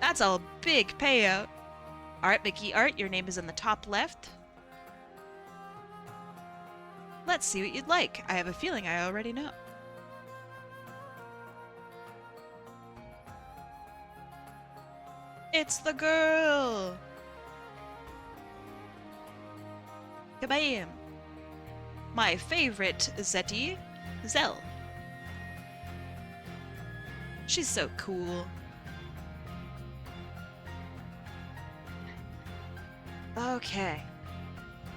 That's a big payout. Alright, McGee Art, your name is in the top left. Let's see what you'd like. I have a feeling I already know. It's the girl! Kabam! My favorite Zeti, Zell. She's so cool. Okay.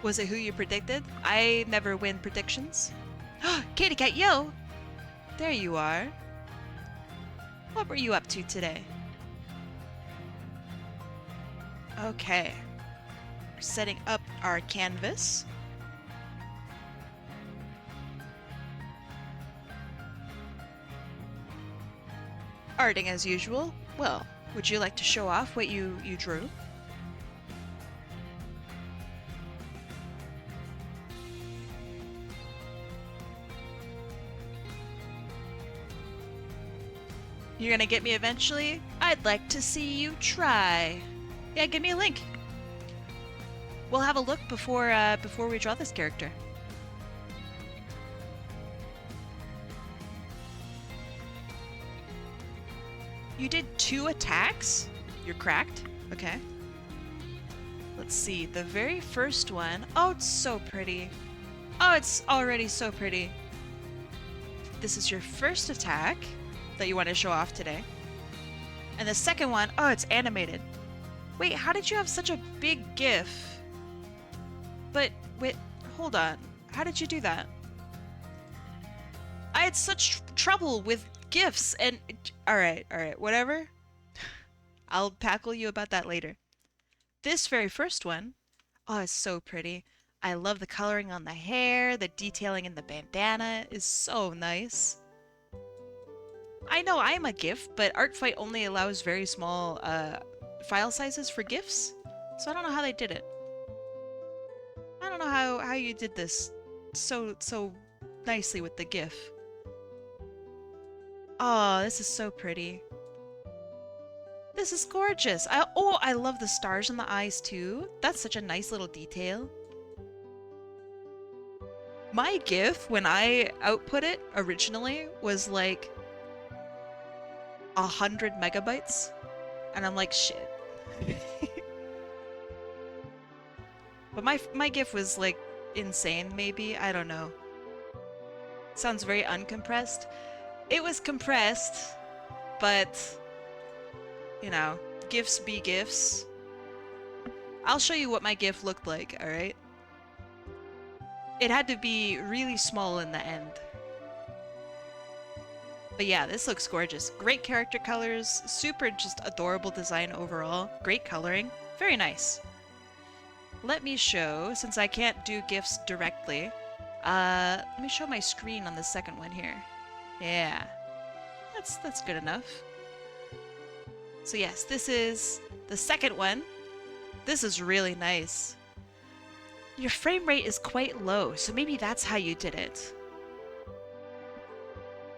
Was it who you predicted? I never win predictions. Kitty Cat, yo! There you are. What were you up to today? Okay. We're setting up our canvas. Arting as usual. Well, would you like to show off what you drew? You're gonna get me eventually? I'd like to see you try. Yeah, give me a link. We'll have a look before we draw this character. You did 2 attacks? You're cracked? Okay. Let's see, the very first one. Oh, it's so pretty. Oh, it's already so pretty. This is your first attack that you want to show off today. And the second one, oh, it's animated. Wait, how did you have such a big GIF? But, wait, hold on. How did you do that? I had such trouble with GIFs and... Alright, whatever. I'll tackle you about that later. This very first one, oh, it's so pretty. I love the coloring on the hair, the detailing in the bandana is so nice. I know I'm a GIF, but ArtFight only allows very small file sizes for GIFs, so I don't know how they did it. I don't know how you did this so nicely with the GIF. Oh, this is so pretty. This is gorgeous. I love the stars in the eyes too. That's such a nice little detail. My GIF, when I output it originally, was like 100 megabytes. And I'm like, shit. But my GIF was like insane, maybe? I don't know. Sounds very uncompressed. It was compressed, but you know, GIFs be GIFs. I'll show you what my GIF looked like, alright? it had to be really small in the end. But yeah, this looks gorgeous. Great character colors, super just adorable design overall, great coloring, very nice. Let me show, since I can't do GIFs directly, let me show my screen on the second one here. Yeah, that's good enough. So yes, this is the second one. This is really nice. Your frame rate is quite low, so maybe that's how you did it.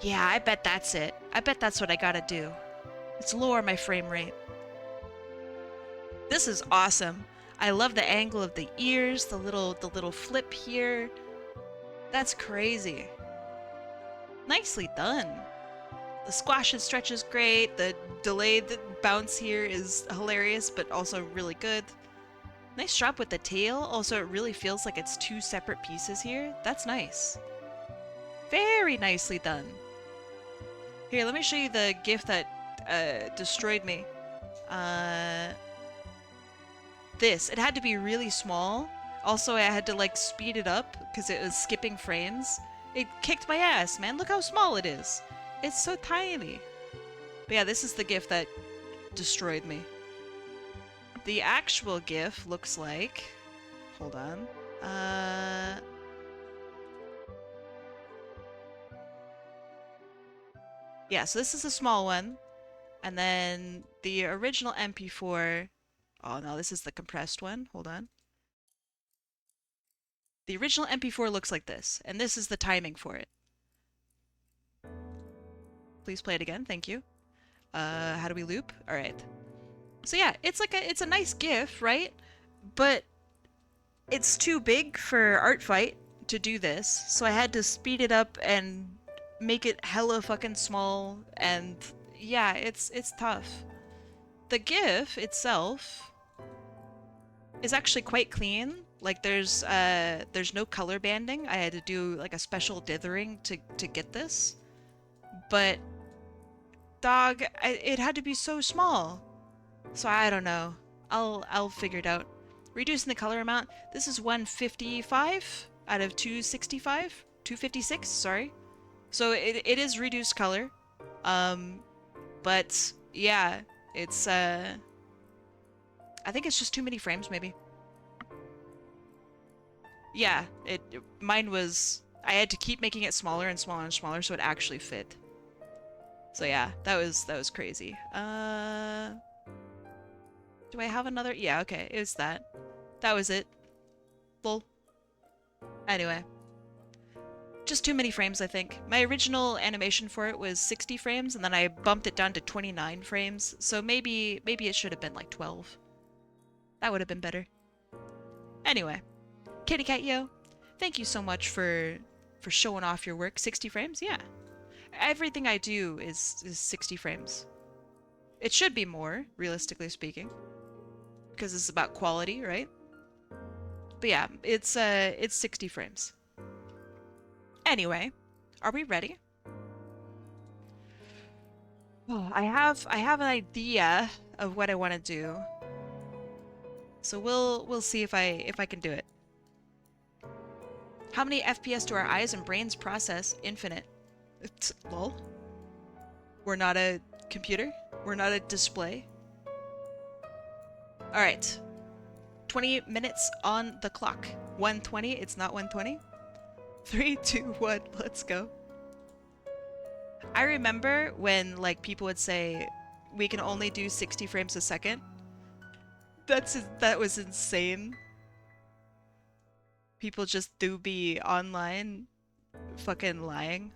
Yeah, I bet that's it. I bet that's what I gotta do. Let's lower my frame rate. This is awesome. I love the angle of the ears, the little flip here. That's crazy. Nicely done. The squash and stretch is great. The delayed bounce here is hilarious, but also really good. Nice job with the tail. Also, it really feels like it's two separate pieces here. That's nice. Very nicely done. Here, let me show you the GIF that destroyed me. This. It had to be really small. Also, I had to like speed it up because it was skipping frames. It kicked my ass, man. Look how small it is. It's so tiny. But yeah, this is the GIF that destroyed me. The actual GIF looks like... Hold on. Yeah, so this is a small one. And then the original MP4... Oh no, this is the compressed one. Hold on. The original MP4 looks like this, and this is the timing for it. Please play it again, thank you. How do we loop? Alright. So yeah, it's a nice GIF, right? But it's too big for Art Fight to do this, so I had to speed it up and make it hella fucking small, and yeah, it's tough. The GIF itself is actually quite clean. Like there's no color banding. I had to do like a special dithering to get this. But dog, it had to be so small. So I don't know. I'll figure it out. Reducing the color amount. This is 155 out of 265, 256. Sorry. So it is reduced color. But yeah, it's I think it's just too many frames maybe. Yeah, mine was I had to keep making it smaller and smaller and smaller so it actually fit. So yeah, that was crazy. Do I have another? Yeah, okay, it was that. That was it. Lol. Anyway. Just too many frames, I think. My original animation for it was 60 frames, and then I bumped it down to 29 frames, so maybe it should have been like 12. That would have been better. Anyway. Kitty Cat Yo, thank you so much for showing off your work. 60 frames? Yeah. Everything I do is 60 frames. It should be more, realistically speaking. Because it's about quality, right? But yeah, it's 60 frames. Anyway, are we ready? Oh, I have an idea of what I want to do. So we'll see if I can do it. How many FPS do our eyes and brains process? Infinite. It's lol. We're not a computer. We're not a display. Alright. 20 minutes on the clock. 1:20. It's not 1:20. 3, 2, 1. Let's go. I remember when like people would say we can only do 60 frames a second. That was insane. People just do be online fucking lying.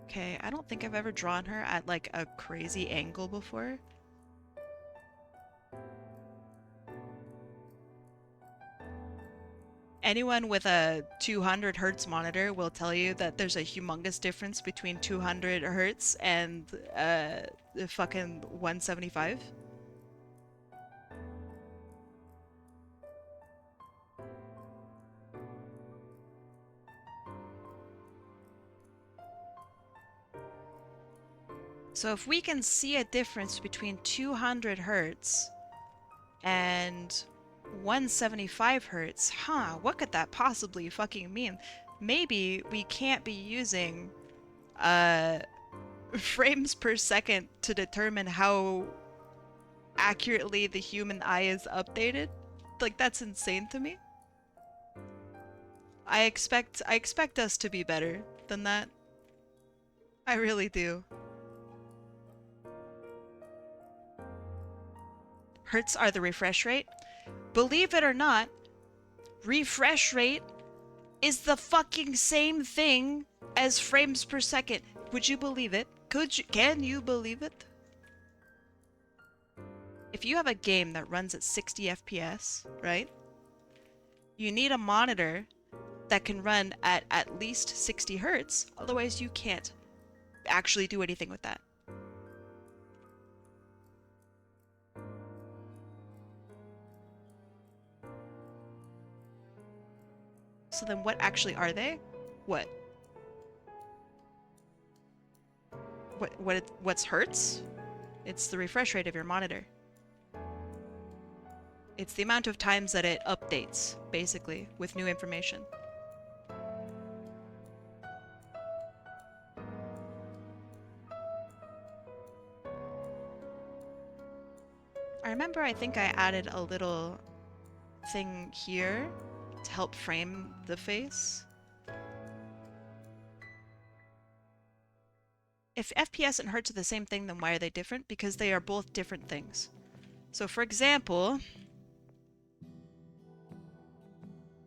Okay, I don't think I've ever drawn her at like a crazy angle before. Anyone with a 200 hertz monitor will tell you that there's a humongous difference between 200 hertz and fucking 175. So if we can see a difference between 200 hertz and 175 hertz, what could that possibly fucking mean? Maybe we can't be using frames per second to determine how accurately the human eye is updated. Like, that's insane to me. I expect us to be better than that. I really do. Hertz are the refresh rate. Believe it or not, refresh rate is the fucking same thing as frames per second. Would you believe it? Can you believe it? If you have a game that runs at 60 FPS, right? You need a monitor that can run at least 60 hertz, otherwise you can't actually do anything with that. So then what actually are they? What? What's hertz? It's the refresh rate of your monitor. It's the amount of times that it updates, basically, with new information. I remember I think I added a little thing here to help frame the face. If FPS and hertz are the same thing, then why are they different? Because they are both different things. So for example,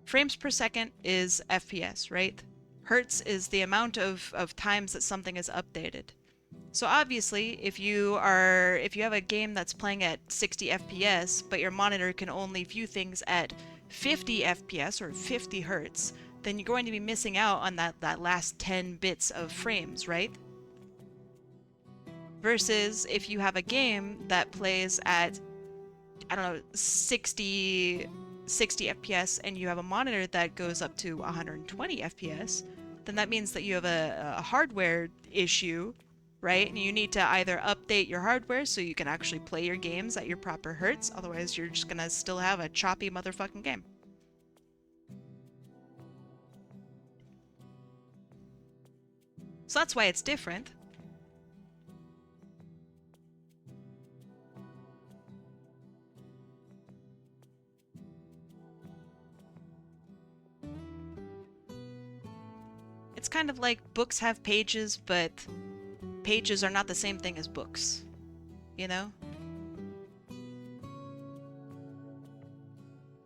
frames per second is FPS, right? Hertz is the amount of times that something is updated. So obviously, if you have a game that's playing at 60 FPS, but your monitor can only view things at 50 FPS or 50 hertz, then you're going to be missing out on that last 10 bits of frames, right? Versus if you have a game that plays at, I don't know, 60 FPS and you have a monitor that goes up to 120 FPS, then that means that you have a hardware issue, right? And you need to either update your hardware so you can actually play your games at your proper hertz, otherwise you're just gonna still have a choppy motherfucking game. So that's why it's different. It's kind of like books have pages, but pages are not the same thing as books, you know?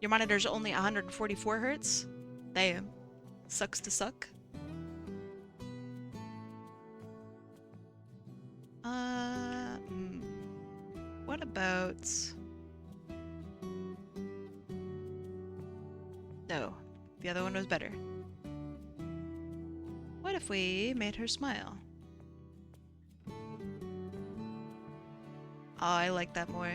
Your monitor's only 144 hertz? Damn. Sucks to suck. What about... No, the other one was better. What if we made her smile? Oh, I like that more.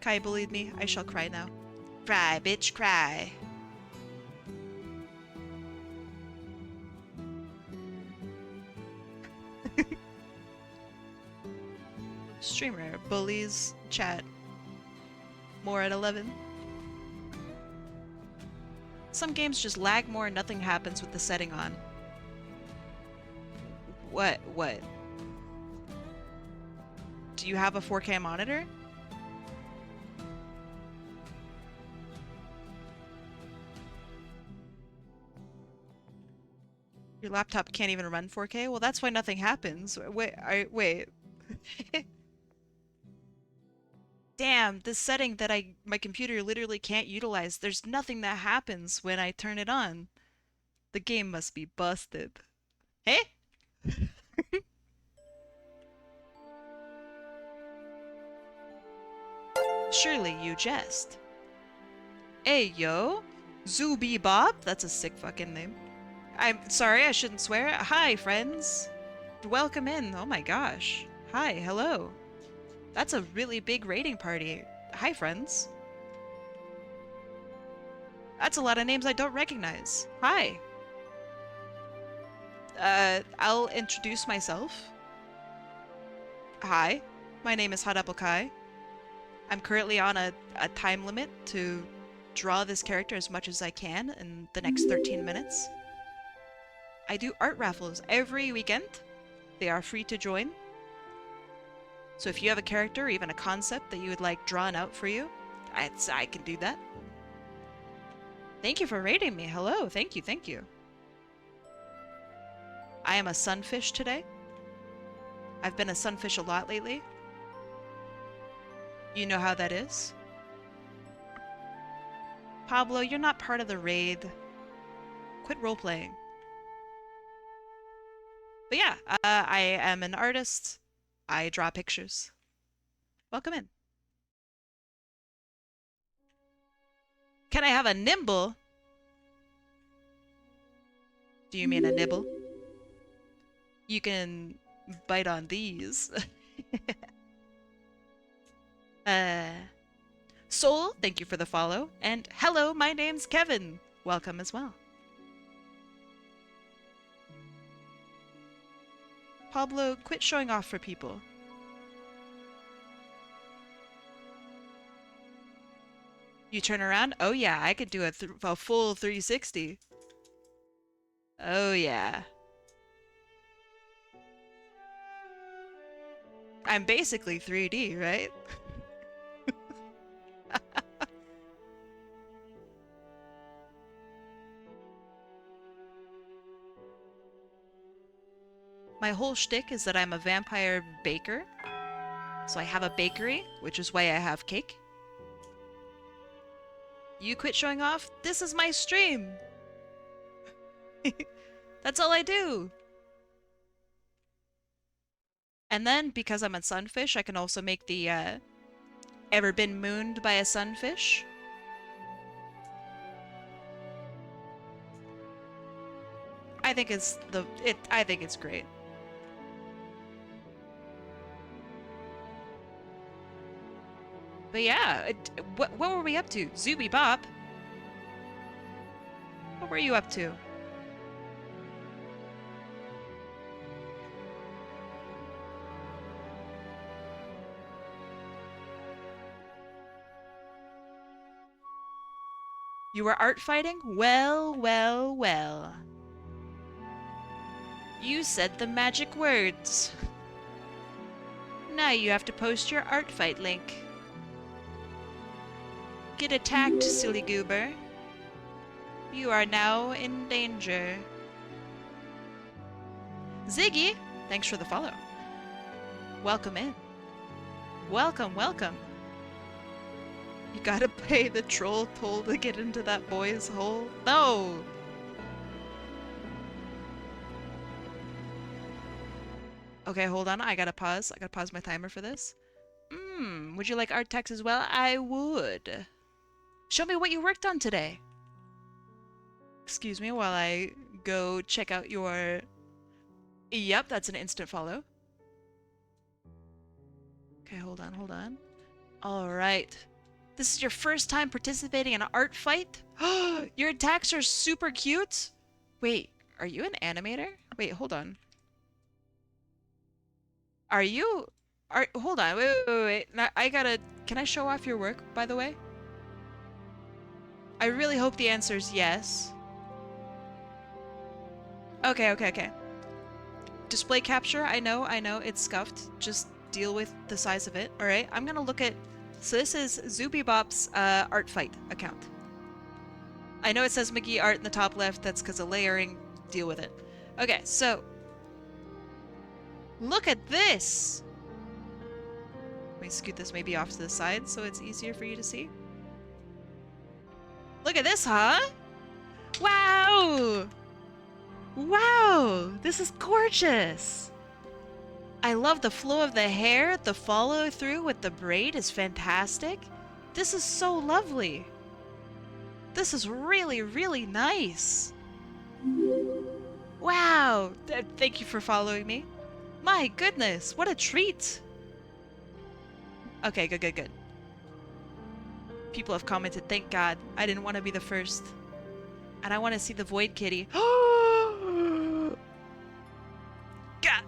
Kai bullied me. I shall cry now. Cry, bitch, cry. Streamer bullies chat. More at 11. Some games just lag more and nothing happens with the setting on. What? Do you have a 4K monitor? Your laptop can't even run 4K? Well, that's why nothing happens. Wait. Damn, this setting that my computer literally can't utilize. There's nothing that happens when I turn it on. The game must be busted. Hey? Surely you jest. Hey, yo. Zuby Bob? That's a sick fucking name. I'm sorry, I shouldn't swear. Hi, friends. Welcome in. Oh my gosh. Hi, hello. That's a really big raiding party. Hi, friends. That's a lot of names I don't recognize. Hi. I'll introduce myself. Hi, my name is HotAppleKai. I'm currently on a time limit to draw this character as much as I can in the next 13 minutes. I do art raffles every weekend. They are free to join. So if you have a character or even a concept that you would like drawn out for you, I can do that. Thank you for rating me. Hello, thank you, thank you. I am a sunfish today. I've been a sunfish a lot lately. You know how that is. Pablo, you're not part of the raid. Quit role-playing. But yeah, I am an artist. I draw pictures. Welcome in. Can I have a nimble? Do you mean a nibble? You can bite on these. Soul, thank you for the follow. And hello, my name's Kevin. Welcome as well. Pablo, quit showing off for people. You turn around? Oh yeah, I could do a full 360. Oh yeah. I'm basically 3D, right? My whole shtick is that I'm a vampire baker. So I have a bakery, which is why I have cake. You quit showing off? This is my stream! That's all I do! And then, because I'm a sunfish, I can also make the, ever been mooned by a sunfish? I think it's I think it's great. But yeah, what were we up to? Zooby Bop? What were you up to? You were art fighting? Well, well, well. You said the magic words. Now you have to post your art fight link. Get attacked, silly goober. You are now in danger. Ziggy, thanks for the follow. Welcome in. Welcome, welcome. You gotta pay the troll toll to get into that boy's hole? No! Okay, hold on. I gotta pause. I gotta pause my timer for this. Would you like art text as well? I would. Show me what you worked on today. Excuse me while I go check out your... Yep, that's an instant follow. Okay, hold on, hold on. Alright. This is your first time participating in an art fight? Your attacks are super cute? Wait, are you an animator? Wait, hold on. Are you... hold on, wait. Now, I gotta... Can I show off your work, by the way? I really hope the answer is yes. Okay. Display capture, I know, it's scuffed. Just deal with the size of it, alright? I'm gonna look at... So this is Zoobybop's art fight account. I know it says McGee art in the top left, that's because of layering. Deal with it. Okay, so... Look at this! Let me scoot this maybe off to the side so it's easier for you to see. Look at this, huh? Wow! Wow! This is gorgeous! I love the flow of the hair. The follow through with the braid is fantastic. This is so lovely. This is really, really nice. Wow! Thank you for following me. My goodness, what a treat! Okay, good, good, good. People have commented, thank God. I didn't want to be the first. And I want to see the Void Kitty. God.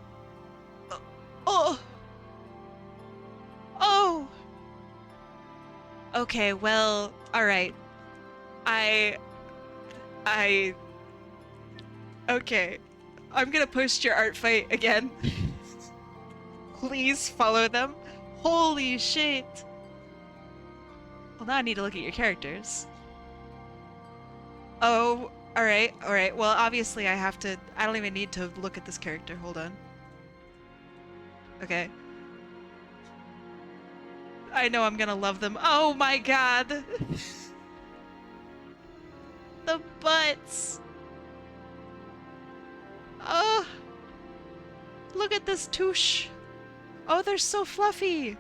Oh. Oh. Okay, well, alright. I... Okay. I'm gonna post your art fight again. Please follow them. Holy shit. Well, now I need to look at your characters. Oh, alright, alright. Well, obviously I have to... I don't even need to look at this character. Hold on. Okay. I know I'm gonna love them. Oh my god! The butts! Oh! Look at this touche! Oh, they're so fluffy!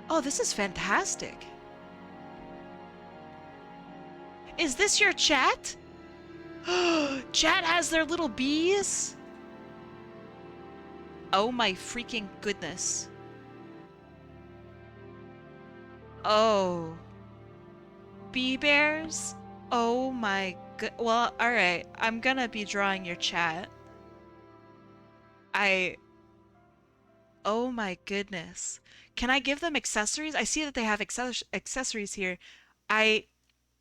Oh, this is fantastic! Is this your chat? Chat has their little bees? Oh my freaking goodness. Oh. Bee bears? Oh my good. Well, alright. I'm gonna be drawing your chat. Oh my goodness. Can I give them accessories? I see that they have accessories here. I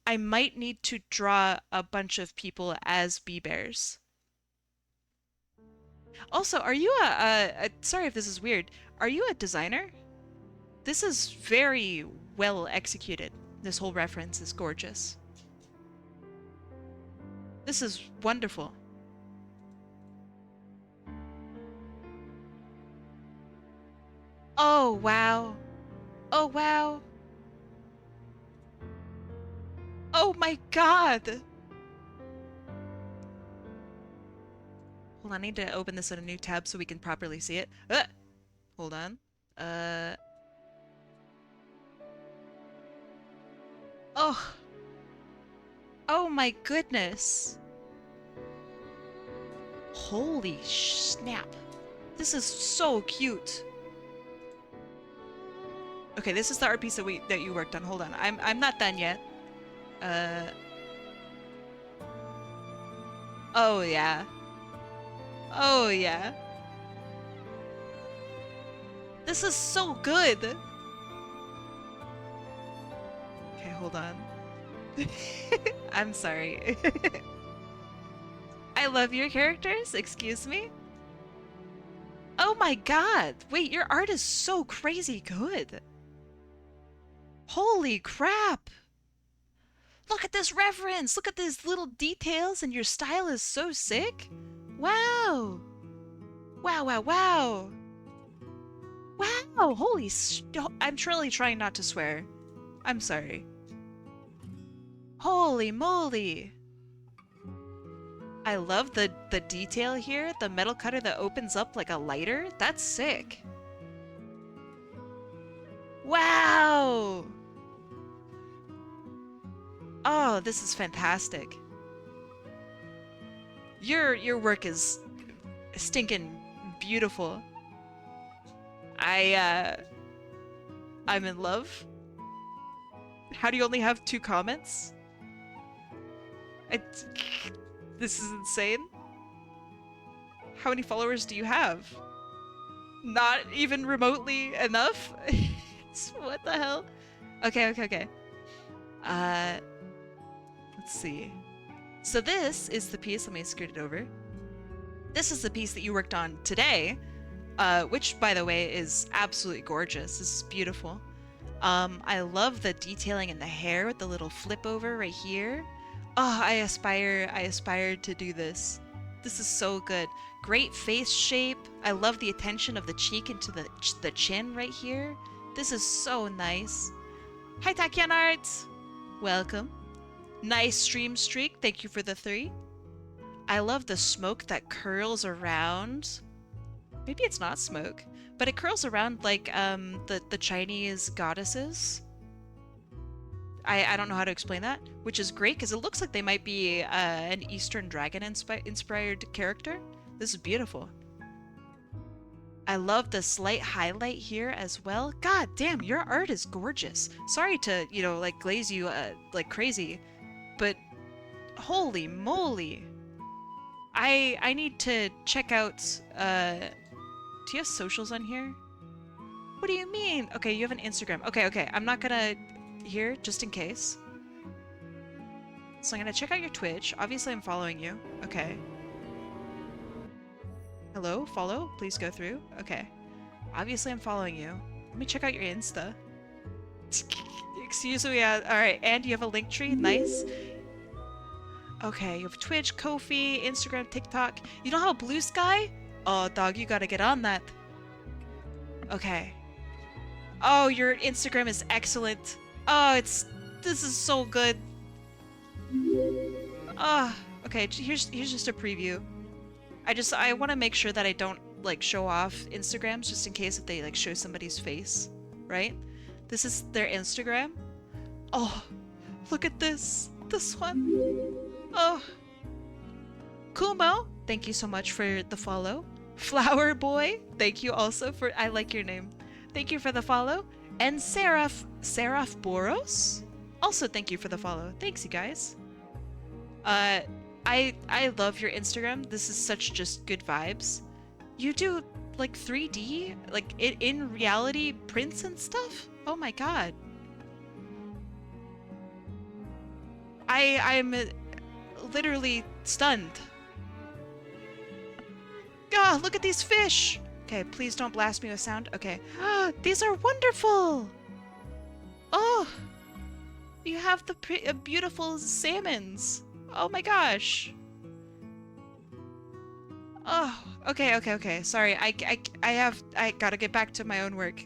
I might need to draw a bunch of people as bee bears. Also, are you sorry if this is weird. Are you a designer? This is very well executed. This whole reference is gorgeous. This is wonderful. Oh, wow. Oh, wow. Oh my god! Hold on, I need to open this in a new tab so we can properly see it. Hold on. Oh. Oh my goodness. Holy snap. This is so cute. Okay, this is the art piece that you worked on. Hold on. I'm not done yet. Oh yeah. Oh yeah. This is so good. Okay, hold on. I'm sorry. I love your characters, excuse me? Oh my god! Wait, your art is so crazy good! Holy crap! Look at this reference! Look at these little details and your style is so sick! Wow! Wow, wow, wow! Wow! Holy I'm truly trying not to swear. I'm sorry. Holy moly! I love the detail here. The metal cutter that opens up like a lighter. That's sick. Wow! Oh, this is fantastic. Your work is stinking beautiful. I'm in love. How do you only have 2 comments? This is insane. How many followers do you have? Not even remotely enough? What the hell? Okay, okay, okay. Let's see. So this is the piece, let me scoot it over. This is the piece that you worked on today, which, by the way, is absolutely gorgeous. This is beautiful. I love the detailing in the hair with the little flip over right here. Oh, I aspire to do this. This is so good. Great face shape. I love the attention of the cheek into the chin right here. This is so nice. Hi, Takian Arts. Welcome. Nice stream streak. Thank you for the 3. I love the smoke that curls around. Maybe it's not smoke, but it curls around like the Chinese goddesses. I don't know how to explain that, which is great because it looks like they might be an Eastern dragon inspired character. This is beautiful. I love the slight highlight here as well. God damn, your art is gorgeous. Sorry to, you know, like glaze you like crazy, but holy moly. I need to check out do you have socials on here? What do you mean? Okay, you have an Instagram. Okay. I'm not gonna here just in case. So I'm gonna check out your Twitch. Obviously I'm following you. Okay. Hello, follow, please go through. Okay. Obviously I'm following you. Let me check out your Insta. Excuse me, alright, and you have a link tree? Nice. Okay, you have Twitch, Ko-fi, Instagram, TikTok. You don't have a Blue Sky? Oh, dog, you gotta get on that. Okay. Oh, your Instagram is excellent. Oh, this is so good. Oh, okay, here's just a preview. I want to make sure that I don't like show off Instagrams just in case if they like show somebody's face, right? This is their Instagram. Oh, look at this one. Oh, Kumo, thank you so much for the follow. Flower Boy, thank you also for, I like your name. Thank you for the follow. And Seraph Boros, also thank you for the follow. Thanks, you guys. I love your Instagram. This is such just good vibes. You do like 3D, like in reality prints and stuff? Oh my god. I'm literally stunned. God, look at these fish. Okay, please don't blast me with sound. Okay. These are wonderful. Oh, you have the beautiful salmons. Oh my gosh. Oh, okay. Sorry, I gotta get back to my own work.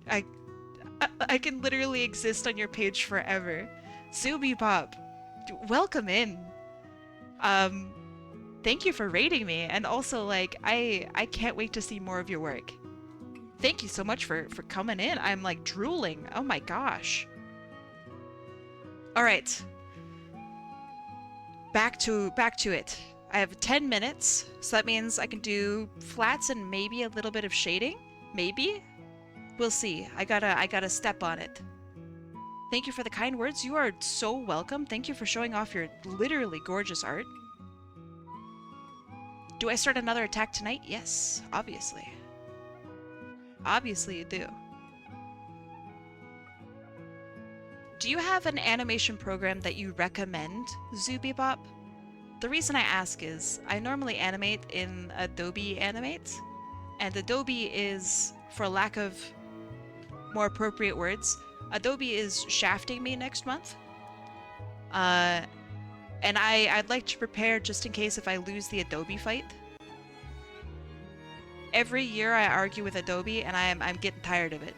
I can literally exist on your page forever. Zuby Pop, welcome in. Thank you for rating me, and also like I can't wait to see more of your work. Thank you so much for coming in. I'm like drooling. Oh my gosh. All right. Back to it. I have 10 minutes, so that means I can do flats and maybe a little bit of shading. Maybe? We'll see. I gotta step on it. Thank you for the kind words. You are so welcome. Thank you for showing off your literally gorgeous art. Do I start another attack tonight? Yes, obviously. Obviously you do. Do you have an animation program that you recommend, Zubibop? The reason I ask is, I normally animate in Adobe Animate, and Adobe is, for lack of more appropriate words, Adobe is shafting me next month. And I'd like to prepare just in case if I lose the Adobe fight. Every year I argue with Adobe, and I'm getting tired of it.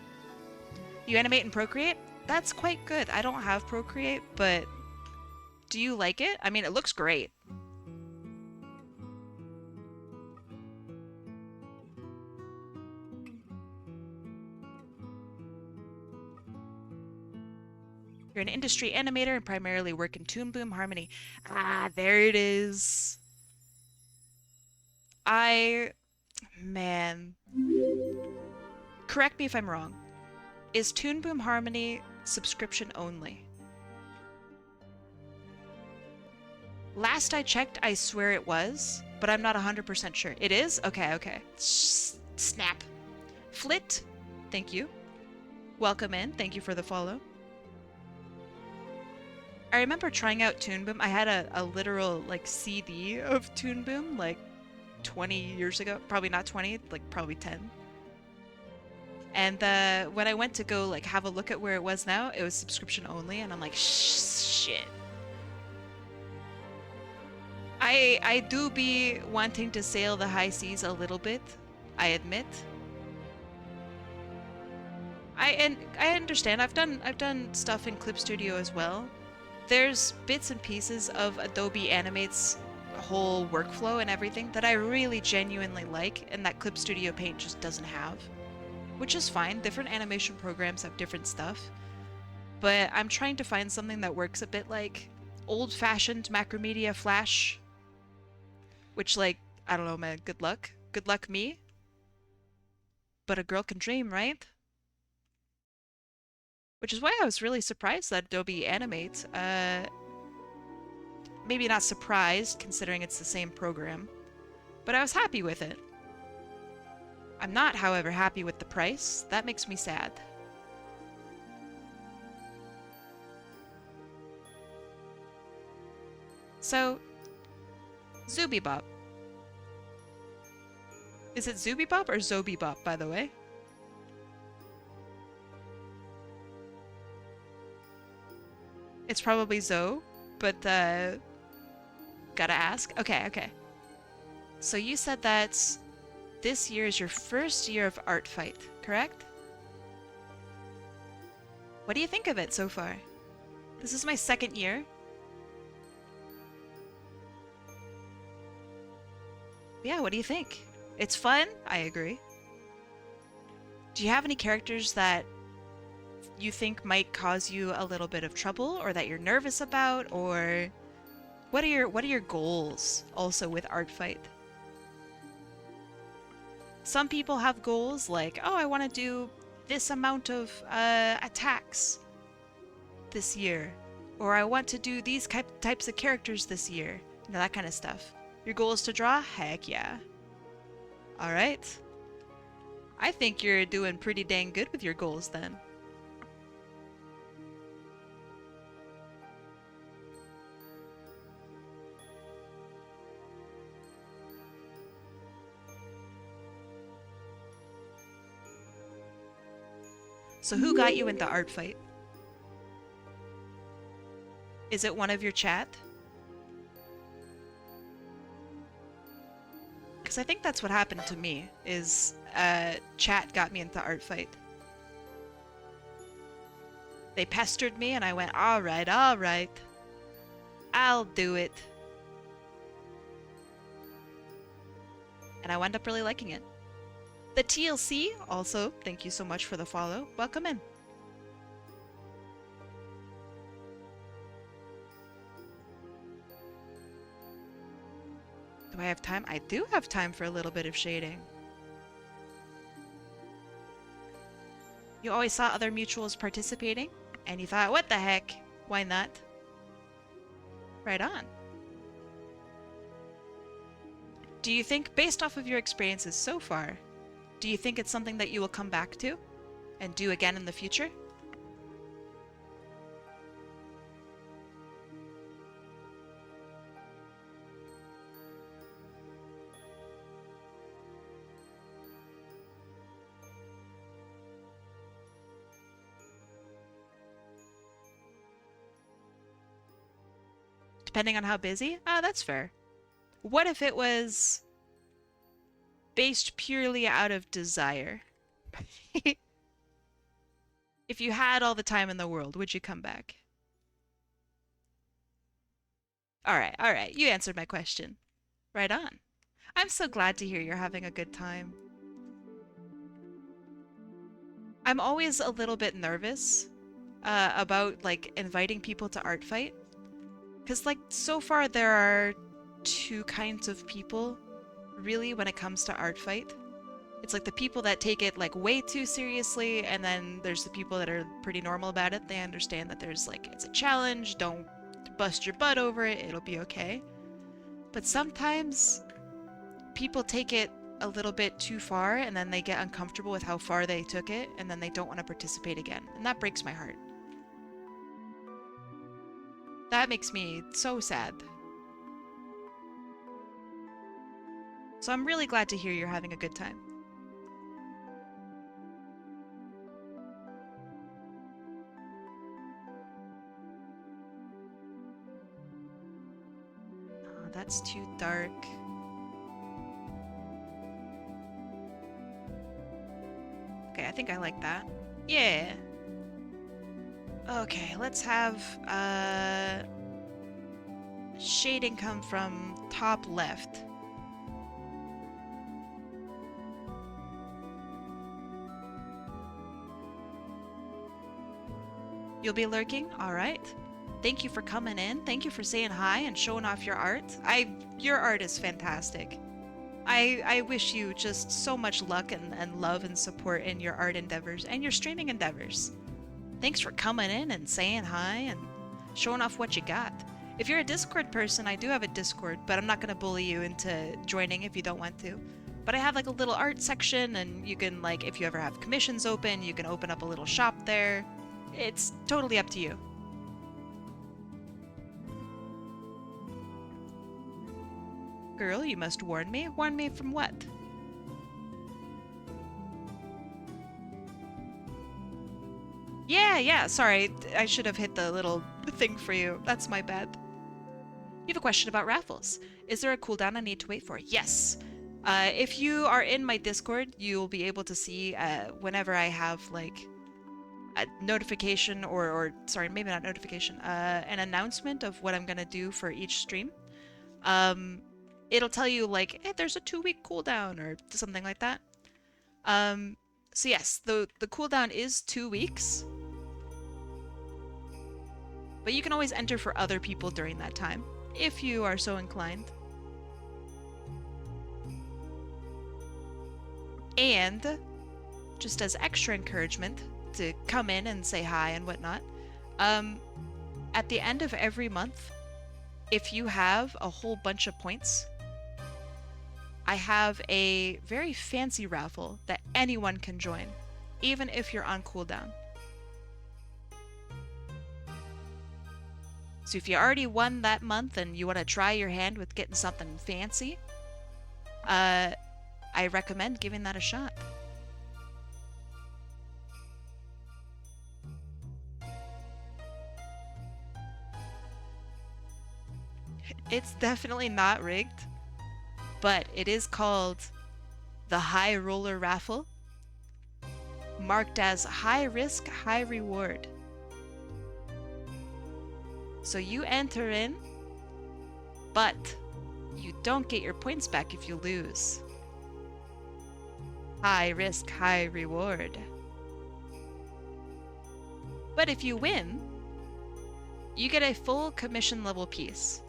You animate in Procreate? That's quite good. I don't have Procreate, but do you like it? I mean, it looks great. You're an industry animator and primarily work in Toon Boom Harmony. Ah, there it is. Man. Correct me if I'm wrong. Is Toon Boom Harmony subscription only? Last I checked, I swear it was, but I'm not 100% sure. It is? Okay. Snap. Flit, thank you. Welcome in. Thank you for the follow. I remember trying out Toon Boom. I had a literal like CD of Toon Boom like 20 years ago. Probably not 20, like probably 10. And when I went to go like have a look at where it was now, it was subscription only, and I'm like, shit. I do be wanting to sail the high seas a little bit, I admit. I understand. I've done stuff in Clip Studio as well. There's bits and pieces of Adobe Animate's whole workflow and everything that I really genuinely like, and that Clip Studio Paint just doesn't have. Which is fine. Different animation programs have different stuff. But I'm trying to find something that works a bit like old-fashioned Macromedia Flash. Which, like, I don't know, man. Good luck. Good luck, me. but a girl can dream, right? Which is why I was really surprised that Adobe animates. Maybe not surprised, considering it's the same program, but I was happy with it. I'm not, however, happy with the price. That makes me sad. So, Zubibop. Is it Zubibop or Zobibop, by the way? It's probably Zo, but gotta ask. Okay, okay. So you said that this year is your first year of Art Fight, correct? What do you think of it so far? This is my second year. Yeah, what do you think? It's fun? I agree. Do you have any characters that you think might cause you a little bit of trouble or that you're nervous about, or what are your goals also with Art Fight? Some people have goals like, oh, I want to do this amount of attacks this year, or I want to do these types of characters this year, you know, that kind of stuff. Your goal is to draw? Heck yeah. All right. I think you're doing pretty dang good with your goals then. So who got you into Art Fight? Is it one of your chat? Because I think that's what happened to me, is chat got me into Art Fight. They pestered me and I went, all right, I'll do it. And I wound up really liking it. The TLC, also, thank you so much for the follow. Welcome in. Do I have time? I do have time for a little bit of shading. You always saw other mutuals participating, and you thought, what the heck? Why not? Right on. Do you think, based off of your experiences so far, do you think it's something that you will come back to and do again in the future? Depending on how busy? Ah, that's fair. What if it was based purely out of desire? If you had all the time in the world, would you come back? All right. You answered my question. Right on. I'm so glad to hear you're having a good time. I'm always a little bit nervous about like inviting people to Art Fight. Because like so far there are two kinds of people really when it comes to Art Fight. It's like the people that take it like way too seriously, and then there's the people that are pretty normal about it. They understand that there's like, it's a challenge, don't bust your butt over it, it'll be okay. But sometimes people take it a little bit too far, and then they get uncomfortable with how far they took it, and then they don't want to participate again. And that breaks my heart. That makes me so sad. So I'm really glad to hear you're having a good time. Oh, that's too dark. Okay, I think I like that. Yeah. Okay, let's have shading come from top left. You'll be lurking? All right. Thank you for coming in. Thank you for saying hi and showing off your art. Your art is fantastic. I wish you just so much luck and love and support in your art endeavors and your streaming endeavors. Thanks for coming in and saying hi and showing off what you got. If you're a Discord person, I do have a Discord, but I'm not going to bully you into joining if you don't want to. But I have like a little art section, and you can, like, if you ever have commissions open, you can open up a little shop there. It's totally up to you. Girl, you must warn me. Warn me from what? Yeah, sorry. I should have hit the little thing for you. That's my bad. You have a question about raffles. Is there a cooldown I need to wait for? Yes. If you are in my Discord, you'll be able to see whenever I have like a notification or sorry, maybe not notification, an announcement of what I'm gonna do for each stream. It'll tell you like, hey, there's a 2-week cooldown or something like that. So yes, the cooldown is 2 weeks. But you can always enter for other people during that time, if you are so inclined. And just as extra encouragement to come in and say hi and whatnot, at the end of every month, if you have a whole bunch of points, I have a very fancy raffle that anyone can join, even if you're on cooldown. So if you already won that month and you want to try your hand with getting something fancy, I recommend giving that a shot. It's definitely not rigged, but it is called the High Roller Raffle, marked as high risk, high reward. So you enter in, but you don't get your points back if you lose. High risk, high reward. But if you win, you get a full commission level piece.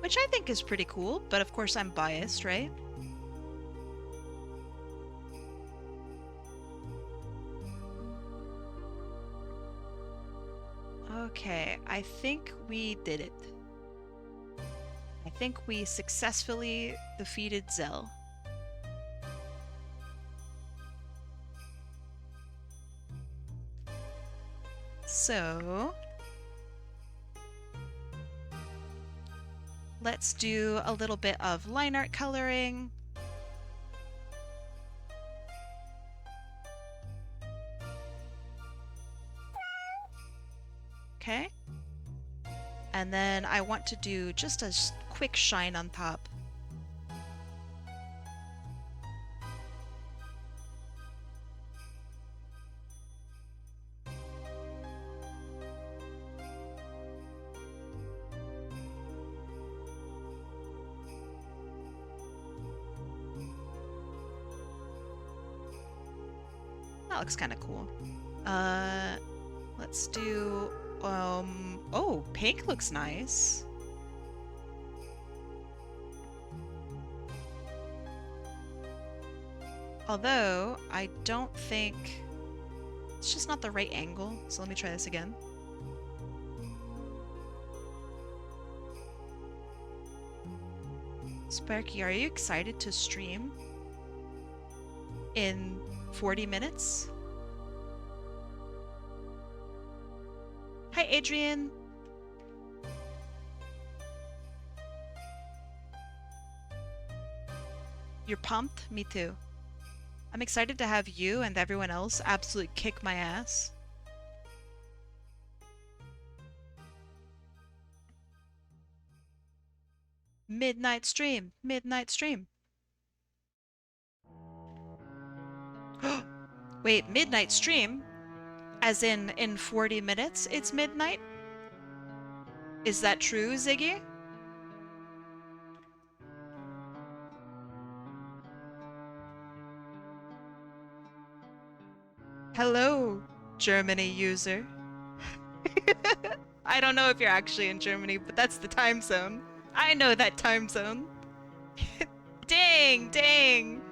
Which I think is pretty cool, but of course I'm biased, right? Okay, I think we did it. I think we successfully defeated Zell. So let's do a little bit of line art coloring. Okay. And then I want to do just a quick shine on top. That looks kind of cool. Let's do, oh, pink looks nice. Although, I don't think, it's just not the right angle, so let me try this again. Sparky, are you excited to stream in 40 minutes? Hi, Adrian. You're pumped? Me too. I'm excited to have you and everyone else absolutely kick my ass. Midnight stream. Midnight stream. Wait, midnight stream? As in 40 minutes it's midnight? Is that true, Ziggy? Hello, Germany user. I don't know if you're actually in Germany, but that's the time zone. I know that time zone. Dang, dang.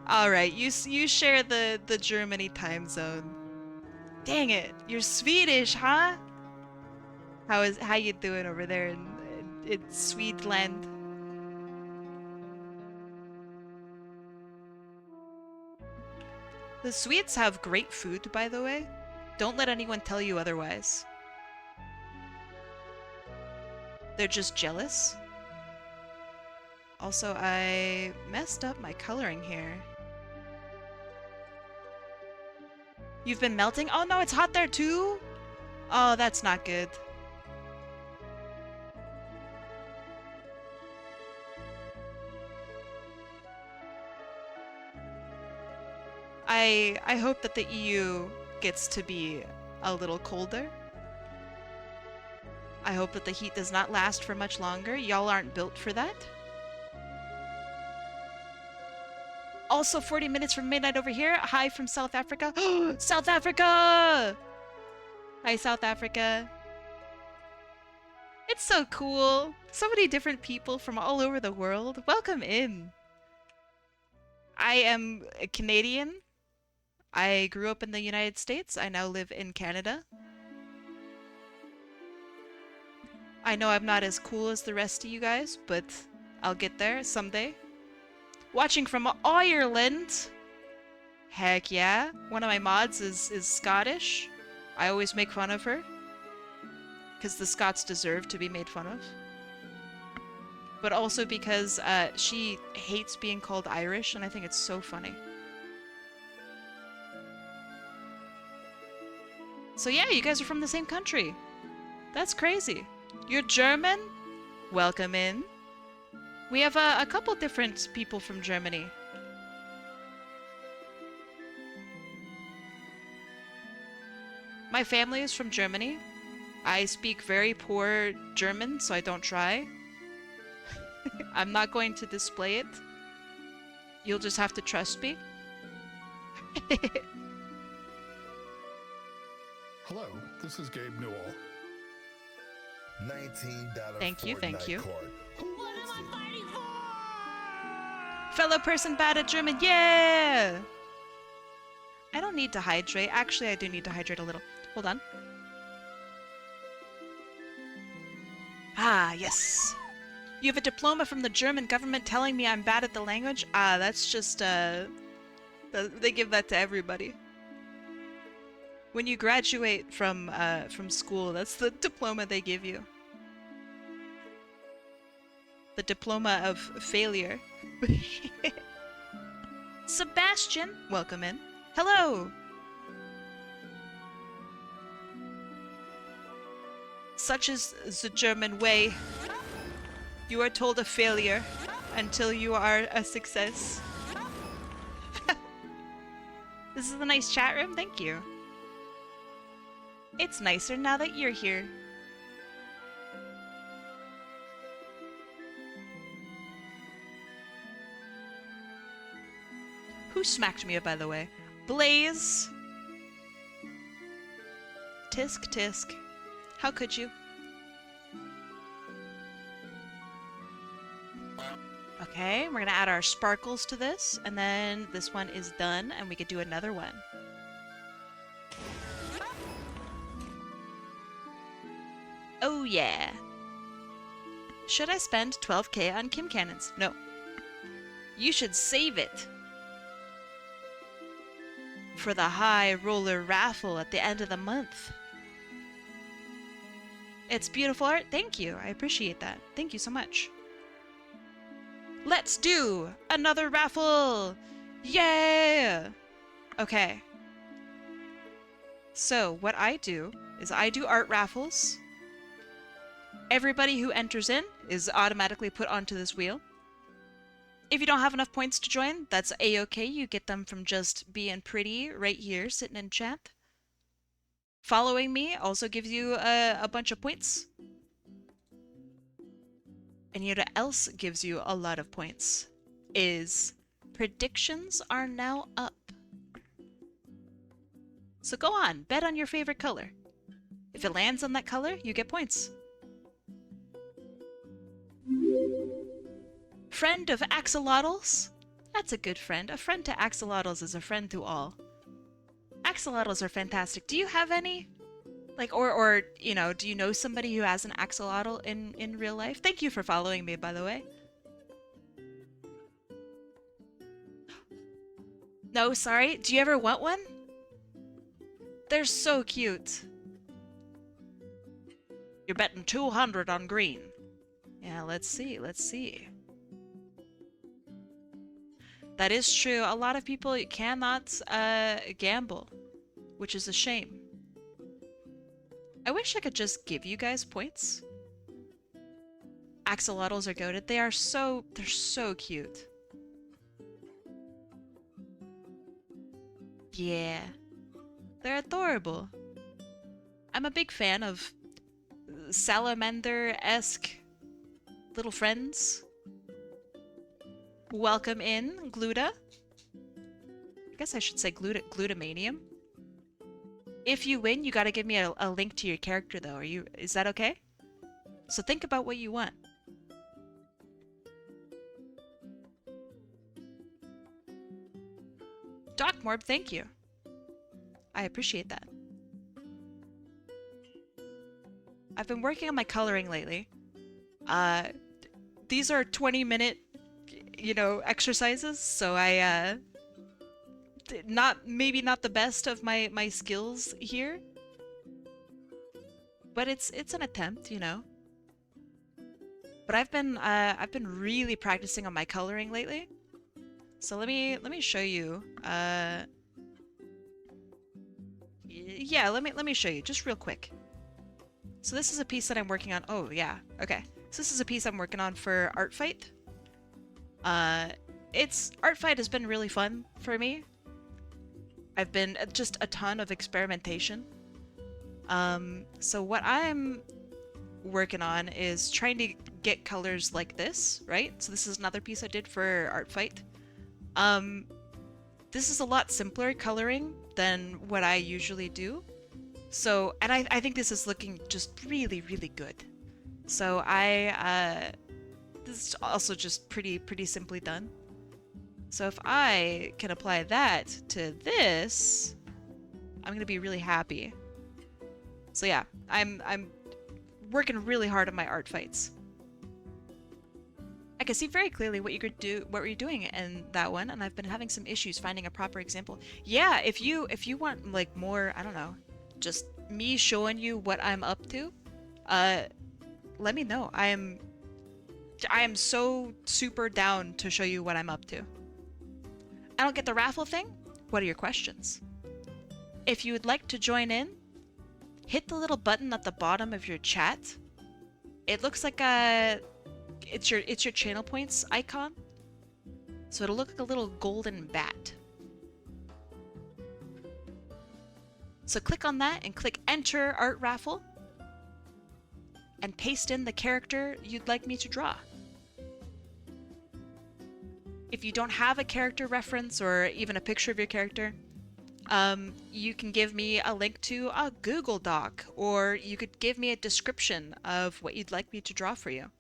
All right, you share the Germany time zone. Dang it, you're Swedish, huh? How you doing over there in Swedland? The Swedes have great food, by the way. Don't let anyone tell you otherwise. They're just jealous. Also, I messed up my coloring here. You've been melting? Oh no, it's hot there too? Oh, that's not good. I hope that the EU gets to be a little colder. I hope that the heat does not last for much longer. Y'all aren't built for that. Also 40 minutes from midnight over here. Hi from South Africa. South Africa! Hi, South Africa. It's so cool. So many different people from all over the world. Welcome in. I am a Canadian. I grew up in the United States. I now live in Canada. I know I'm not as cool as the rest of you guys, but I'll get there someday. Watching from Ireland. Heck yeah. One of my mods is Scottish. I always make fun of her. Because the Scots deserve to be made fun of. But also because she hates being called Irish, and I think it's so funny. So yeah, you guys are from the same country. That's crazy. You're German? Welcome in. We have a couple different people from Germany. My family is from Germany. I speak very poor German, so I don't try. I'm not going to display it. You'll just have to trust me. Hello, this is Gabe Newell. $19 Thank you, thank you. Card. Who wants it? Fighting for? Fellow person bad at German, yeah! I don't need to hydrate. Actually, I do need to hydrate a little. Hold on. Ah, yes. You have a diploma from the German government telling me I'm bad at the language? Ah, that's just, they give that to everybody. When you graduate from school, that's the diploma they give you. The diploma of failure. Sebastian, welcome in. Hello! Such is the German way. You are told a failure until you are a success. This is a nice chat room, thank you. It's nicer now that you're here. Who smacked me, by the way? Blaze! Tisk, tisk. How could you? Okay, we're gonna add our sparkles to this, and then this one is done, and we could do another one. Oh yeah. Should I spend 12k on Kim Cannons? No. You should save it for the high roller raffle at the end of the month. It's beautiful art. Thank you. I appreciate that. Thank you so much. Let's do another raffle. Yeah. Okay. So what I do is I do art raffles. Everybody who enters in is automatically put onto this wheel. If you don't have enough points to join, that's a-okay. You get them from just being pretty right here, sitting in chat. Following me also gives you a bunch of points. And you know what else gives you a lot of points? Is predictions are now up. So go on, bet on your favorite color. If it lands on that color, you get points. Friend of axolotls? That's a good friend. A friend to axolotls is a friend to all. Axolotls are fantastic. Do you have any? Like, or you know, do you know somebody who has an axolotl in real life? Thank you for following me, by the way. No, sorry. Do you ever want one? They're so cute. You're betting 200 on green. Yeah, let's see. Let's see. That is true. A lot of people cannot gamble, which is a shame. I wish I could just give you guys points. Axolotls are goated. They're so cute. Yeah. They're adorable. I'm a big fan of salamander-esque little friends. Welcome in, Gluta. I guess I should say glutamanium. If you win, you gotta give me a link to your character, though. Is that okay? So think about what you want. Doc Morb, thank you. I appreciate that. I've been working on my coloring lately. These are 20-minute, you know, exercises, so maybe not the best of my skills here. But it's an attempt, you know. But I've been really practicing on my coloring lately. So let me show you. Yeah, let me show you just real quick. So this is a piece that I'm working on. Oh yeah, okay. So this is a piece I'm working on for Art Fight. Art Fight has been really fun for me. I've been just a ton of experimentation. So what I'm working on is trying to get colors like this, right? So this is another piece I did for Art Fight. This is a lot simpler coloring than what I usually do. So, and I think this is looking just really, really good. So this is also just pretty simply done. So if I can apply that to this, I'm gonna be really happy. So yeah, I'm working really hard on my art fights. I can see very clearly what you're doing in that one, and I've been having some issues finding a proper example. Yeah, if you want like more, I don't know, just me showing you what I'm up to, let me know. I am so super down to show you what I'm up to. I don't get the raffle thing? What are your questions? If you would like to join in, hit the little button at the bottom of your chat. It looks like it's your channel points icon. So it'll look like a little golden bat. So click on that and click enter art raffle and paste in the character you'd like me to draw. If you don't have a character reference or even a picture of your character, you can give me a link to a Google Doc, or you could give me a description of what you'd like me to draw for you.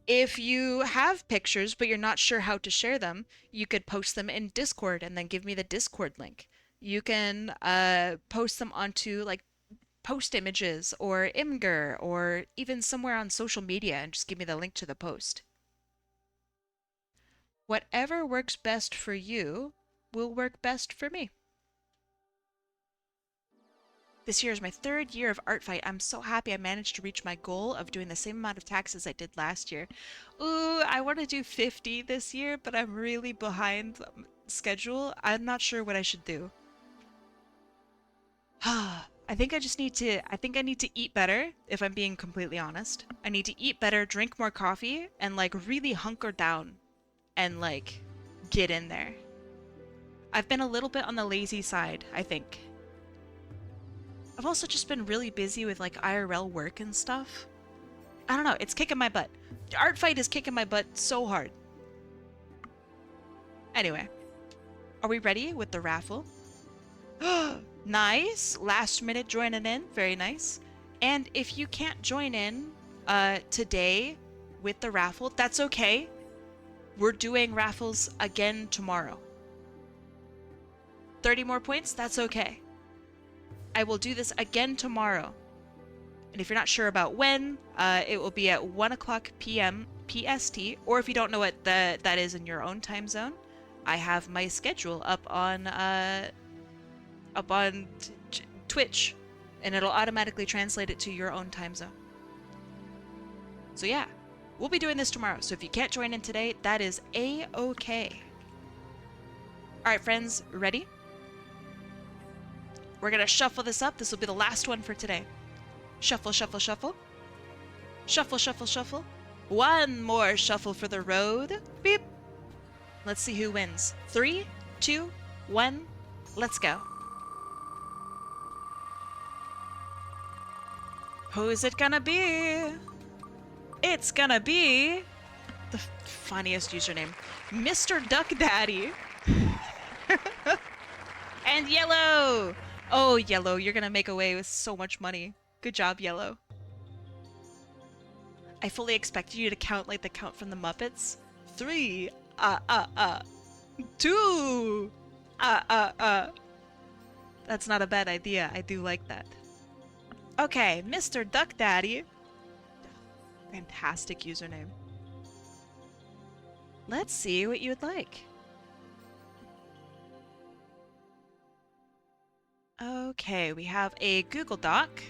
If you have pictures but you're not sure how to share them, you could post them in Discord and then give me the Discord link. You can post them onto like post images or Imgur or even somewhere on social media and just give me the link to the post. Whatever works best for you will work best for me. This year is my 3rd year of Art Fight. I'm so happy I managed to reach my goal of doing the same amount of taxes I did last year. Ooh, I want to do 50 this year, but I'm really behind schedule. I'm not sure what I should do. I think I need to eat better, if I'm being completely honest. I need to eat better, drink more coffee, and like really hunker down and like get in there. I've been a little bit on the lazy side, I think. I've also just been really busy with like IRL work and stuff. I don't know, it's kicking my butt. Art Fight is kicking my butt so hard. Anyway, are we ready with the raffle? Nice. Last minute joining in. Very nice. And if you can't join in today with the raffle, that's okay. We're doing raffles again tomorrow. 30 more points, that's okay. I will do this again tomorrow. And if you're not sure about when, it will be at 1 o'clock p.m. PST, or if you don't know what that is in your own time zone, I have my schedule up on Twitch, and it'll automatically translate it to your own time zone. So yeah, we'll be doing this tomorrow. So if you can't join in today, that is a-okay. All right, friends, ready? We're gonna shuffle this up. This will be the last one for today. Shuffle, shuffle, shuffle. Shuffle, shuffle, shuffle. One more shuffle for the road. Beep. Let's see who wins. 3, 2, 1, let's go. Who's it gonna be? It's gonna be the funniest username, Mr. Duck Daddy. And Yellow. Oh, Yellow, you're gonna make away with so much money. Good job, Yellow. I fully expected you to count like the count from the Muppets. 3, 2, That's not a bad idea. I do like that. Okay, Mr. Duck Daddy. Fantastic username. Let's see what you would like. Okay, we have a Google Doc.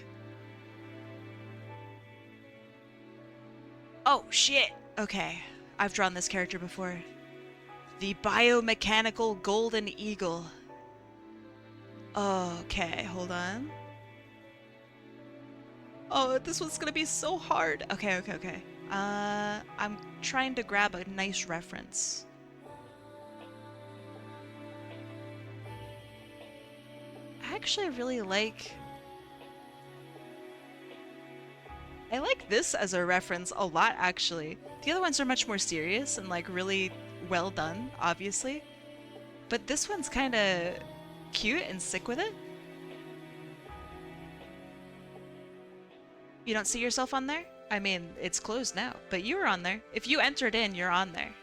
Oh, shit! Okay, I've drawn this character before. The Biomechanical Golden Eagle. Okay, hold on. Oh, this one's gonna be so hard. Okay. I'm trying to grab a nice reference. I actually really like... I like this as a reference a lot, actually. The other ones are much more serious and, like, really well done, obviously. But this one's kind of cute and sick with it. You don't see yourself on there? I mean, it's closed now, but you were on there. If you entered in, you're on there.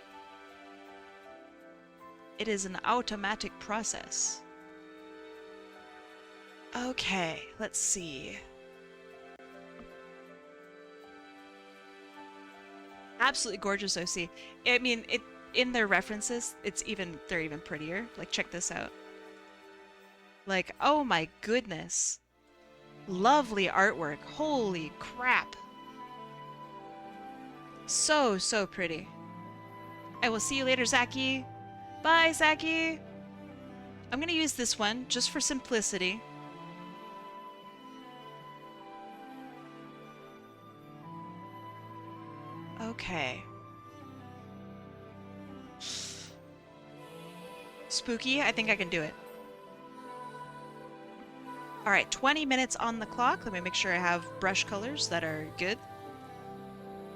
It is an automatic process. Okay, let's see. Absolutely gorgeous OC. I mean, in their references, they're even prettier. Like, check this out. Like, oh my goodness. Lovely artwork. Holy crap. So pretty. I will see you later, Zaki. Bye, Zaki. I'm gonna use this one just for simplicity. Okay. Spooky, I think I can do it. Alright, 20 minutes on the clock. Let me make sure I have brush colors that are good.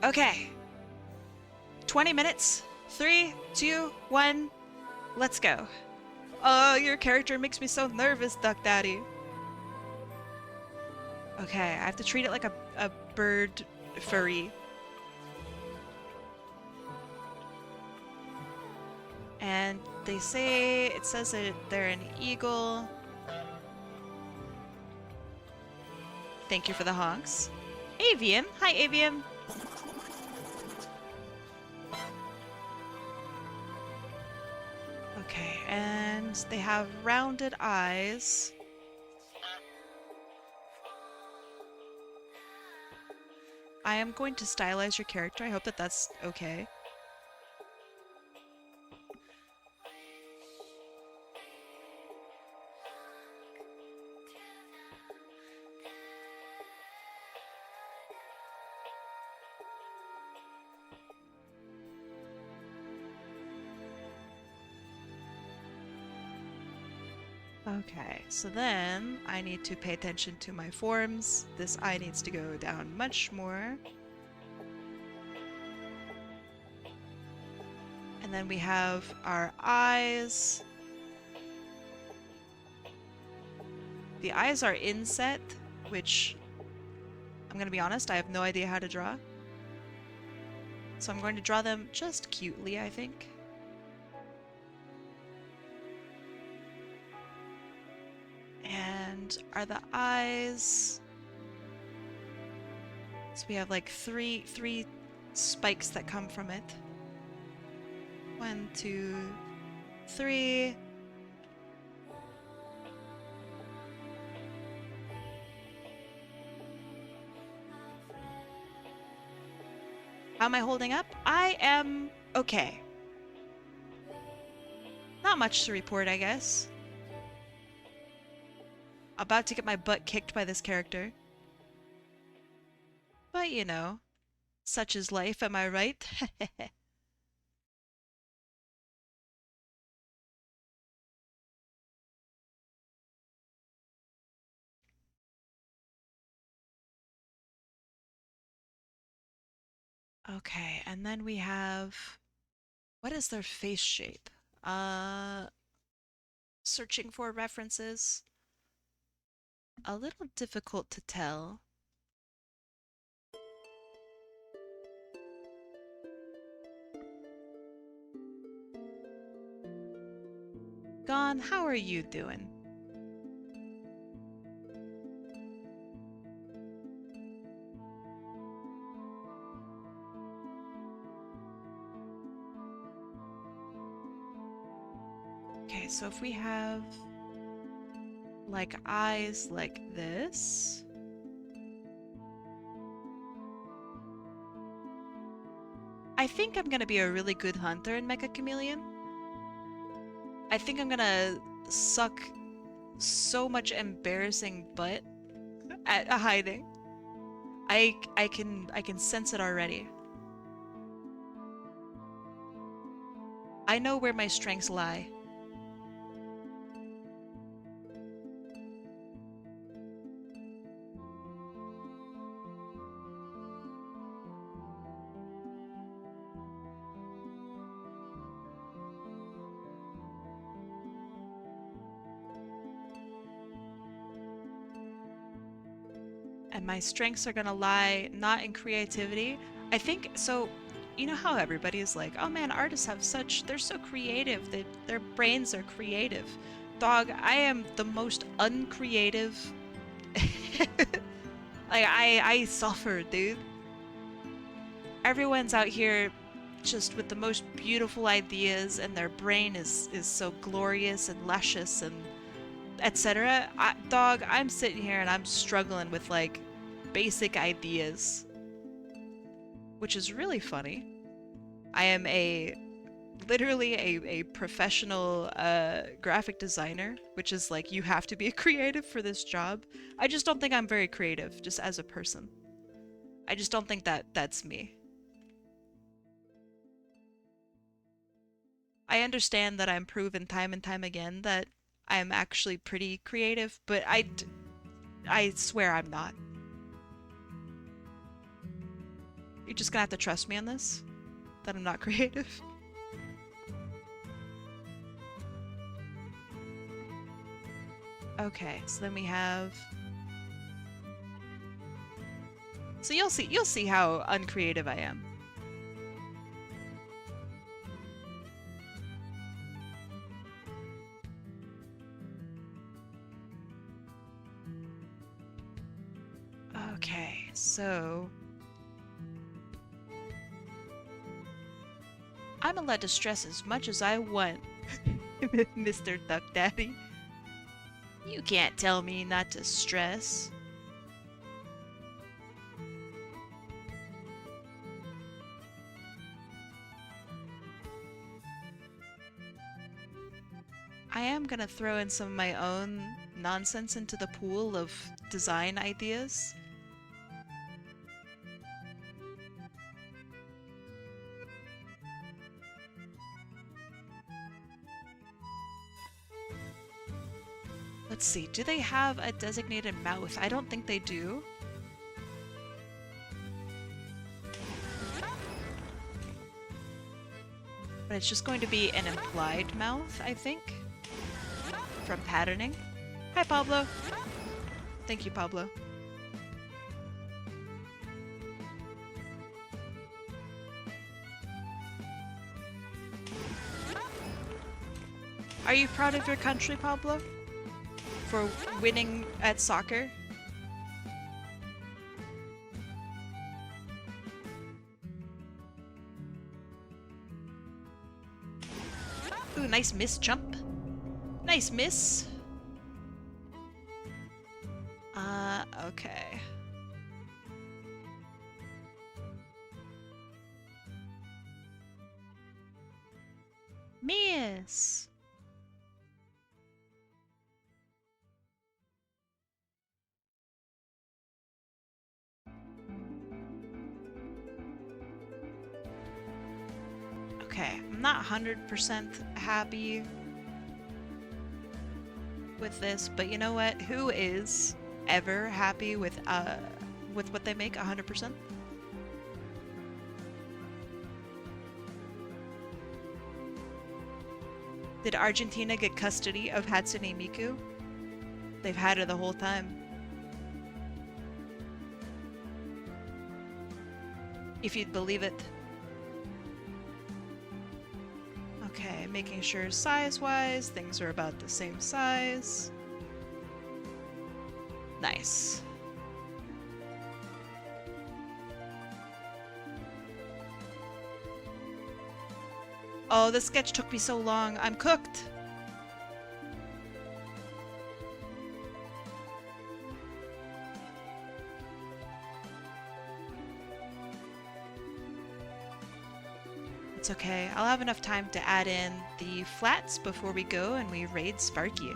Okay. 20 minutes. 3, 2, 1. Let's go. Oh, your character makes me so nervous, Duck Daddy. Okay, I have to treat it like a bird furry. And they say, it says that they're an eagle. Thank you for the honks. Avian. Hi, Avian. Okay, and they have rounded eyes. I am going to stylize your character. I hope that that's okay. Okay, so then I need to pay attention to my forms. This eye needs to go down much more. And then we have our eyes. The eyes are inset, which I'm gonna be honest, I have no idea how to draw. So I'm going to draw them just cutely, I think. And are the eyes... So we have like three spikes that come from it. 1, 2, 3. How am I holding up? I am okay. Not much to report, I guess. About to get my butt kicked by this character. But, you know, such is life, am I right? Okay, and then we have... What is their face shape? Searching for references. A little difficult to tell. Gon, how are you doing? Okay, so if we have like eyes like this. I think I'm gonna be a really good hunter in Mecha Chameleon. I think I'm gonna suck so much embarrassing butt at hiding. I can sense it already. I know where my strengths lie. And my strengths are gonna lie not in creativity. I think so. You know how everybody is like, oh man, artists have such, they're so creative, their brains are creative. Dog, I am the most uncreative. Like, I suffer, dude. Everyone's out here just with the most beautiful ideas, and their brain is so glorious and luscious and etc. Dog, I'm sitting here and I'm struggling with like basic ideas, which is really funny. I am literally a professional graphic designer, which is like, you have to be a creative for this job. I just don't think I'm very creative, just as a person. I just don't think that's me. I understand that I'm proven time and time again that I'm actually pretty creative, but I swear I'm not. You're just gonna have to trust me on this, that I'm not creative. Okay, so then we have... So you'll see how uncreative I am. Okay, so... I'm allowed to stress as much as I want, Mr. Duck Daddy. You can't tell me not to stress. I am gonna throw in some of my own nonsense into the pool of design ideas. Let's see, do they have a designated mouth? I don't think they do. But it's just going to be an implied mouth, I think, from patterning. Hi, Pablo. Thank you, Pablo. Are you proud of your country, Pablo? For winning at soccer? Ooh, nice miss jump. Nice miss. Okay. Miss. Okay, I'm not 100% happy with this, but you know what? Who is ever happy with what they make 100%? Did Argentina get custody of Hatsune Miku? They've had her the whole time. If you'd believe it. Okay, making sure size-wise, things are about the same size. Nice. Oh, this sketch took me so long. I'm cooked. It's okay. I'll have enough time to add in the flats before we go and we raid Sparky.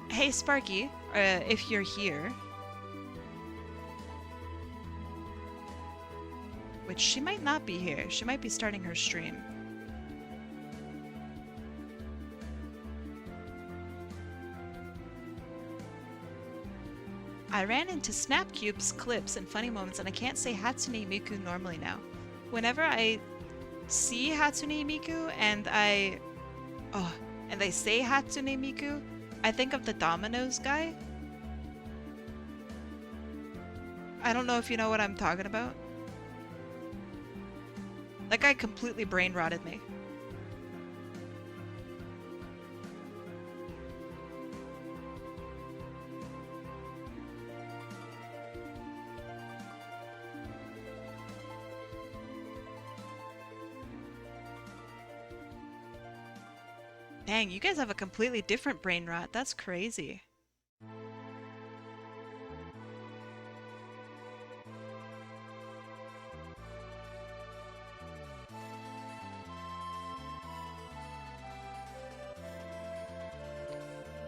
Hey, Sparky, if you're here. Which she might not be here. She might be starting her stream. I ran into Snapcube's clips and funny moments and I can't say Hatsune Miku normally now. Whenever I see Hatsune Miku and I say Hatsune Miku, I think of the Dominoes guy. I don't know if you know what I'm talking about. That guy completely brain rotted me. Dang, you guys have a completely different brain rot. That's crazy.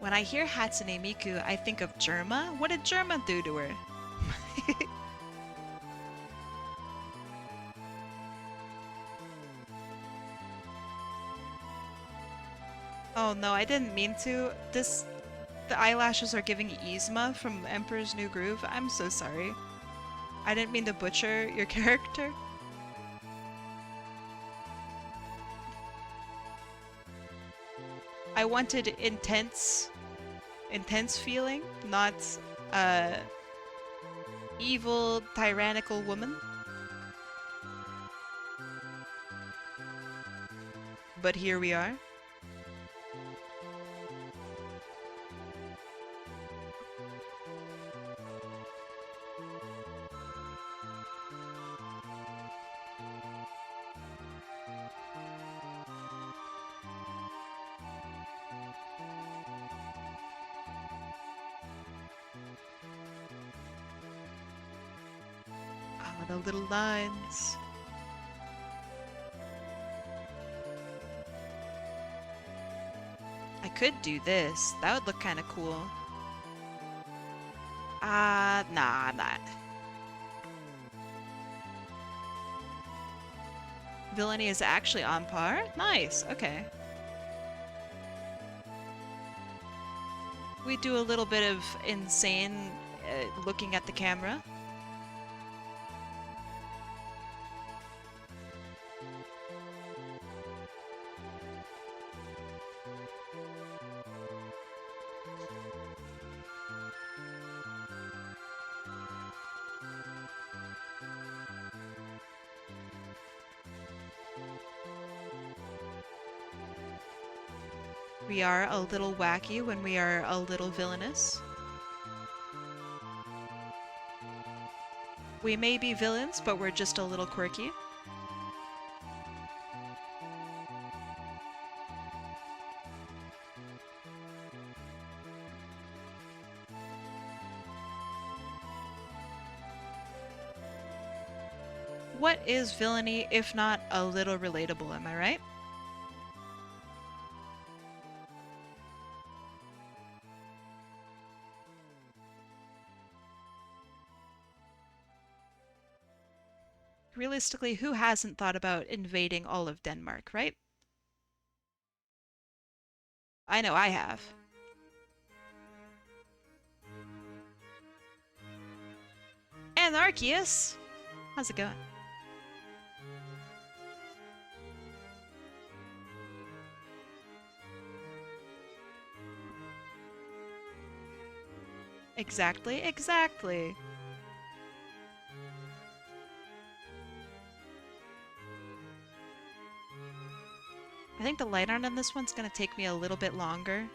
When I hear Hatsune Miku, I think of Germa. What did Germa do to her? Oh no, I didn't mean to. The eyelashes are giving Yzma from Emperor's New Groove. I'm so sorry. I didn't mean to butcher your character. I wanted intense feeling, not evil, tyrannical woman. But here we are. Oh, the little lines. I could do this. That would look kind of cool. Nah, I'm not. Villainy is actually on par? Nice, okay. We do a little bit of insane looking at the camera. We are a little wacky when we are a little villainous. We may be villains, but we're just a little quirky. What is villainy if not a little relatable, am I right? Realistically, who hasn't thought about invading all of Denmark, right? I know I have. Anarchius! How's it going? Exactly, exactly. I think the light on this one's gonna take me a little bit longer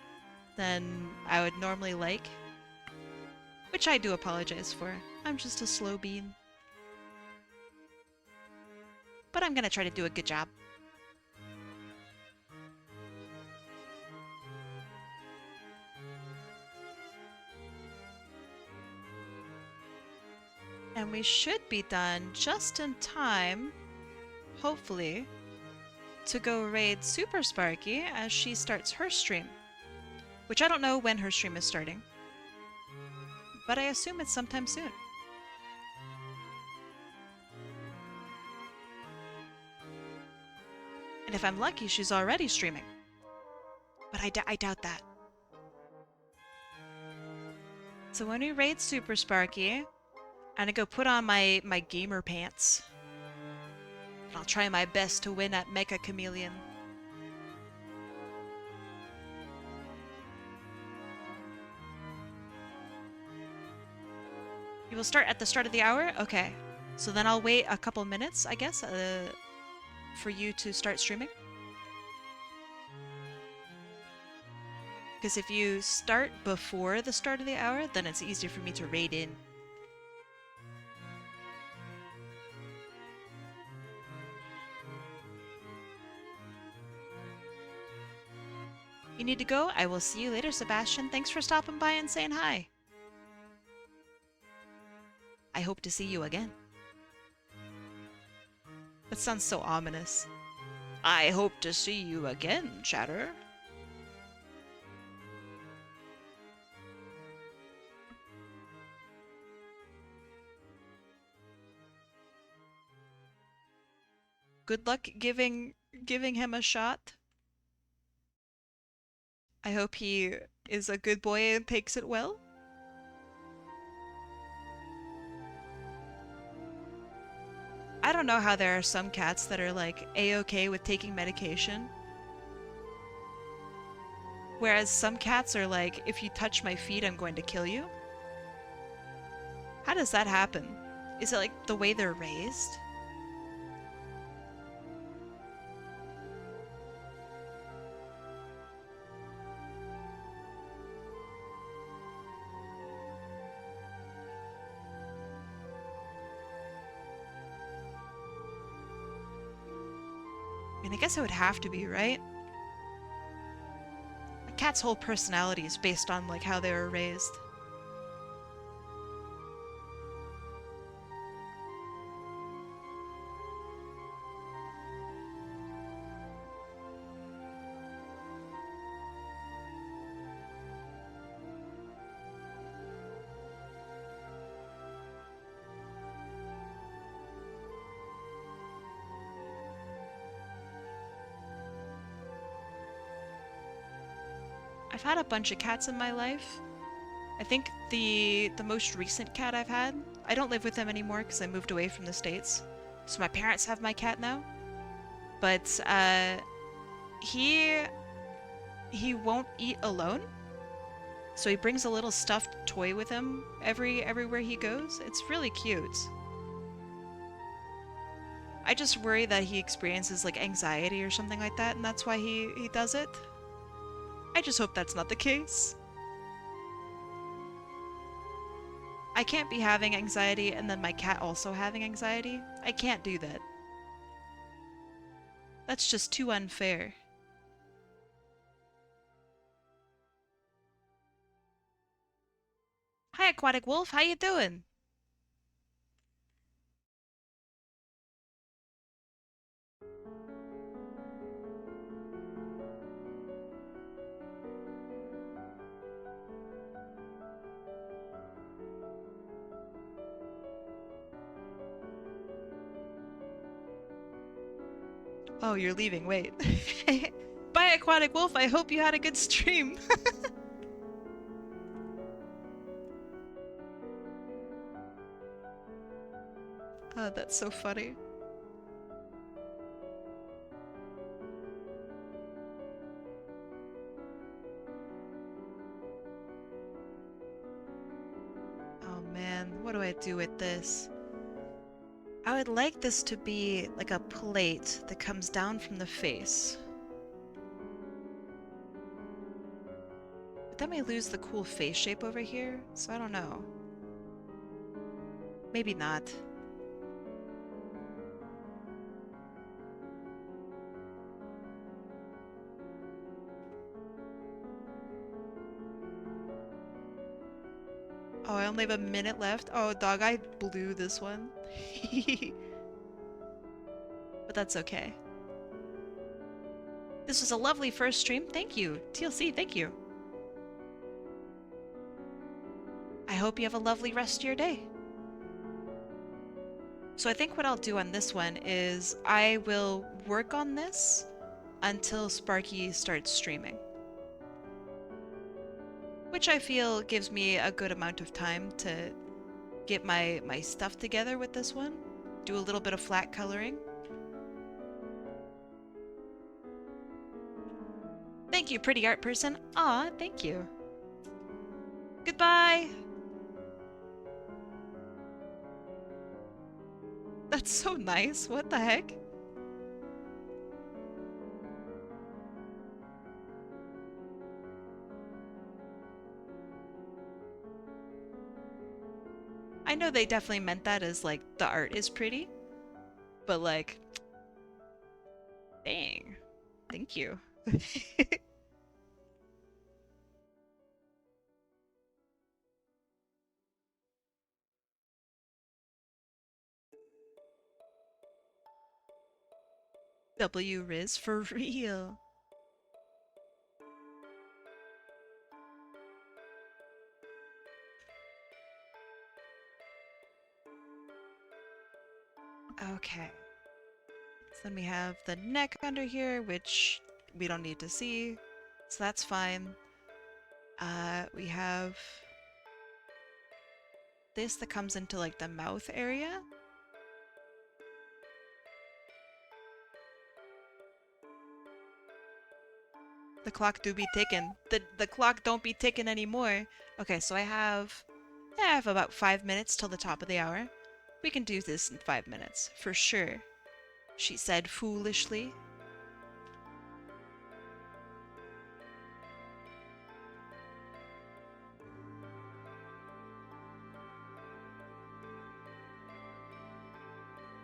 than I would normally like. Which I do apologize for. I'm just a slow bean. But I'm gonna try to do a good job. And we should be done just in time, hopefully, to go raid Super Sparky as she starts her stream. Which I don't know when her stream is starting, but I assume it's sometime soon. And if I'm lucky, she's already streaming. But I doubt that. So when we raid Super Sparky, I'm gonna go put on my gamer pants. And I'll try my best to win at Mecha Chameleon. You will start at the start of the hour? Okay. So then I'll wait a couple minutes, I guess, for you to start streaming. Because if you start before the start of the hour, then it's easier for me to raid in. You need to go? I will see you later, Sebastian. Thanks for stopping by and saying hi. I hope to see you again. That sounds so ominous. I hope to see you again, chatter. Good luck giving him a shot. I hope he is a good boy and takes it well. I don't know how there are some cats that are like A-okay with taking medication. Whereas some cats are like, if you touch my feet, I'm going to kill you. How does that happen? Is it like the way they're raised? I mean, I guess it would have to be, right? A cat's whole personality is based on like how they were raised. I've had a bunch of cats in my life. I think the most recent cat I've had, I don't live with them anymore because I moved away from the States. So my parents have my cat now. But he won't eat alone. So he brings a little stuffed toy with him everywhere he goes. It's really cute. I just worry that he experiences like anxiety or something like that, and that's why he does it. I just hope that's not the case. I can't be having anxiety and then my cat also having anxiety. I can't do that. That's just too unfair. Hi, Aquatic Wolf. How you doing? Oh, you're leaving. Wait. Bye, Aquatic Wolf. I hope you had a good stream. Oh, that's so funny. Oh man, what do I do with this? I would like this to be like a plate that comes down from the face. But that may lose the cool face shape over here, so I don't know. Maybe not. Oh, I only have a minute left. Oh, dog, I blew this one. But that's okay. This was a lovely first stream. Thank you. TLC, thank you. I hope you have a lovely rest of your day. So I think what I'll do on this one is I will work on this until Sparky starts streaming. Which I feel gives me a good amount of time to get my stuff together with this one. Do a little bit of flat coloring. Thank you, pretty art person. Aw, thank you. Goodbye! That's so nice. What the heck? I know they definitely meant that as like the art is pretty, but like, dang. Thank you. W Riz for real. Okay. So then we have the neck under here, which we don't need to see, so that's fine. We have this that comes into like the mouth area. The clock do be ticking. The clock don't be ticking anymore. Okay, so I have about 5 minutes till the top of the hour. We can do this in 5 minutes, for sure. She said foolishly.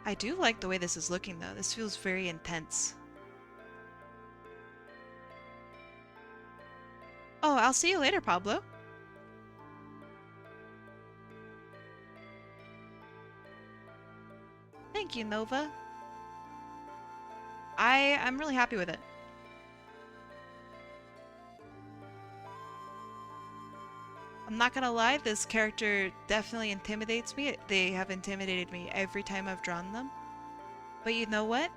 I do like the way this is looking though. This feels very intense. Oh, I'll see you later, Pablo. Thank you, Nova. I'm really happy with it. I'm not gonna lie, this character definitely intimidates me. They have intimidated me every time I've drawn them. But you know what?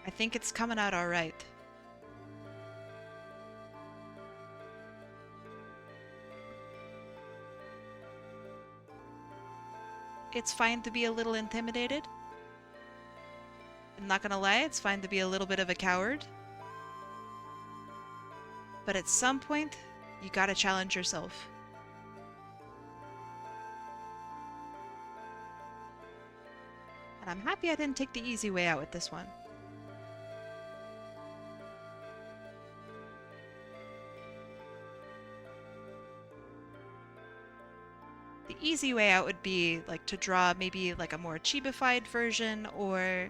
I think it's coming out alright. It's fine to be a little intimidated. I'm not gonna lie, it's fine to be a little bit of a coward. But at some point, you gotta challenge yourself. And I'm happy I didn't take the easy way out with this one. the easy way out would be like to draw maybe like a more chibified version, or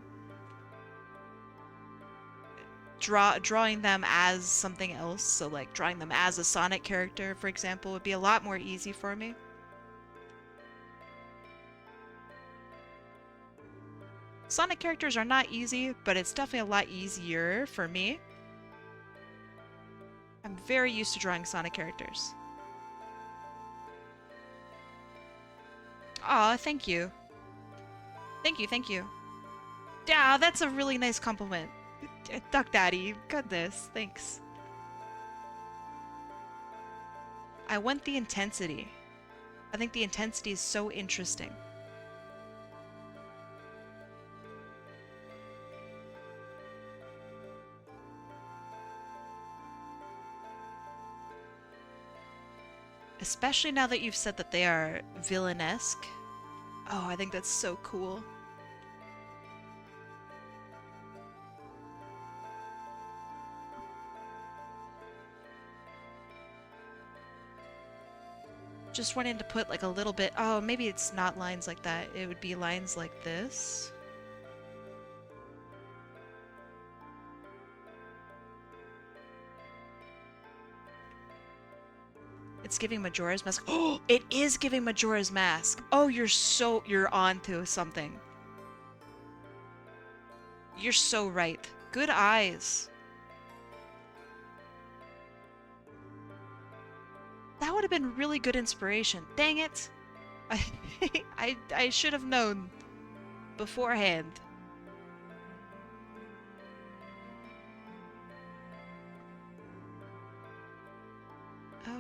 drawing them as something else. So like drawing them as a Sonic character, for example, would be a lot more easy for me. Sonic characters are not easy, but it's definitely a lot easier for me. I'm very used to drawing Sonic characters. Aw, thank you. Thank you, thank you. Yeah, that's a really nice compliment. Duck Daddy, goodness, thanks. I want the intensity. I think the intensity is so interesting. Especially now that you've said that they are villainesque. Oh, I think that's so cool. Just wanting to put like a little bit... Oh, maybe it's not lines like that. It would be lines like this. It's giving Majora's Mask. Oh, it is giving Majora's Mask. Oh, you're on to something. You're so right. Good eyes. That would have been really good inspiration. Dang it. I should have known beforehand.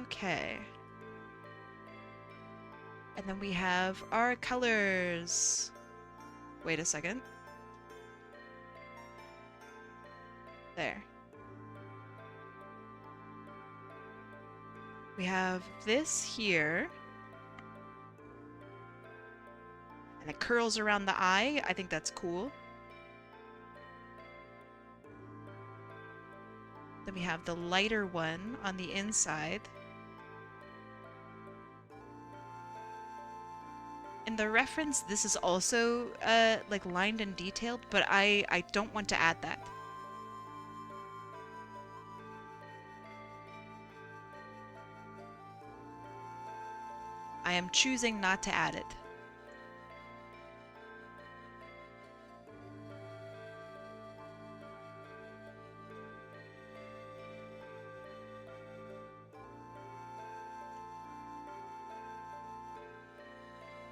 Okay. And then we have our colors. Wait a second. There. We have this here. And it curls around the eye. I think that's cool. Then we have the lighter one on the inside. In the reference, this is also like lined and detailed, but I don't want to add that. I am choosing not to add it.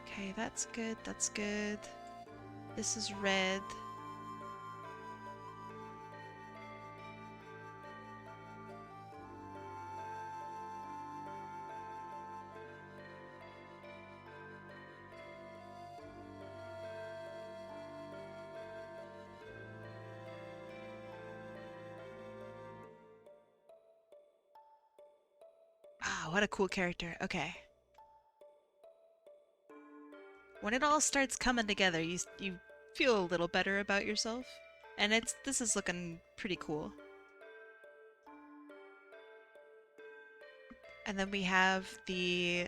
Okay, that's good, that's good. This is red. Ah, what a cool character. Okay. When it all starts coming together, you feel a little better about yourself. And this is looking pretty cool. And then we have the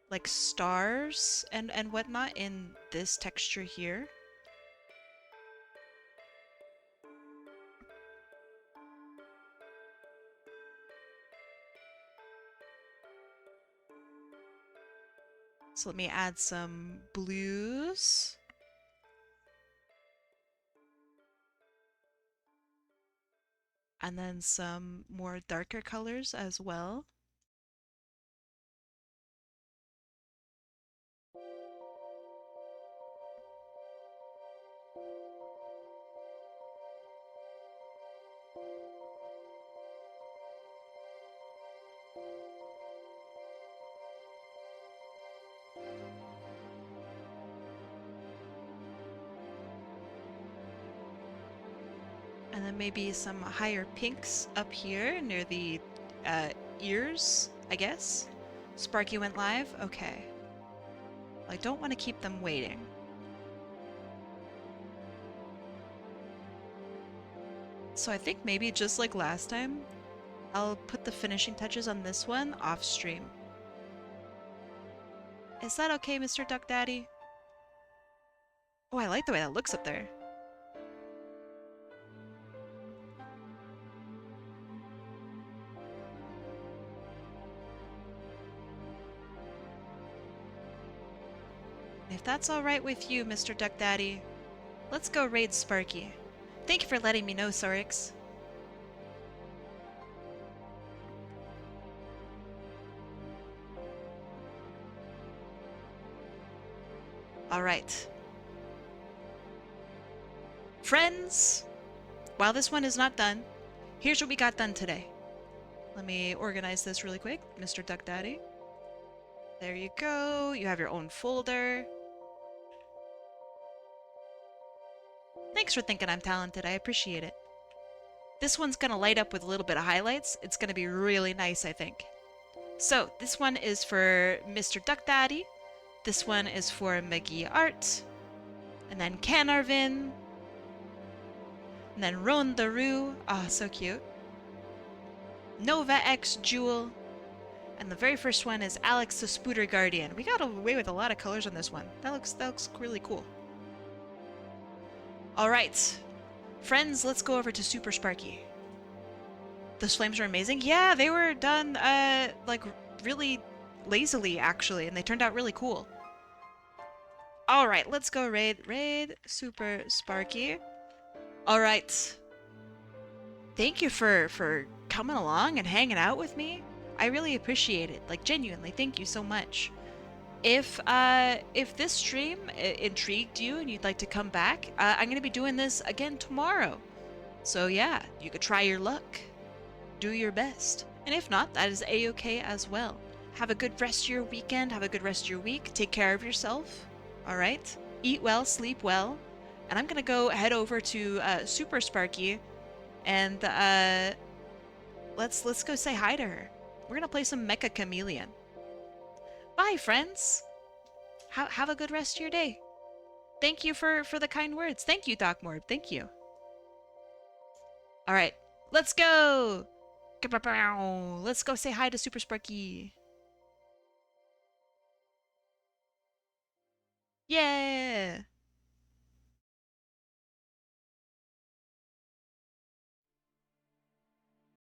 like stars and whatnot in this texture here. So let me add some blues. And then some more darker colors as well. And then maybe some higher pinks up here near the ears, I guess. Sparky went live? Okay. I don't want to keep them waiting. So I think maybe just like last time, I'll put the finishing touches on this one off stream. Is that okay, Mr. Duck Daddy? Oh, I like the way that looks up there. If that's alright with you, Mr. Duck Daddy, let's go raid Sparky. Thank you for letting me know, Sorix. Alright. Friends, while this one is not done, here's what we got done today. Let me organize this really quick, Mr. Duck Daddy. There you go. You have your own folder. Thanks for thinking I'm talented. I appreciate it. This one's gonna light up with a little bit of highlights. It's gonna be really nice, I think. So, this one is for Mr. Duck Daddy. This one is for McGee Art. And then Canarvin. And then roantheroo. Ah, oh, so cute. Nova X Jewel. And the very first one is Alex the Spooderguardian. We got away with a lot of colors on this one. That looks really cool. Alright. Friends, let's go over to Super Sparky. Those flames are amazing. Yeah, they were done like really lazily actually, and they turned out really cool. Alright, let's go raid Super Sparky. Alright. Thank you for coming along and hanging out with me. I really appreciate it. Like, genuinely, thank you so much. If this stream intrigued you and you'd like to come back, I'm going to be doing this again tomorrow. So yeah, you could try your luck. Do your best. And if not, that is a-okay as well. Have a good rest of your weekend. Have a good rest of your week. Take care of yourself. Alright? Eat well, sleep well. And I'm going to go head over to Super Sparky and let's go say hi to her. We're going to play some Mecha Chameleon. Bye, friends. Have a good rest of your day. Thank you for the kind words. Thank you, Doc Morb. Thank you. All right, let's go. Let's go say hi to Super Sparky. Yeah.